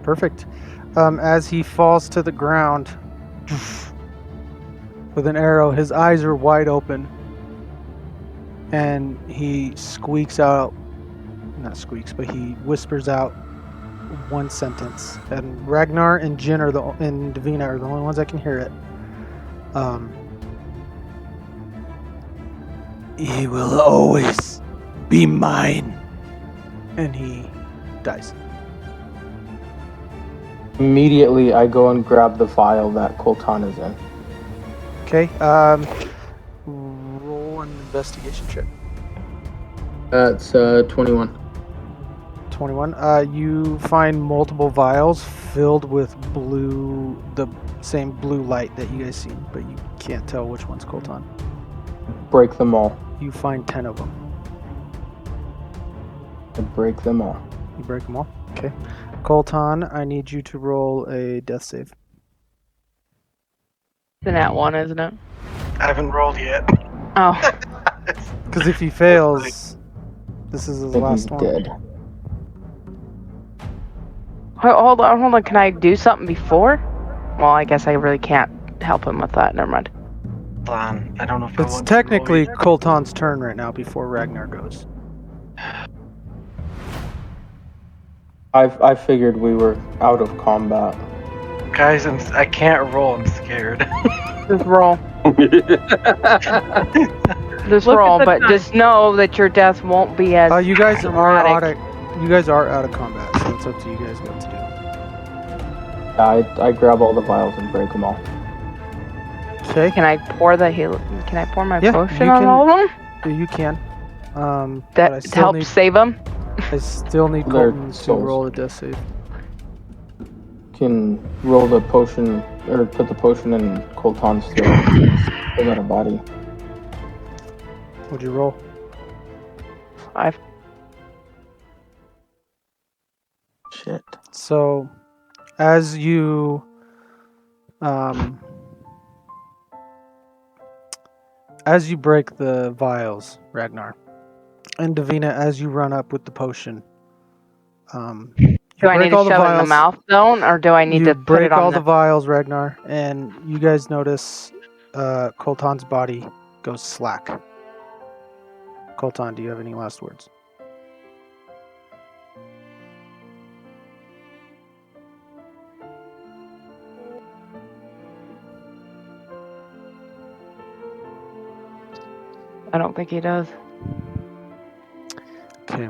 Perfect. As he falls to the ground with an arrow, his eyes are wide open. And he squeaks out, not squeaks, but he whispers out one sentence. And Ragnar and Jin and Davina are the only ones that can hear it. He will always be mine. And he dies. Immediately, I go and grab the vial that Colton is in. Okay. Roll an investigation check. That's 21. 21. You find multiple vials filled with the same blue light that you guys seen, but you can't tell which one's Colton. Break them all. You find 10 of them. I break them all. You break them all? Okay. Colton, I need you to roll a death save. It's that one, isn't it? I haven't rolled yet. Oh. Because if he fails, this is his I think last he's one. dead. Hold on. Can I do something before? Well, I guess I really can't help him with that. Never mind. Hold on. I don't know if I It's want to technically roll Colton's turn right now before Ragnar goes. I figured we were out of combat. yet. Guys, I can't roll. I'm scared. Just roll. Just Look roll, at the but time. just know that your death won't be as You guys are dramatic. out of combat, so it's up to you guys what to I grab all the vials and break them all. do. Okay. Can I pour Can I pour my Yeah, potion you on can- all of them? You can. But I That still helps need save them. I still need They're Colton to souls. roll a death save. Can roll the potion, or put the potion in Colton's throat. Pull out a body. What'd you roll? 5. Shit. So, as you break the vials, Ragnar, and Davina, as you run up with the potion, you Do I need break to all the shove it in the vials. mouth zone, or do I need You to put break it on all the... the vials, Ragnar, and you guys notice Colton's body goes slack. Colton, do you have any last words? I don't think he does. Okay.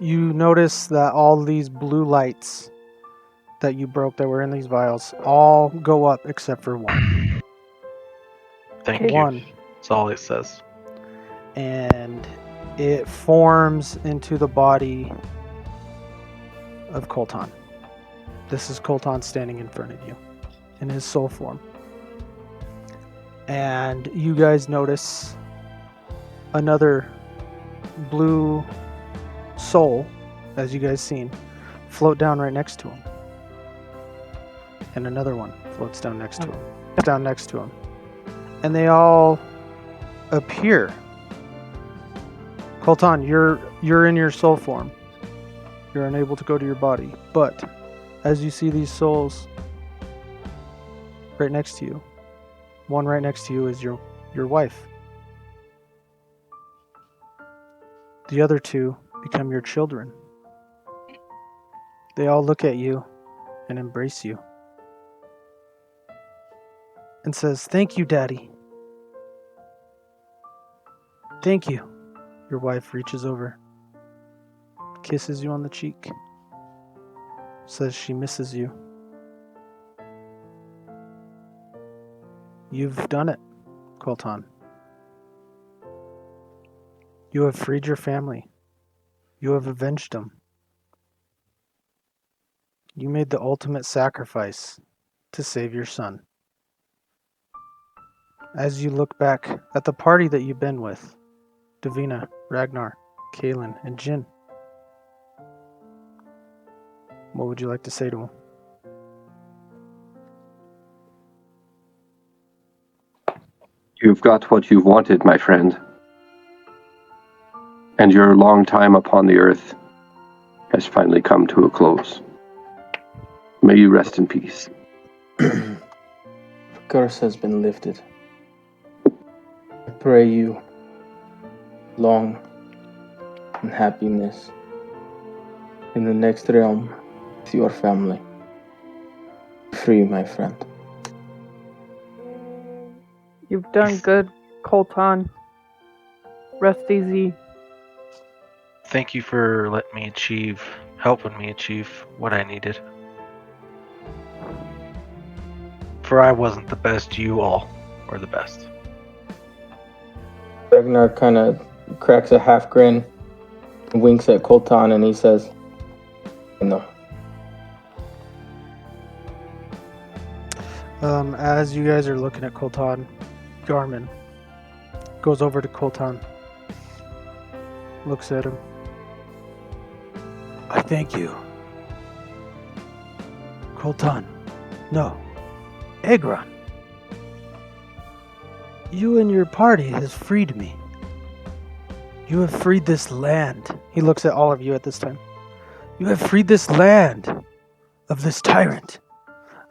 You notice that all these blue lights that you broke that were in these vials all go up except for one. Thank you. One. That's all it says. And it forms into the body of Colton. This is Colton standing in front of you in his soul form. And you guys notice another blue soul, as you guys seen, float down right next to him. And another one floats down next to him. And they all appear. Colton, you're in your soul form. You're unable to go to your body. But as you see these souls right next to you, one right next to you is your wife. The other two become your children. They all look at you and embrace you. And says, "Thank you, Daddy." Thank you. Your wife reaches over, kisses you on the cheek, says she misses you. You've done it, Colton. You have freed your family. You have avenged them. You made the ultimate sacrifice to save your son. As you look back at the party that you've been with, Davina, Ragnar, Kaelin, and Jin, what would you like to say to him? You've got what you've wanted, my friend. And your long time upon the earth has finally come to a close. May you rest in peace. The curse has been lifted. I pray you long and happiness in the next realm with your family. Free, my friend. You've done good, Colton. Rest easy. Thank you for helping me achieve what I needed. For I wasn't the best, you all were the best. Ragnar kind of cracks a half grin, winks at Colton, and he says, "No." As you guys are looking at Colton, Garmin goes over to Colton, looks at him. I thank you. Colton. No. Egron. You and your party has freed me. You have freed this land. He looks at all of you at this time. You have freed this land of this tyrant,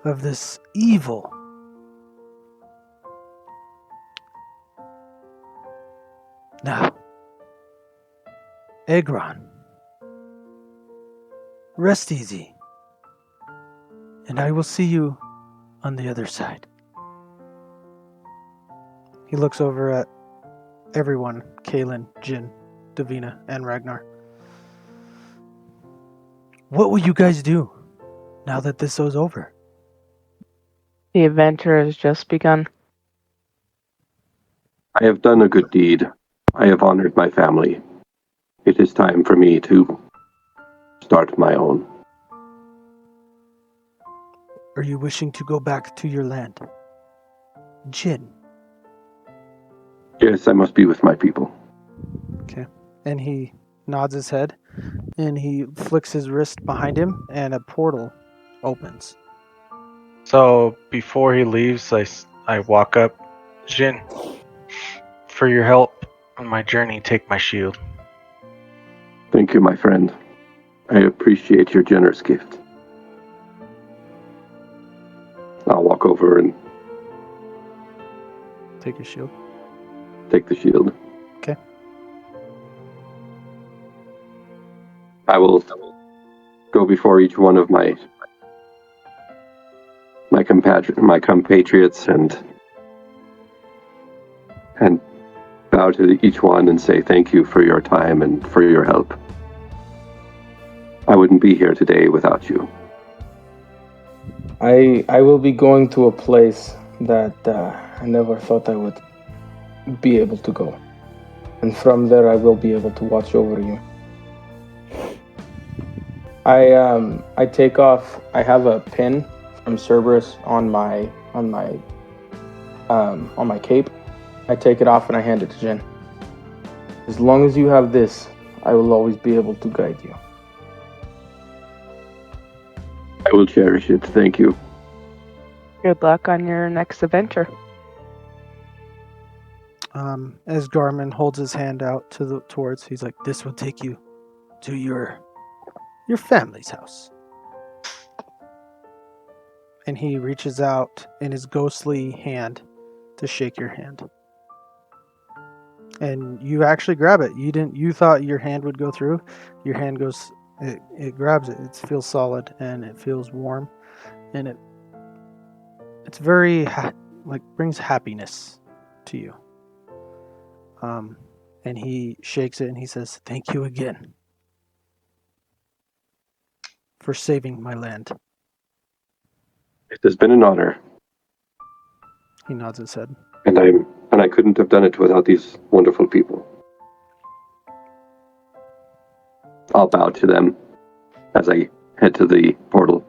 of this evil. Now, Egron, rest easy, and I will see you on the other side. He looks over at everyone, Kaelin, Jin, Davina, and Ragnar. What will you guys do now that this is over? The adventure has just begun. I have done a good deed. I have honored my family. It is time for me to start my own. Are you wishing to go back to your land? Jin. Yes, I must be with my people. Okay. And he nods his head, and he flicks his wrist behind him, and a portal opens. So before he leaves, I walk up. Jin, for your help on my journey, take my shield. Thank you, my friend. I appreciate your generous gift. I'll walk over and Take your shield. take the shield. Okay. I will go before each one of my compatriots and bow to each one and say thank you for your time and for your help. I wouldn't be here today without you. I will be going to a place that I never thought I would be able to go. And from there I will be able to watch over you. I take off. I have a pin from Cerberus on my cape. I take it off and I hand it to Jin. As long as you have this, I will always be able to guide you. I will cherish it. Thank you. Good luck on your next adventure. As Garmin holds his hand out towards, he's like, This will take you to your family's house. and he reaches out in his ghostly hand to shake your hand. And you actually grab it. You thought your hand would go through. Your hand goes, it grabs it. It feels solid and it feels warm, and it's very brings happiness to you. And he shakes it and he says, "Thank you again for saving my land." It has been an honor, He nods his head. and I couldn't have done it without these wonderful people. I'll bow to them as I head to the portal.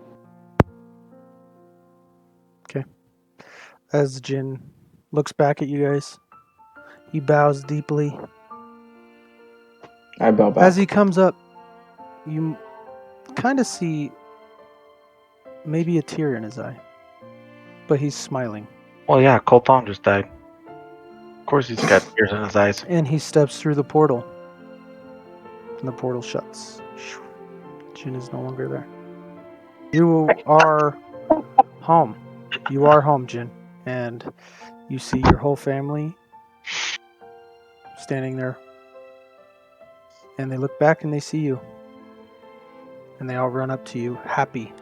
As Jin looks back at you guys, he bows deeply. I bow back. As he comes up, you kind of see maybe a tear in his eye, but he's smiling. Well, yeah, Colton just died. Of course he's got tears in his eyes. And he steps through the portal. And the portal shuts. Jin is no longer there. You are home. You are home, Jin. And you see your whole family standing there. And they look back and they see you. And they all run up to you, happy.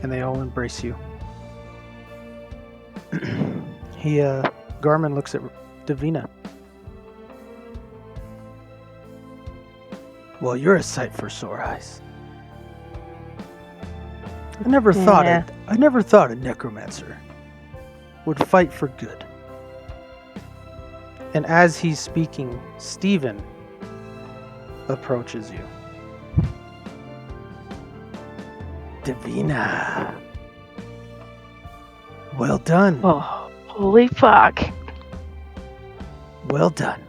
And they all embrace you. Garmin looks at Davina. Well, you're a sight for sore eyes. I never thought a necromancer would fight for good. And as he's speaking, Stephen approaches you. Davina. Well done. Oh, holy fuck. Well done.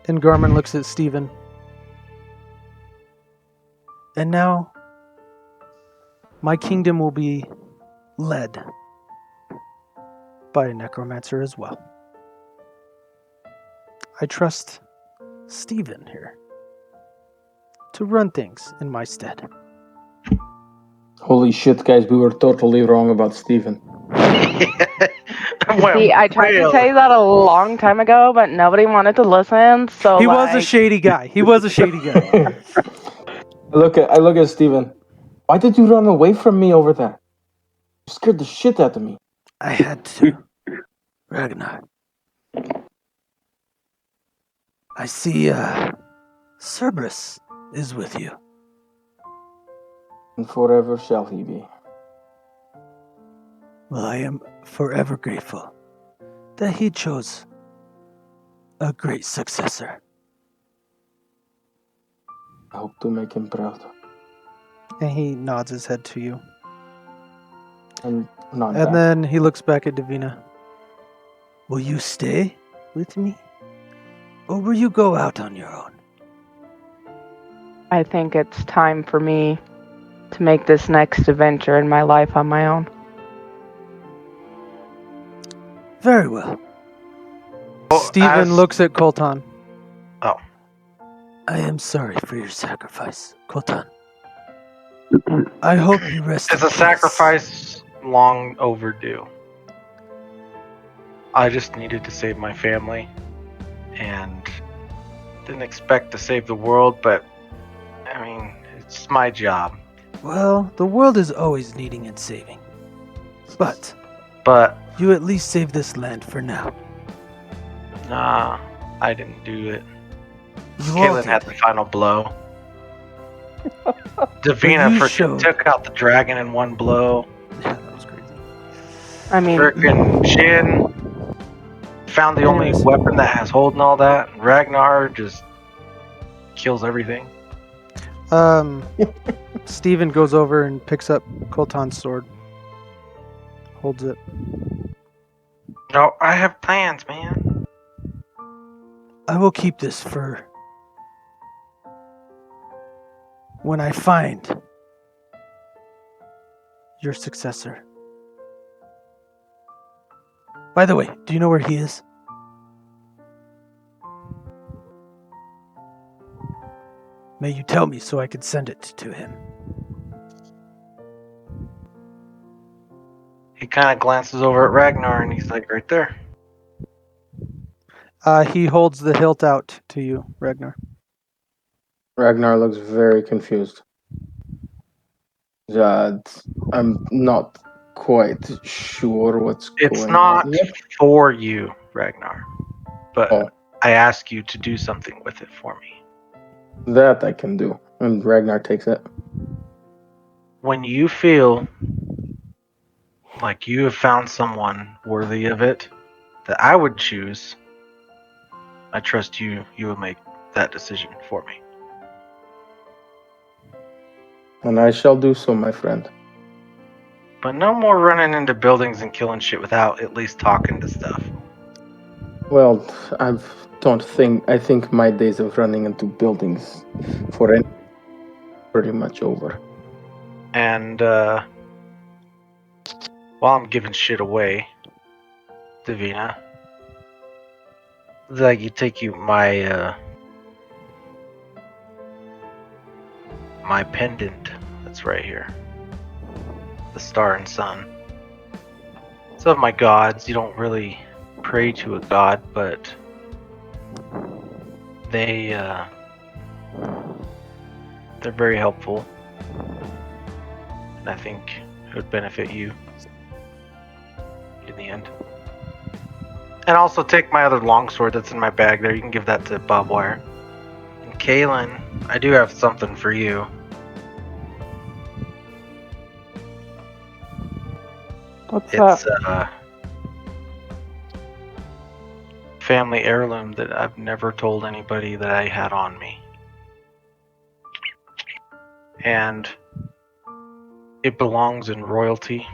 And Garmin looks at Stephen. And now, my kingdom will be led by a necromancer as well. I trust Stephen here to run things in my stead. Holy shit, guys, we were totally wrong about Steven. See, I tried to tell you that a long time ago, but nobody wanted to listen, so He was a shady guy. I look at Steven. Why did you run away from me over there? You scared the shit out of me. I had to. Ragnar. I see, Cerberus is with you. And forever shall he be. Well, I am forever grateful that he chose a great successor. I hope to make him proud. And he nods his head to you. And not And back. then he looks back at Davina. Will you stay with me? Or will you go out on your own? I think it's time for me to make this next adventure in my life on my own. Very well. Stephen looks at Colton. Oh. I am sorry for your sacrifice, Colton. I hope you rest It's in a peace. sacrifice long overdue. I just needed to save my family and didn't expect to save the world, but I mean, it's my job. Well, the world is always needing and saving. But But you at least save this land for now. nah, I didn't do it. You all Caitlin had did. the final blow. Davina you freaking showed- took out the dragon in one blow. Yeah, that was crazy. I mean, Freaking Jin found the only Anyways. weapon that has hold and all that. Ragnar just kills everything. Stephen goes over and picks up Colton's sword. Holds it. No, I have plans, man. I will keep this for when I find your successor. By the way, do you know where he is? May you tell me so I can send it to him. He kind of glances over at Ragnar and he's like, right there. He holds the hilt out to you, Ragnar. Ragnar looks very confused. I'm not quite sure what's It's going not on. Yep. for you, Ragnar. but Oh. I ask you to do something with it for me. That I can do. And Ragnar takes it. When you feel like you have found someone worthy of it that I would choose, I trust you will make that decision for me. And I shall do so, my friend. But no more running into buildings and killing shit without at least talking to stuff. Well, I think my days of running into buildings for any pretty much over. And while I'm giving shit away, Davina, like you take you my my pendant that's right here, the star and sun. It's of my gods. You don't really pray to a god, but they're very helpful, and I think it would benefit you in the end. And also take my other longsword that's in my bag there. You can give that to Bob Wire. And Kaylin, I do have something for you. What's It's that? family heirloom that I've never told anybody that I had on me. And it belongs in royalty,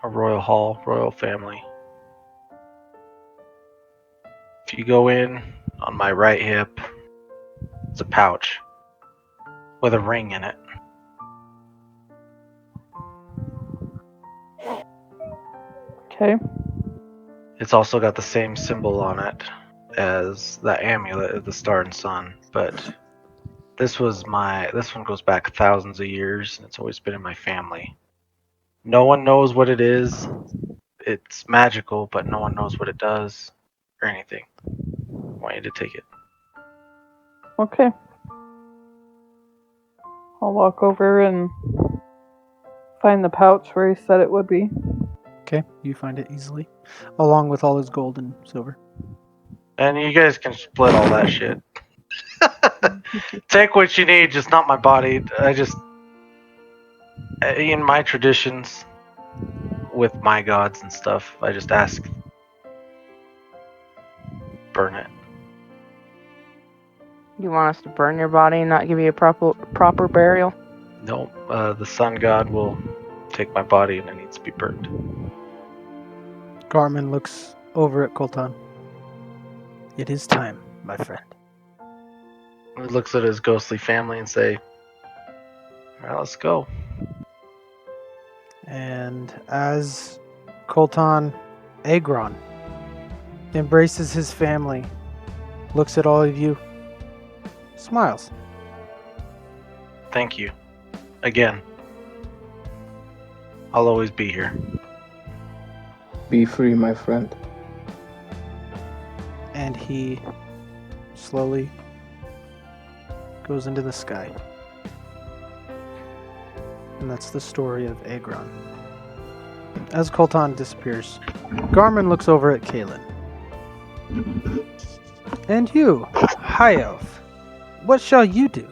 a royal hall, royal family. If you go in on my right hip, it's a pouch with a ring in it. Okay. It's also got the same symbol on it as the amulet of the star and sun, but this one goes back thousands of years, and it's always been in my family. No one knows what it is. It's magical, but no one knows what it does or anything. I want you to take it. Okay. I'll walk over and find the pouch where he said it would be. Okay, you find it easily, along with all his gold and silver. And you guys can split all that shit. Take what you need, just not my body. In my traditions, with my gods and stuff, I just ask, burn it. You want us to burn your body and not give you a proper burial? No, the sun god will take my body and it needs to be burned. Garmin looks over at Colton. It is time, my friend. He looks at his ghostly family and say, "Alright, let's go." And as Colton Agron embraces his family, looks at all of you, smiles. Thank you. Again. I'll always be here. Be free, my friend. And he slowly goes into the sky. And that's the story of Agron. As Colton disappears, Garmin looks over at Kaylin. And you, High Elf, what shall you do?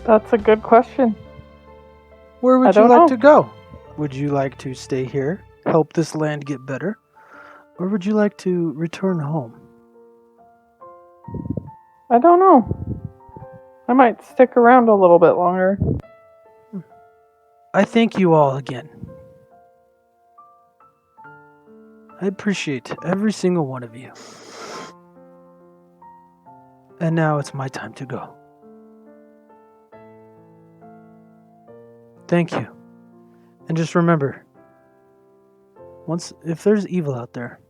That's a good question. Where I would you don't like know. to go? Would you like to stay here, help this land get better? Or would you like to return home? I don't know. I might stick around a little bit longer. I thank you all again. I appreciate every single one of you. And now it's my time to go. Thank you. And just remember, if there's evil out there,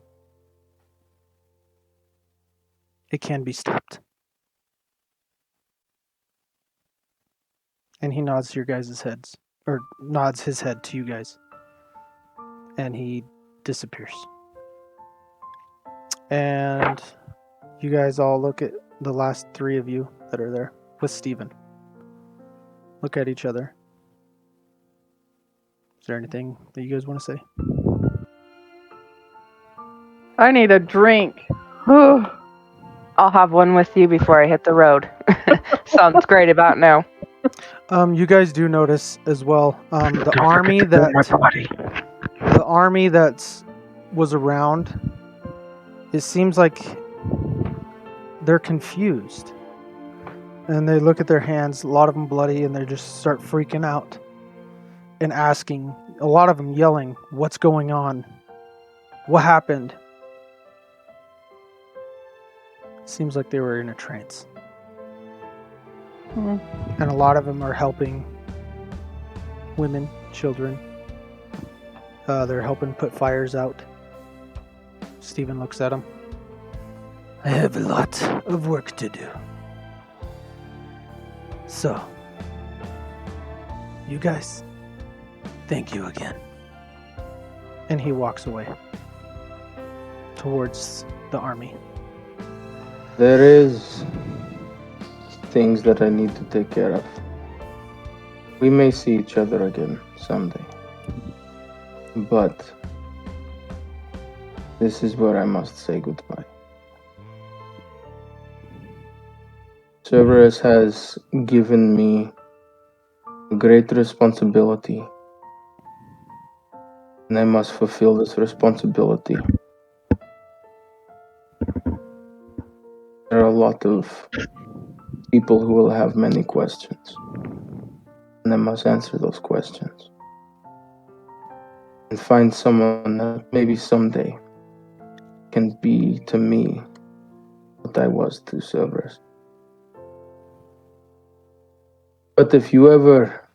it can be stopped. And he nods your guys' heads, or nods his head to you guys. And he disappears. And you guys all look at the last three of you that are there with Steven. Look at each other. Is there anything that you guys want to say? I need a drink. I'll have one with you before I hit the road. Sounds great about now. You guys do notice as well, the Don't army forget to that fill my body. the army that was around. It seems like they're confused, and they look at their hands. A lot of them bloody, and they just start freaking out and asking. A lot of them yelling, "What's going on? What happened?" Seems like they were in a trance. And a lot of them are helping women, children. They're helping put fires out. Stephen looks at them. I have a lot of work to do. So, you guys, thank you again. And he walks away towards the army. There is things that I need to take care of. We may see each other again someday. But this is where I must say goodbye. Cerberus has given me a great responsibility, and I must fulfill this responsibility. There are a lot of people who will have many questions, and I must answer those questions. And find someone that maybe someday can be to me what I was to Cerberus. But if you ever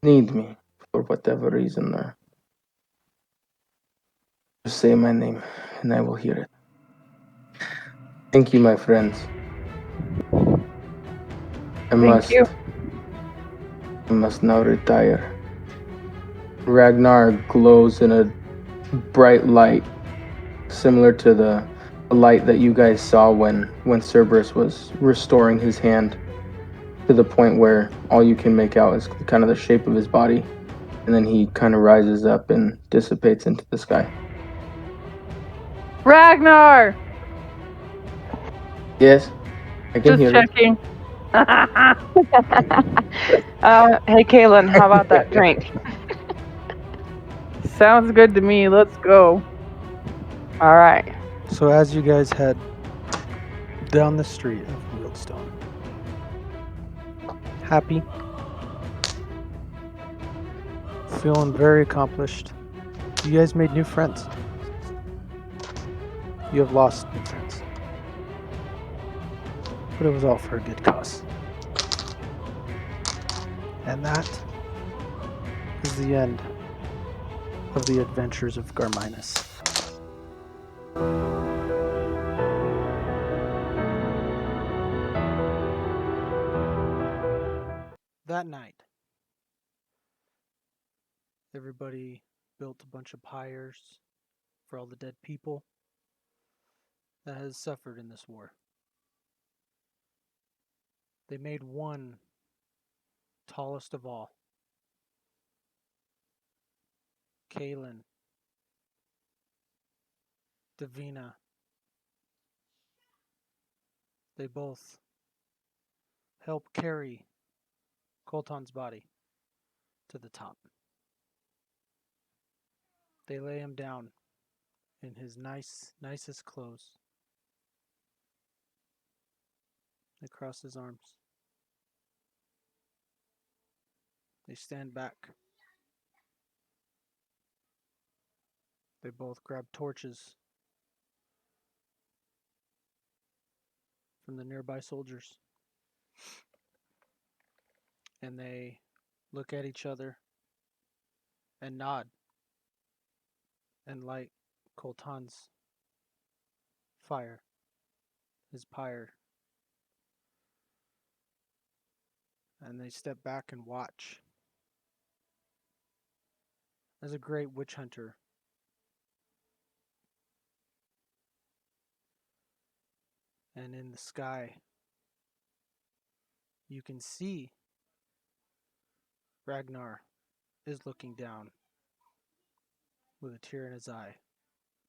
need me for whatever reason, or just say my name and I will hear it. Thank you, my friends. I must now retire. Ragnar glows in a bright light, similar to the light that you guys saw when Cerberus was restoring his hand, to the point where all you can make out is kind of the shape of his body, and then he kind of rises up and dissipates into the sky. Ragnar! Yes, I can Just hear checking. Hey, Kaylin, how about that drink? Sounds good to me. Let's go. All right. So as you guys head down the street of Wheelstone, happy, feeling very accomplished. You guys made new friends. You have lost new friends. But it was all for a good cause. And that is the end of the adventures of Garminus. That night, everybody built a bunch of pyres for all the dead people that has suffered in this war. They made one tallest of all. Kaylin, Davina, they both help carry Colton's body to the top. They lay him down in his nicest clothes. They cross his arms. They stand back. They both grab torches from the nearby soldiers. And they look at each other and nod and light Colton's fire, his pyre. And they step back and watch as a great witch hunter and in the sky you can see Ragnar is looking down with a tear in his eye.